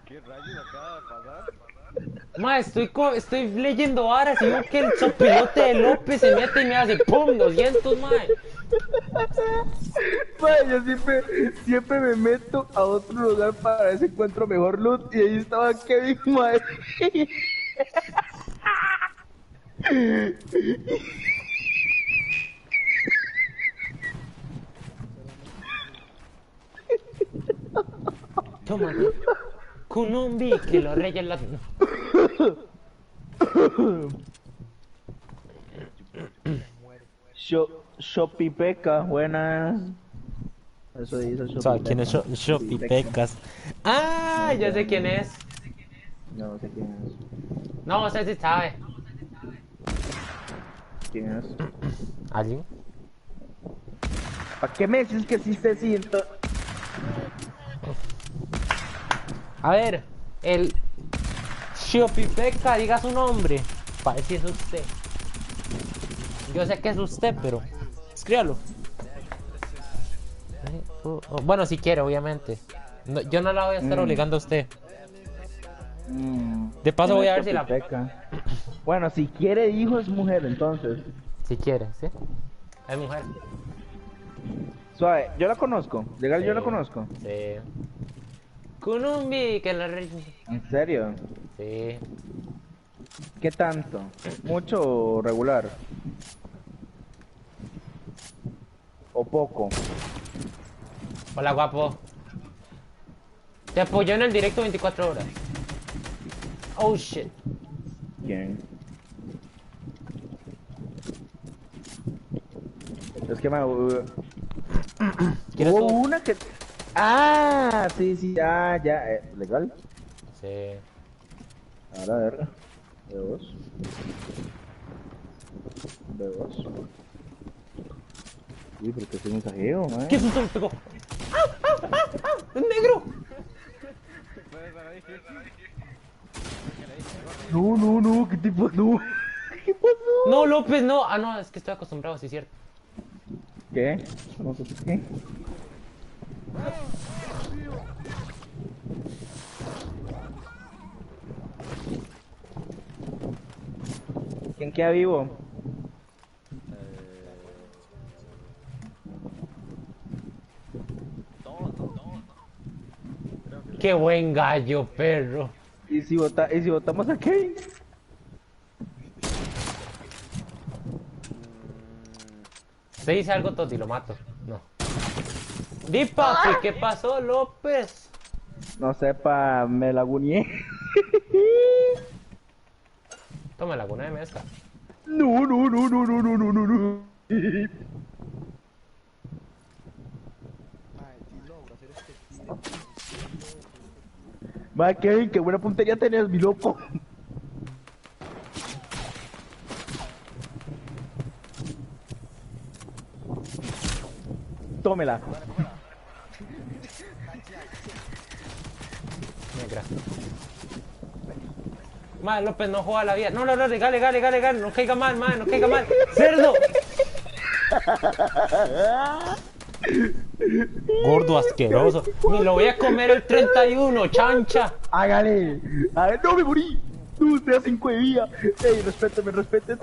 Speaker 1: ¿Qué rayos acaba de pasar?
Speaker 2: Ma, estoy leyendo varas y veo que el sopilote de López se mete y me hace ¡pum! 200, ma.
Speaker 3: Yo siempre me meto a otro lugar para ver si encuentro mejor loot y ahí estaba Kevin, madre.
Speaker 2: Toma, con un bi que lo reyes la...
Speaker 3: Shopipeca, buenas. Eso dice Shopipeca.
Speaker 2: ¿Sabes quién es Shopipecas? Ah, ya sé quién es.
Speaker 3: No sé quién es.
Speaker 2: No sé si sabe.
Speaker 3: ¿Quién es?
Speaker 2: ¿Alguien?
Speaker 3: ¿Para qué me dices que sí se siento?
Speaker 2: A ver, el Shopipeca, diga su nombre. Para ver si es usted. Yo sé que es usted, pero escríbalo. Bueno, si quiere, obviamente. No, yo no la voy a estar obligando a usted. De paso voy a ver si la...
Speaker 3: Bueno, si quiere hijo es mujer, entonces.
Speaker 2: Si quiere, ¿sí? Es mujer.
Speaker 3: Suave, yo la conozco. Legal,
Speaker 2: Sí.
Speaker 3: yo la conozco.
Speaker 2: Sí. Kunumbi, que la...
Speaker 3: ¿En serio?
Speaker 2: Sí.
Speaker 3: ¿Qué tanto? ¿Mucho o regular? ¿O poco?
Speaker 2: Hola, guapo. Te apoyó en el directo 24 horas. Oh, shit.
Speaker 3: ¿Quién? Es que me...
Speaker 2: ¿Quieres
Speaker 3: Hubo
Speaker 2: tú?
Speaker 3: una que... Ah, sí, ya, ¿legal?
Speaker 2: Sí.
Speaker 3: Ahora a ver. Veos. Uy, pero que es un mensajeo,
Speaker 2: ¿Qué susto me pegó? ¡Es negro!
Speaker 3: No, ¿qué te pasó? ¿Qué pasó?
Speaker 2: No, López, no. Ah, no, es que estoy acostumbrado, sí es cierto.
Speaker 3: ¿Qué? No sé qué. ¿Quién queda vivo?
Speaker 2: Qué buen gallo, perro.
Speaker 3: ¿Y si votamos a Kevin?
Speaker 2: Se dice algo, Toti, lo mato. No. Di, papi, ¿qué pasó, López?
Speaker 3: No sepa, me laguneé.
Speaker 2: Toma la cuna de mezcla.
Speaker 3: No. Va, Kevin, qué buena puntería tenías, mi loco. Tómela.
Speaker 2: Negra. Madre, López no juega la vida. No, legal. No caiga mal, madre, no caiga mal. ¡Cerdo! Gordo asqueroso. Ni lo voy a comer el 31, chancha.
Speaker 3: Hágale. A ver, no me morí. No, estoy a 5 de vida. Ey, respétame. No, respétame,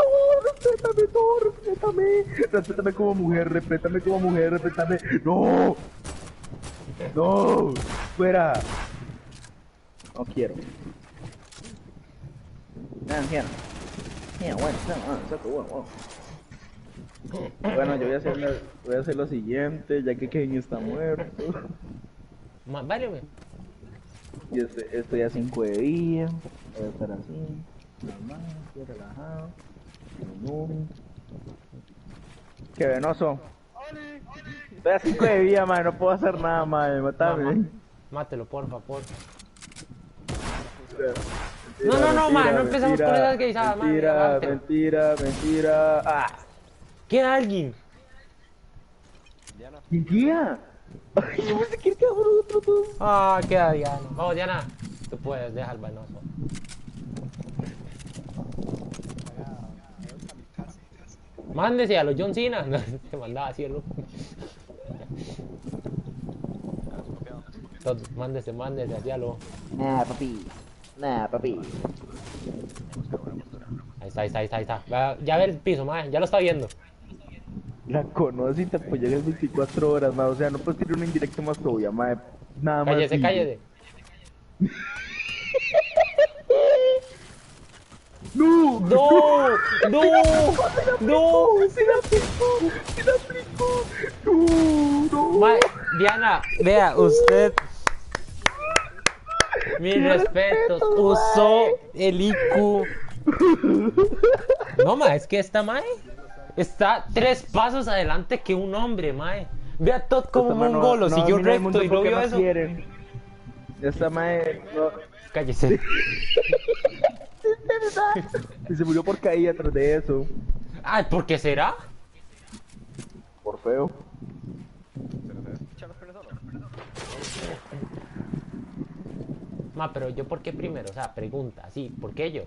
Speaker 3: respétame. Respétame como mujer, respétame. No. No. Fuera. No quiero. Bueno, yo voy a hacer lo siguiente, ya que Kevin está muerto.
Speaker 2: Vale, güey.
Speaker 3: Y estoy a 5 de día. Voy a estar así. Normal, estoy relajado. Qué venoso. Estoy a 5 de día, man. No puedo hacer nada, man. Matame.
Speaker 2: Mátelo, porfa. No, man. No empezamos con esas gaysadas, man.
Speaker 3: Mentira. Ah.
Speaker 2: Queda alguien.
Speaker 3: ¿Quién? Ay, yo pensé que quedaba otro.
Speaker 2: Ah, queda Diana. Vamos, Diana. Tú puedes, deja el venoso. Mándese a los John Cena. No, te mandaba así el loco. Mándese hacia lo.
Speaker 3: Nah, papi.
Speaker 2: Ahí está. Ya ve el piso, man. Ya lo está viendo.
Speaker 3: La conoces y te apoyas en 24 horas, ma. O sea, no puedes tirar un indirecto más obvia, ma. Nada más.
Speaker 2: Cállese.
Speaker 3: ¡No! ¡Se la aplicó! ¡No!
Speaker 2: Ma, Diana, vea, usted. Mis respetos. Usó el IQ. No, ma, es que esta mae está 3 pasos adelante que un hombre, mae. Vea Todd como mongolo, siguió recto y no vio eso.
Speaker 3: Esta mae no.
Speaker 2: Cállese.
Speaker 3: Y se murió por caída tras de eso.
Speaker 2: Ah, ¿por qué será?
Speaker 3: Por feo.
Speaker 2: Ma, pero yo ¿por qué primero? O sea, pregunta, sí, ¿por qué yo?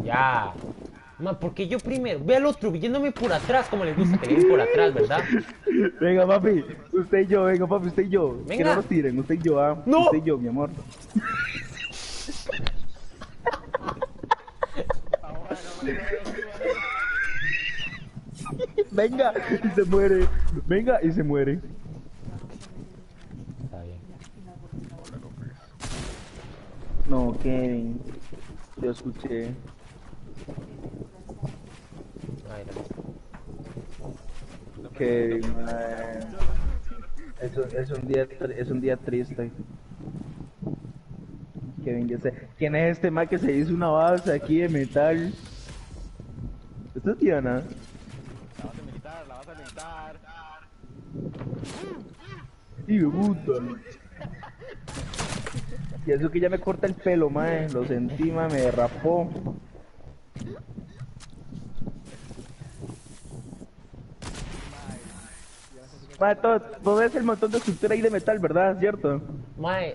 Speaker 2: Ya. Ma, ¿por qué yo primero? Ve al otro yéndome por atrás, como les gusta que le den por atrás, ¿verdad?
Speaker 3: Venga, papi, usted y yo,
Speaker 2: Venga.
Speaker 3: Que no nos tiren, usted y yo, ¿ah?
Speaker 2: No.
Speaker 3: Usted y yo, mi amor. Venga, y se muere.
Speaker 2: Está bien.
Speaker 3: No, Kevin. Yo escuché.
Speaker 2: Ay, no.
Speaker 3: Kevin, es un día triste. Kevin, yo sé. ¿Quién es este man que se hizo una base aquí de metal? ¿Esto es Diana?
Speaker 7: La vas a militar.
Speaker 3: Y me gusta. Y eso que ya me corta el pelo, mae. Lo sentí, mae, me derrapó. Mae, todo ves el montón de estructura ahí de metal, ¿verdad? ¿Cierto?
Speaker 2: Mae,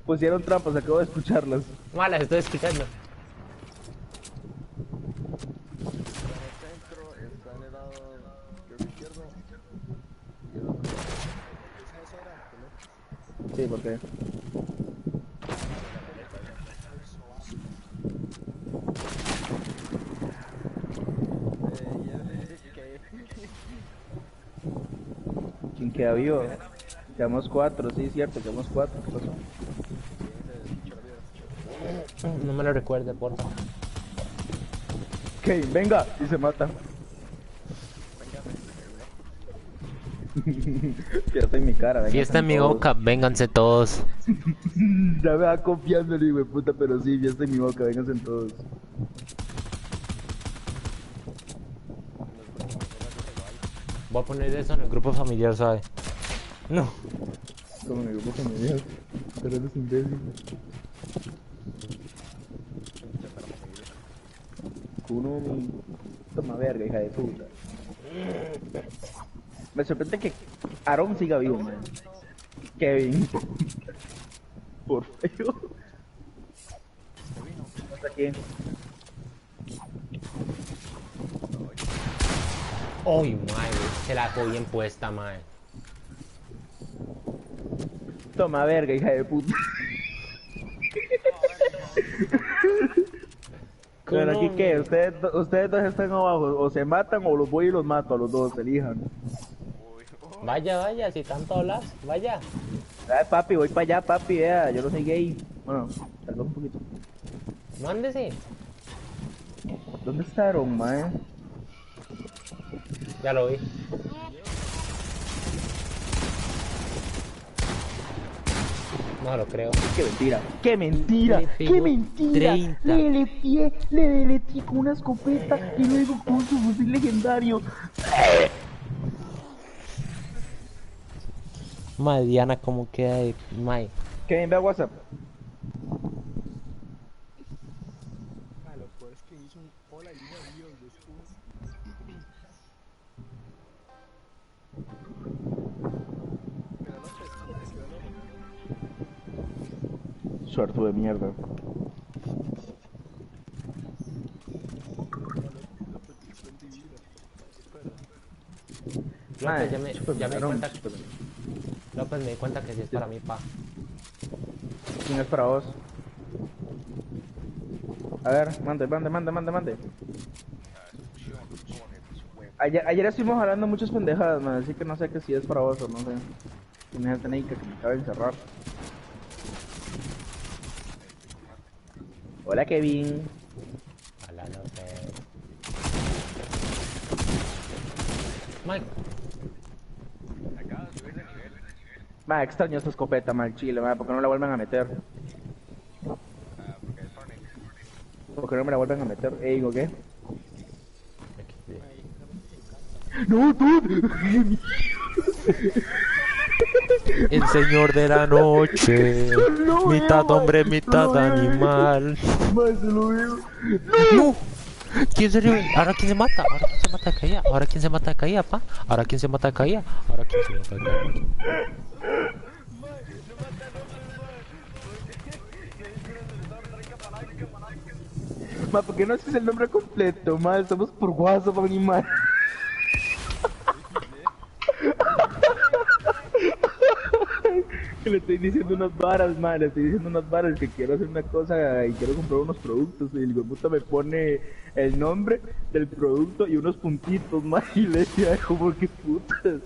Speaker 3: Pusieron trampas, acabo de escucharlas.
Speaker 2: las estoy escuchando.
Speaker 3: Sí, ¿por qué? ¿Quién queda vivo? Quedamos 4, sí, cierto, quedamos 4. ¿Qué pasó?
Speaker 2: No me lo recuerde, porfa.
Speaker 3: Kevin, venga, y se mata. Fiesta en mi cara, venga.
Speaker 2: Fiesta en mi boca, vénganse todos.
Speaker 3: Ya me va confiando el hijo de puta, pero sí, fiesta en mi boca, vénganse todos.
Speaker 2: Voy a poner eso en el grupo familiar, ¿sabe? No.
Speaker 3: Como en el grupo familiar, pero eres imbécil. Kunumi, toma verga, hija de puta. Me sorprende que Aaron siga vivo, man. Kevin. Por feo. ¿Hasta aquí?
Speaker 2: Uy, madre, se la dejó bien puesta, madre.
Speaker 3: Toma verga, hija de puta. Pero aquí qué, ustedes dos están abajo, o se matan o los voy y los mato a los dos, elijan.
Speaker 2: Vaya, vaya, si tanto hablas, vaya.
Speaker 3: Ay, papi, voy para allá, papi, vea, yo no soy gay. Bueno, tal vez un poquito.
Speaker 2: Mándese.
Speaker 3: ¿Dónde está Aaron, mae?
Speaker 2: Ya lo vi. No lo creo.
Speaker 3: ¡Qué mentira! ¡Qué mentira!
Speaker 2: Le pegó
Speaker 3: ¡Qué mentira!
Speaker 2: 30.
Speaker 3: Le deleté con una escopeta y luego con su fusil legendario.
Speaker 2: Madre, Diana, ¿cómo queda de... Mae.
Speaker 3: Kevin, ve a WhatsApp.
Speaker 7: Ah, lo peor es que hizo un hola y una Dios después. Pero no te escondes, ¿no?
Speaker 3: Suerto de mierda.
Speaker 2: López, ya me di cuenta que... López, me di cuenta que sí es para mí, pa.
Speaker 3: ¿Quién es para vos? A ver, mande. Ayer estuvimos hablando muchas pendejadas, man, así que no sé que si es para vos o no sé. Tienes que me acaba de encerrar. Hola, Kevin.
Speaker 2: Hola, López. Mike.
Speaker 3: Ma, extraño esta escopeta, mal chile, ma, ¿por qué no la vuelven a meter? ¿Por qué no me la vuelven a meter? Digo, ¿qué? ¡No, dude!
Speaker 2: El señor de la noche.
Speaker 3: No,
Speaker 2: mitad
Speaker 3: ma,
Speaker 2: hombre, mitad
Speaker 3: no,
Speaker 2: animal.
Speaker 3: Ma, se lo veo.
Speaker 2: ¡No! ¿Quién se ríe? ¿Ahora quién se mata? ¿Ahora quién se mata de caída? ¿Ahora quién se mata de caída, pa? ¿Ahora quién se mata de caída? ¿Ahora quién se mata de caída?
Speaker 3: Ma, ¿por qué no haces el nombre completo, ma? Estamos por WhatsApp, animal. Que le estoy diciendo unas varas, ma, le estoy diciendo unas varas que quiero hacer una cosa y quiero comprar unos productos y el puta me pone el nombre del producto y unos puntitos, ma, y le decía como que putas.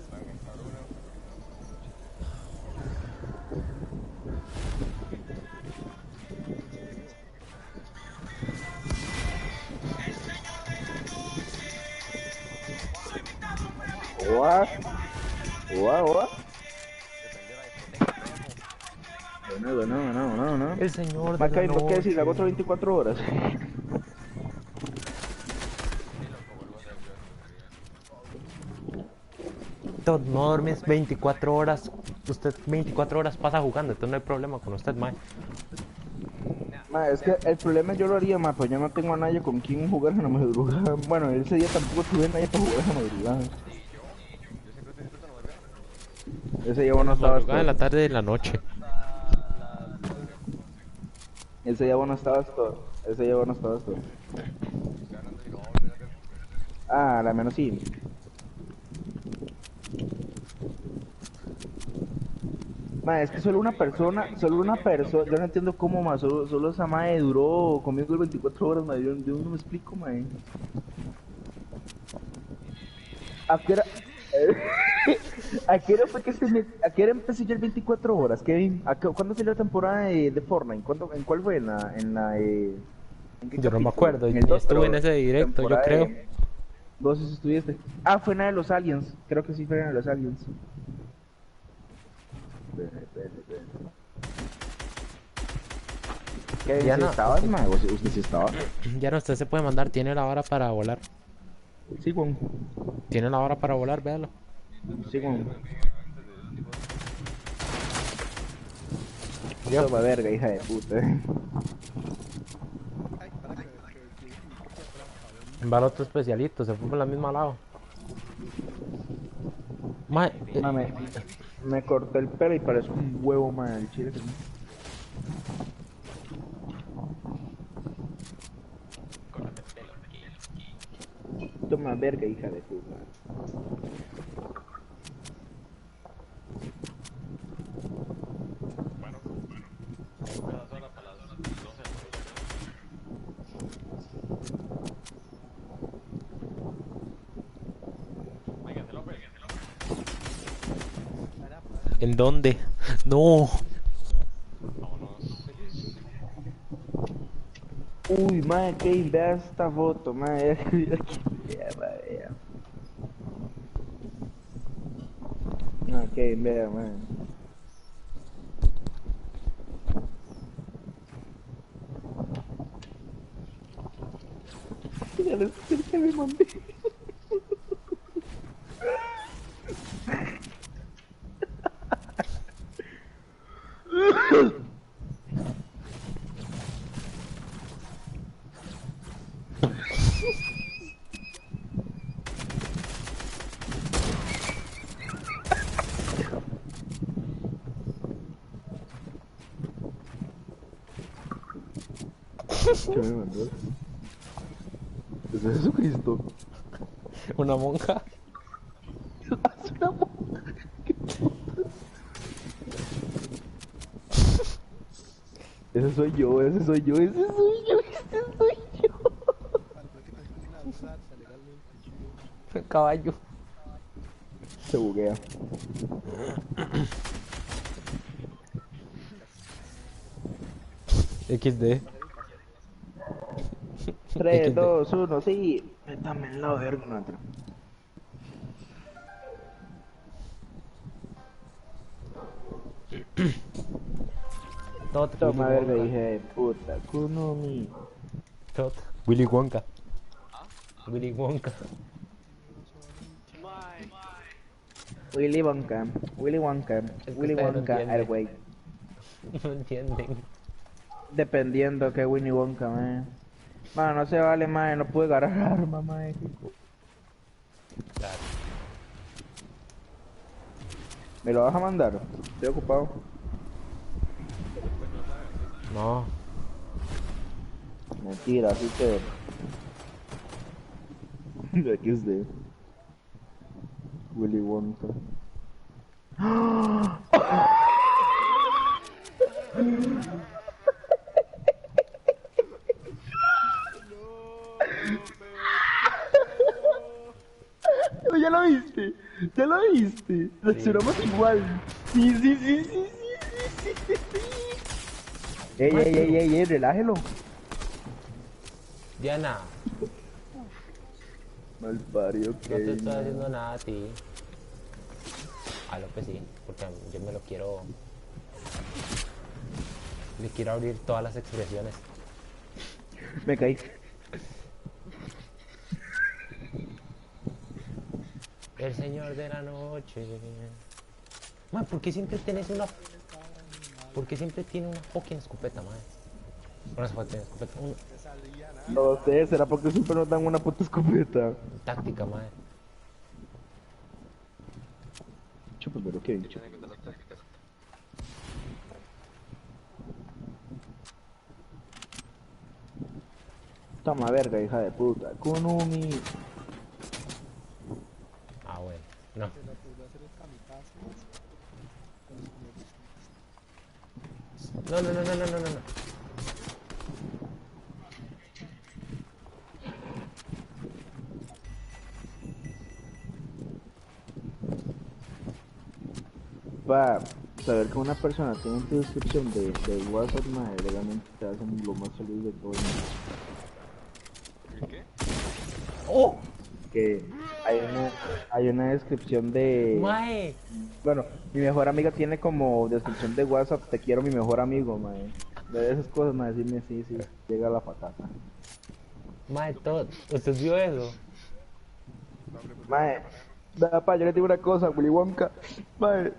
Speaker 3: What? Bueno.
Speaker 2: El señor de
Speaker 3: Ma,
Speaker 2: la
Speaker 3: Kevin, ¿por qué
Speaker 2: noche.
Speaker 3: decís? ¿Hago otro 24 horas?
Speaker 2: No duermes 24 horas. Usted 24 horas pasa jugando, entonces no hay problema con usted, mae.
Speaker 3: Ma, es que el problema yo lo haría, ma, pues yo no tengo a nadie con quien jugar en la madrugada. Bueno, ese día tampoco tuve a nadie para jugar en la madrugada. Ese día vos no estabas.
Speaker 2: Madrugada, en la tarde y en la noche.
Speaker 3: Ese día vos no estabas todo. Ah, la menos sí. Ma, es que solo una persona, yo no entiendo cómo, ma, solo esa mae duró conmigo 24 horas, ma, yo no me explico, ma. ¿A qué hora? ¿A qué hora fue que a qué hora empecé yo el 24 horas, Kevin? ¿Cuándo salió la temporada de Fortnite? ¿En cuál fue? ¿En qué
Speaker 2: Yo no me
Speaker 3: capítulo?
Speaker 2: acuerdo,
Speaker 3: En el dos,
Speaker 2: estuve en
Speaker 3: pero
Speaker 2: ese directo, yo
Speaker 3: temporada
Speaker 2: creo.
Speaker 3: ¿Vos estuviste? Ah, fue en la de los aliens, creo que sí fue en la de los aliens. Espera. ¿Qué
Speaker 2: Ya
Speaker 3: ¿sí
Speaker 2: no.
Speaker 3: estabas, ma? ¿Usted sí estaba?
Speaker 2: Ya no, usted se puede mandar, tiene la hora para volar.
Speaker 3: Sí, Juan.
Speaker 2: Tiene la hora para volar, véalo.
Speaker 3: Sí, Juan.
Speaker 2: Yo.
Speaker 3: Toma verga, hija de puta.
Speaker 2: Va el otro especialito, se fue por la misma lado. Mae,
Speaker 3: Me corté el pelo y parezco un huevo, ma, el chile. Toma verga, hija de puta.
Speaker 2: ¿En dónde? No.
Speaker 3: Uy, madre, que vea esta foto, madre. Vea, vea. No, que vea, madre. Ya les que me mandé. ¿Qué me mandó? ¿Es Jesucristo?
Speaker 2: Una monja.
Speaker 3: Es una monja. Ese soy yo, ese soy yo, ese soy yo, ese soy yo.
Speaker 2: Caballo.
Speaker 3: Se buguea.
Speaker 2: XD.
Speaker 3: 3, 2, 1, sí. Métame en la verga, no entra.
Speaker 2: Tot,
Speaker 3: Toma
Speaker 2: Willy
Speaker 3: verga,
Speaker 2: Wonka.
Speaker 3: hija de puta. Kunomi.
Speaker 2: Tot. Willy Wonka. Willy Wonka.
Speaker 3: Willy Wonka. Willy Wonka.
Speaker 2: Es que
Speaker 3: Willy
Speaker 2: ustedes no
Speaker 3: Wonka,
Speaker 2: entienden.
Speaker 3: Airway.
Speaker 2: No entienden.
Speaker 3: Dependiendo que Willy Wonka, man. Mano, no se vale, man. No pude agarrar arma, man.
Speaker 2: Claro.
Speaker 3: ¿Me lo vas a mandar? Estoy ocupado.
Speaker 2: No.
Speaker 3: Mentira, así que... Aquí es de... Willy Wonka. ¿Ya lo viste? ¿Ya lo viste? Reaccionamos igual. Sí, sí, sí, sí, sí, sí, sí. Ey, relájelo.
Speaker 2: Diana,
Speaker 3: Malpario,
Speaker 2: no te estoy haciendo nada a ti. A lo que sí, porque yo me lo quiero... Le quiero abrir todas las expresiones.
Speaker 3: Me caí.
Speaker 2: El señor de la noche. Man, ¿por qué siempre tienes una... ¿Por qué siempre tiene una fucking escopeta, man? Una fucking escopeta. Una
Speaker 3: No sé, será porque siempre nos dan una puta escopeta.
Speaker 2: táctica, man.
Speaker 3: Chupa, pero qué bicho. Toma verga, hija de puta. Kunumi.
Speaker 2: Ah, bueno. No.
Speaker 7: Se lo podría hacer el kamikaze.
Speaker 2: No, no, no, no, no, no, no.
Speaker 3: Va, saber que una persona tiene tu descripción de WhatsApp, madre, legalmente te hacen lo más feliz de todo el mundo.
Speaker 1: ¿Qué?
Speaker 2: ¡Oh!
Speaker 3: Que hay una descripción de...
Speaker 2: ¡Mae!
Speaker 3: Bueno, mi mejor amiga tiene como descripción de WhatsApp, te quiero mi mejor amigo, mae. De esas cosas, mae, decirme sí, sí, llega la patata.
Speaker 2: Mae, todo. ¿Usted vio eso?
Speaker 3: Mae, pa, yo le digo una cosa, Willy Wonka. Mae,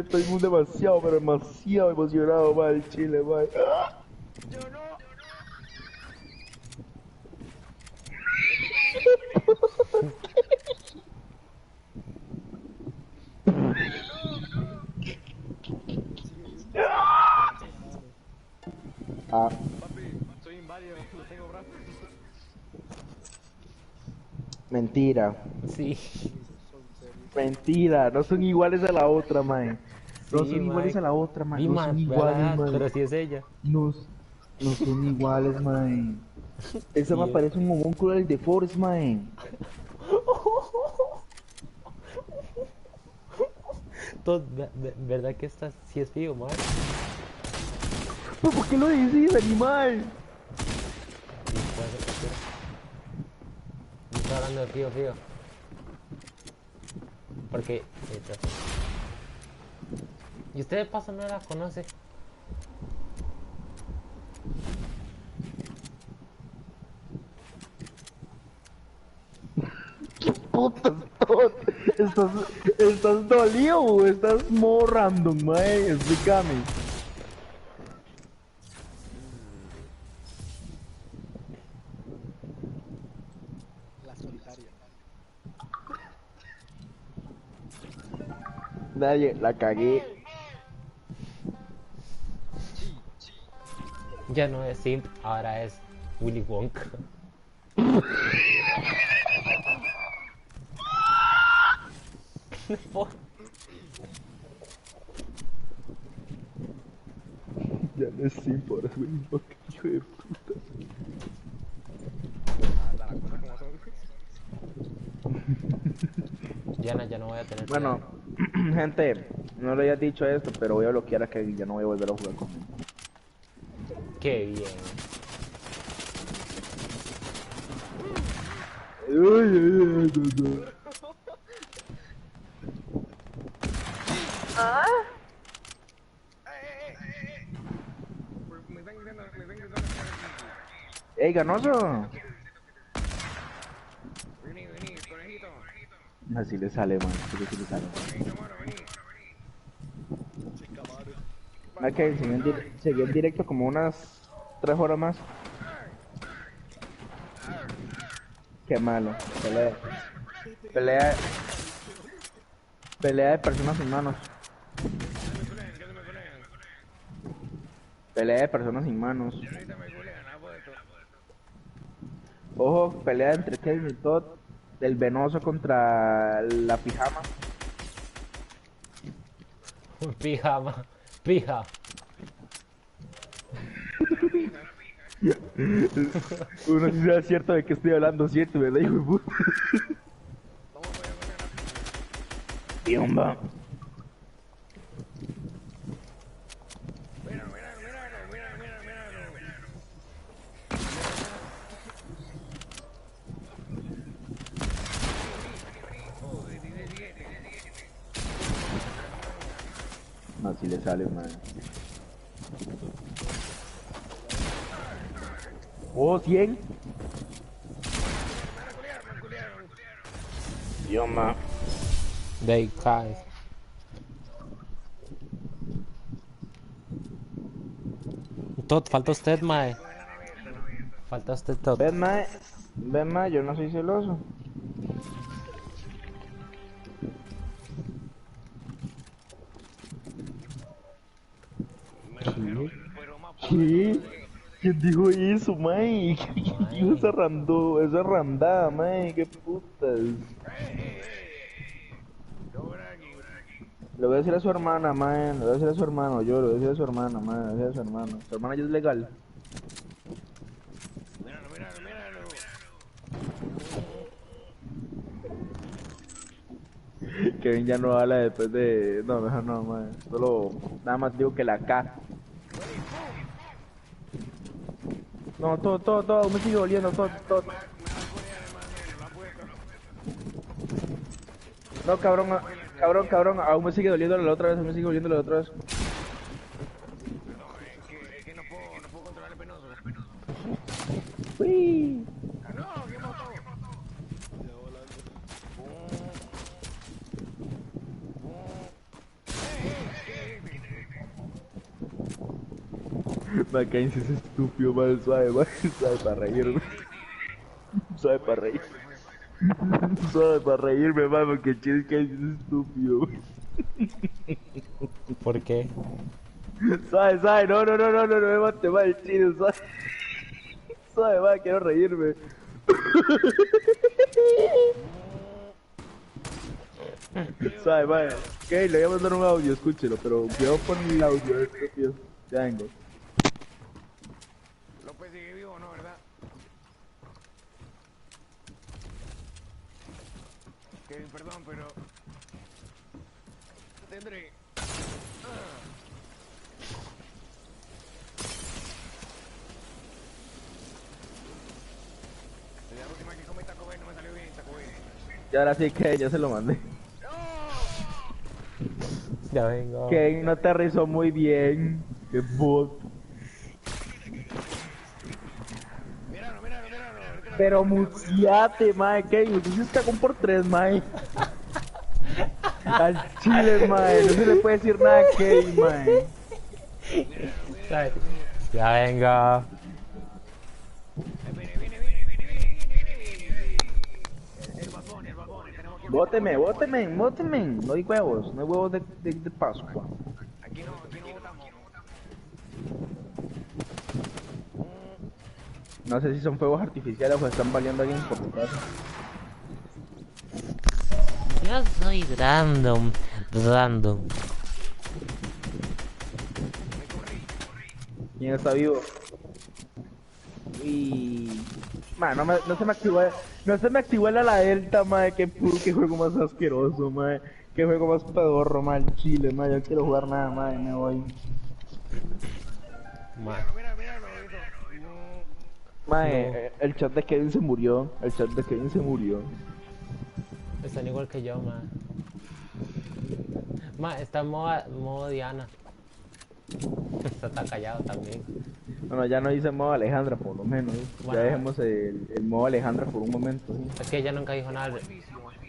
Speaker 3: estoy muy demasiado, pero demasiado emocionado, mae, el chile, mae. Ah,
Speaker 1: Papi, soy inválido, no tengo brazos.
Speaker 3: Mentira.
Speaker 2: Sí.
Speaker 3: Mentira, no son iguales a la otra, mae. No
Speaker 2: Sí,
Speaker 3: son iguales
Speaker 2: mae.
Speaker 3: a la otra, mae.
Speaker 2: Vi,
Speaker 3: No
Speaker 2: mae,
Speaker 3: son
Speaker 2: vea la
Speaker 3: iguales,
Speaker 2: edad,
Speaker 3: mae.
Speaker 2: pero sí es ella.
Speaker 3: No, no son iguales, mae. Esa
Speaker 2: Sí
Speaker 3: me
Speaker 2: es.
Speaker 3: parece un homúnculo del The Force, mae.
Speaker 2: Todo, ¿verdad que esta sí es fío, mae?
Speaker 3: ¿Pero por qué lo decís, animal?
Speaker 2: Sí, puede ser que sí. No estoy hablando de fío. Porque... ¿Y usted de paso no la conoce?
Speaker 3: Putas, ¿estás dolido o estás modo random, mae? Explícame.
Speaker 7: La solitaria.
Speaker 3: Nadie, la cagué.
Speaker 2: Ya no es Simp, ahora es Willy Wonka.
Speaker 3: Ya no es simp, ahora es Willy Wonka, hijo de puta.
Speaker 2: Diana, ya no voy a tener...
Speaker 3: Bueno, gente, no le había dicho esto, pero voy a bloquear a Kevin, ya no voy a volver a jugar con él.
Speaker 2: Qué bien.
Speaker 3: ¡Ey, ganoso! Así le sale, man, así le sale. Ok, seguí en directo como unas 3 horas más. Qué malo. Pelea de personas sin manos. Pelea de personas sin manos. Ojo, pelea entre Kevin y Todd. El venoso contra la pijama.
Speaker 2: Pija.
Speaker 3: Uno si sea cierto de que estoy hablando, cierto, ¿verdad, hijo de puta? Piomba. Así le sale, man. Oh, 100. Piomba.
Speaker 2: De ahí caes. Todd, falta usted, mae. Falta usted, Todd.
Speaker 3: Ven, mae, yo no soy celoso. ¿Qué? ¿Quién dijo eso, mae? ¿Quién dijo esa randada, mae? ¿Qué putas? Le voy a decir a su hermana, mae, le voy a decir a su hermano, yo le voy a decir a su hermana, mae, le voy a decir a su hermano. Su hermana ya es legal. Kevin ya no habla después de... No, mejor no, mae. Solo... Nada más digo que la K. No, todo, me sigue oliendo, todo. No, cabrón, aún me sigue doliendo la otra vez, aún me sigue doliendo la otra vez.
Speaker 6: Es que no puedo controlar el penoso.
Speaker 3: Uy. Mackenzie es estúpido, man, suave para reírme. Suave para reírme, man, porque Mackenzie es estúpido.
Speaker 2: ¿Por qué?
Speaker 3: Suave, no me mate mal, chile, suave, man, quiero reírme. Sabe, vaya. Ok, le voy a mandar un audio, escúchelo, pero cuidado con el audio, tío. Ya vengo.
Speaker 6: López sigue vivo, ¿no? ¿Verdad? Kevin, perdón, pero... Tendré... La última que comí Taco Bell no me salió bien, Taco Bell.
Speaker 3: Y ahora sí que ya se lo mandé.
Speaker 2: Ya vengo.
Speaker 3: Que no aterrizó muy bien. Qué bot.
Speaker 6: Míralo, míralo, míralo.
Speaker 3: Pero muciate, mae, Kevin, usted se cagó por 3, mae. Al chile, mae, no se le puede decir nada a Kevin, mae.
Speaker 2: Ya venga.
Speaker 3: Bóteme, bóteme, bóteme. No hay huevos, no hay huevos de Pascua.
Speaker 6: Aquí no votamos.
Speaker 3: No sé si son fuegos artificiales o están valiendo a alguien por tu casa.
Speaker 2: Yo soy random.
Speaker 3: ¿Quién está vivo? Y... Man, no se me activó la delta, mae, qué juego más asqueroso, mae. Qué juego más pedorro, mae, el chile, mae, yo no quiero jugar nada, mae, me voy. Mae, el chat de Kevin se murió,
Speaker 2: Están igual que yo, ma. Ma, está en modo Diana. Está callado también.
Speaker 3: Bueno, ya no hice modo Alejandra, por lo menos.
Speaker 2: Bueno.
Speaker 3: Ya dejemos el modo Alejandra por un momento. ¿sí?
Speaker 2: Es que ella nunca dijo nada.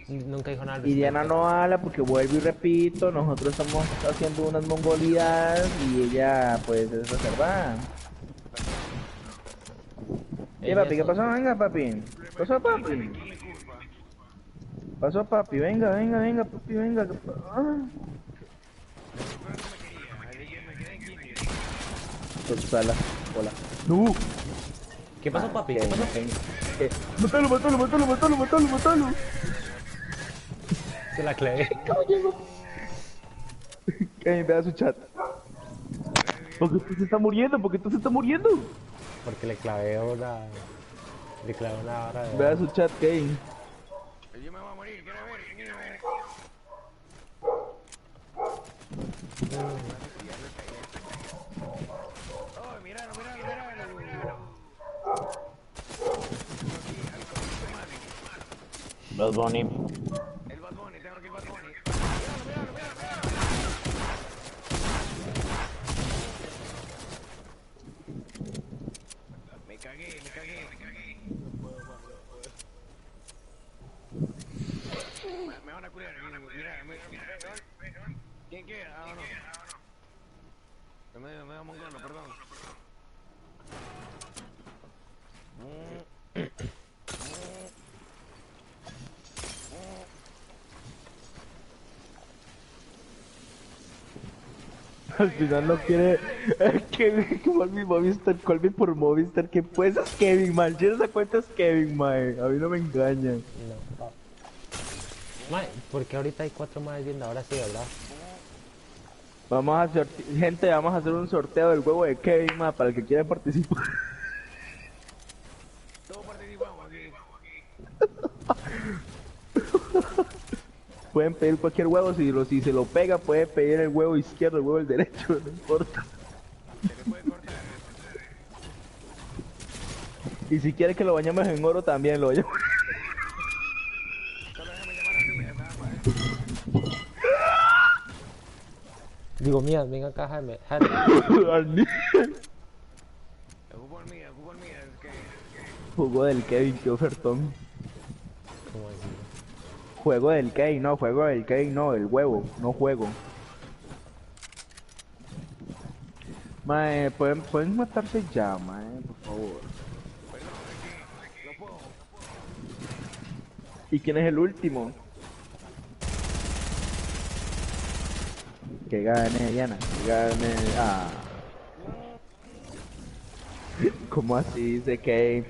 Speaker 2: Nunca dijo nada. al
Speaker 3: Y Diana
Speaker 2: respecto.
Speaker 3: no habla porque vuelvo y repito, nosotros estamos haciendo unas mongolías y ella pues es reservada.
Speaker 2: Ella
Speaker 3: Papi, ¿qué
Speaker 2: es-
Speaker 3: pasó? Venga, papi. ¿Pasó, papi? Pasó, papi, venga, papi, venga. Sala, hola. ¡No!
Speaker 2: ¿Qué pasó, papi? ¿Qué pasó?
Speaker 3: ¡Mátalo!
Speaker 2: Se la clavé.
Speaker 3: Kevin, vea su chat. ¿Por qué usted se está muriendo?
Speaker 2: Porque le clavé una... Le clavé una hora de...
Speaker 3: Vea su chat, Kevin.
Speaker 6: Yo me voy a morir, quiero ver. Oh, míralo.
Speaker 3: Bad Bunny.
Speaker 6: El Bad Bunny, tengo aquí el Bad Bunny. Míralo. Me cagué. Me van a curar, mira. ¿Quién queda? Ah, no. Me da mongolo, perdón.
Speaker 3: Al final no quiere. Kevin, Colby por Movistar. Que pues es Kevin, man. Si esa cuenta es Kevin, man. A mí no me engañan.
Speaker 2: No, papi. Ma, porque ahorita hay 4 más viendo, ahora sí, ¿verdad?
Speaker 3: Vamos a hacer, gente, vamos a hacer un sorteo del huevo de Kevin, man, para el que quiera participar.
Speaker 6: Todos participamos aquí.
Speaker 3: Pueden pedir cualquier huevo, si se lo pega, puede pedir el huevo izquierdo, el huevo del derecho, no importa.
Speaker 6: Se le puede cortar.
Speaker 3: Y si quiere que lo bañemos en oro, también lo bañamos.
Speaker 6: Solo déjame llamar a mí, nada más.
Speaker 2: Digo, mía, venga caja de
Speaker 6: Jugó el mío, es que...
Speaker 3: Juego del Kevin, qué ofertón.
Speaker 2: ¿Cómo así?
Speaker 3: Juego del Kevin, no, el huevo, no juego. Mae, pueden matarse ya, mae, por favor.
Speaker 6: No puedo.
Speaker 3: ¿Y quién es el último? Que gane Diana, que gane... Ah. ¿Cómo así dice Kevin?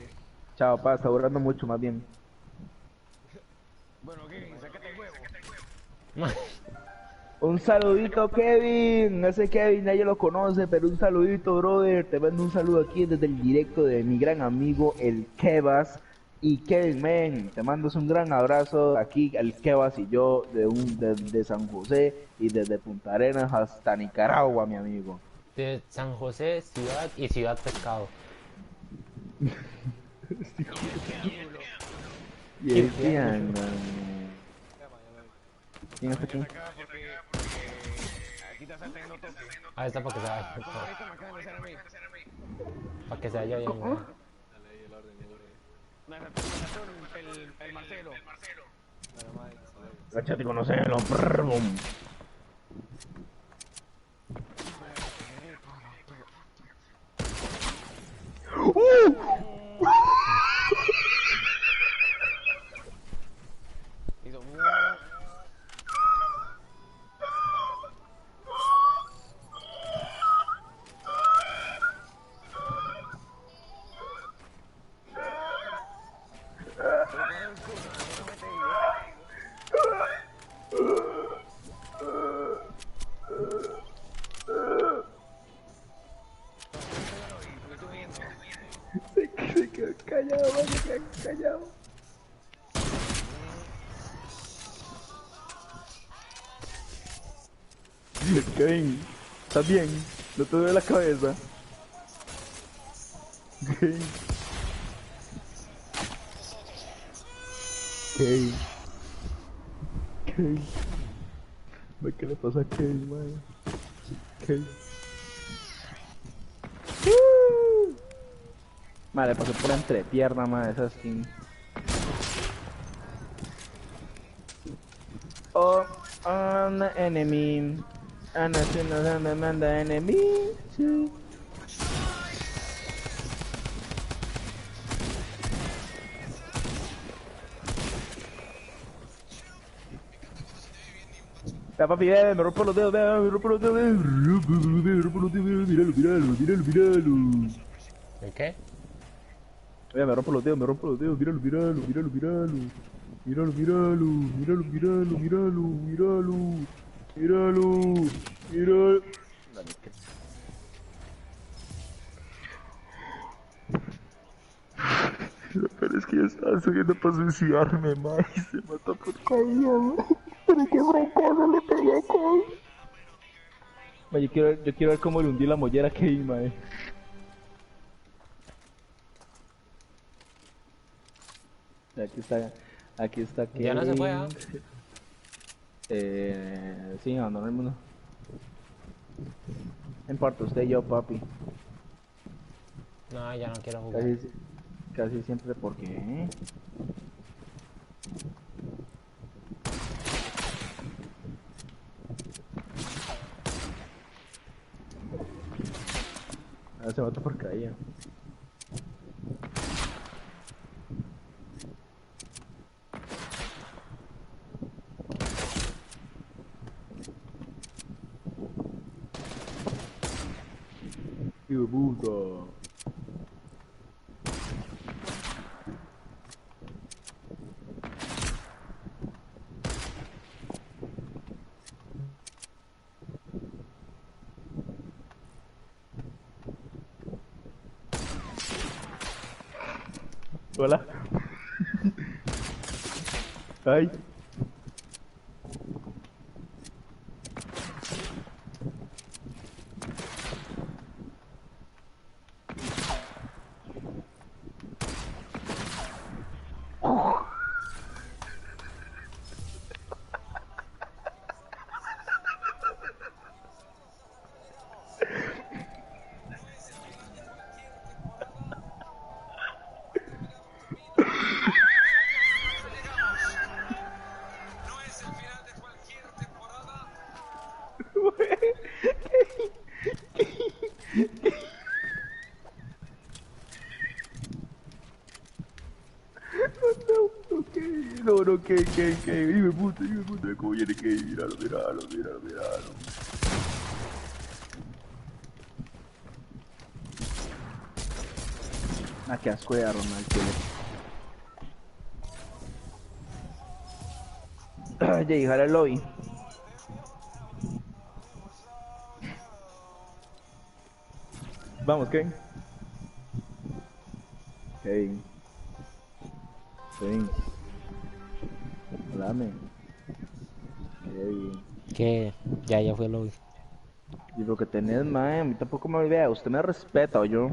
Speaker 3: Chao, pa, está durando mucho más bien.
Speaker 1: Bueno, ¿qué? Sácate el huevo.
Speaker 3: Un saludito, Kevin. Ese Kevin nadie lo conoce, pero un saludito, brother. Te mando un saludo aquí desde el directo de mi gran amigo, el Kevas. Y Kevin, man, te mando un gran abrazo aquí, el Kevas y yo, de San José y desde Punta Arenas hasta Nicaragua, mi amigo.
Speaker 2: De San José, Ciudad y Ciudad Pescado.
Speaker 3: Y el piano. ¿Quién está aquí?
Speaker 1: Acá porque aquí está saltando toque.
Speaker 2: Ahí está para que se vaya.
Speaker 1: Ahorita me acaban de hacer a mí.
Speaker 2: Para que se vaya bien. ¿No?
Speaker 1: No, saltó el Marcelo.
Speaker 3: Cachate y conocelo. Brrrum.
Speaker 1: Hizo
Speaker 3: Se quedó callado, man, se quedó callado. Kevin, ¿estás bien? No te duele la cabeza. Kevin. Kevin. Kevin. ¿Qué le pasa a Kevin, man? Kevin. Madre, pasó por la entrepierna, madre, esa skin. Oh, I'm the enemy. I'm not the enemy. Sí. Ya, papi, me rompo los dedos, me rompo los dedos, me rompo los dedos, míralo.
Speaker 2: ¿El qué?
Speaker 3: Oye, me rompo los dedos, míralo. Pero es que yo estaba subiendo para suicidarme, ma, y se mató por caída, ma. Pero qué fracaso le pegué a Kevin. Ma, yo quiero ver cómo le hundí la mollera a Kevin, ma. Aquí está Kevin.
Speaker 2: Ya no se fue, ¿ah?
Speaker 3: Sí, abandonó el mundo. No importa, usted y yo, papi.
Speaker 2: No, ya no quiero jugar.
Speaker 3: Casi siempre porque... Ahora se mata por caída. ¡Qué puta! Hola. Ay. No, que, hijo de puta, cómo viene que, míralo. Ah, qué asco de Ronald, chile. Llegar al lobby. Vamos, Kevin. Kevin. Kevin. Háblame. Kevin.
Speaker 2: Que ya fue el lobby.
Speaker 3: Y lo que tenés, mae, a mí tampoco me olvida. Usted me respeta, o yo.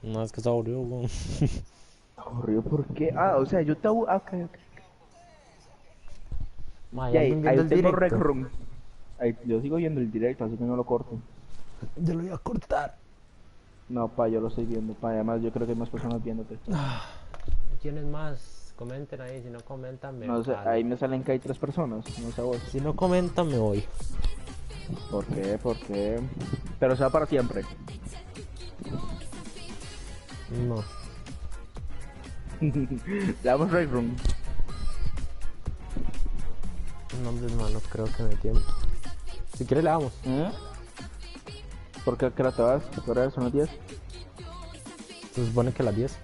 Speaker 2: No, es que está aburrido, weón.
Speaker 3: Aburrido, ¿por qué? Ah, o sea, yo te aburro. Ah, ok, ok.
Speaker 2: Ma,
Speaker 3: Ya,
Speaker 2: ya
Speaker 3: ahí
Speaker 2: alguien viendo el
Speaker 3: tengo
Speaker 2: directo.
Speaker 3: Rec Room. Ahí, yo sigo viendo el directo, así que no lo corto.
Speaker 2: Yo lo voy a cortar.
Speaker 3: No, pa, yo lo estoy viendo, pa. Además, yo creo que hay más personas viéndote.
Speaker 2: ¿Quiénes más? Comenten ahí, si no comentan me
Speaker 3: No sé,
Speaker 2: jalo.
Speaker 3: ahí me salen que hay 3 personas, no sé vos.
Speaker 2: Si no comentan me voy.
Speaker 3: ¿Por qué? ¿Por qué? Pero se va para siempre.
Speaker 2: No.
Speaker 3: Le damos Rec Room.
Speaker 2: No, hombre, hermano, creo que no hay tiempo. Si quieres le damos.
Speaker 3: ¿Eh? ¿Por qué? ¿A qué hora te vas? ¿Qué hora son las 10?
Speaker 2: Se supone que a las 10.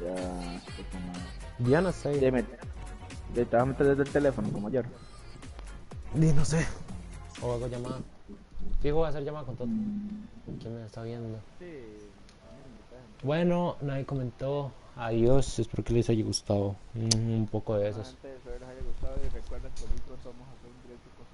Speaker 3: Ya, puta madre.
Speaker 2: Ya no sé.
Speaker 3: Dime, te vas a meter desde el teléfono, como ayer.
Speaker 2: Ni no sé. O hago llamada. Fijo, voy a hacer llamada con todo. ¿Quién me está viendo? Bueno, nadie comentó. Adiós, espero que les haya gustado un poco de esos.
Speaker 3: Espero que les haya gustado y recuerden que hoy pronto vamos a hacer un directo con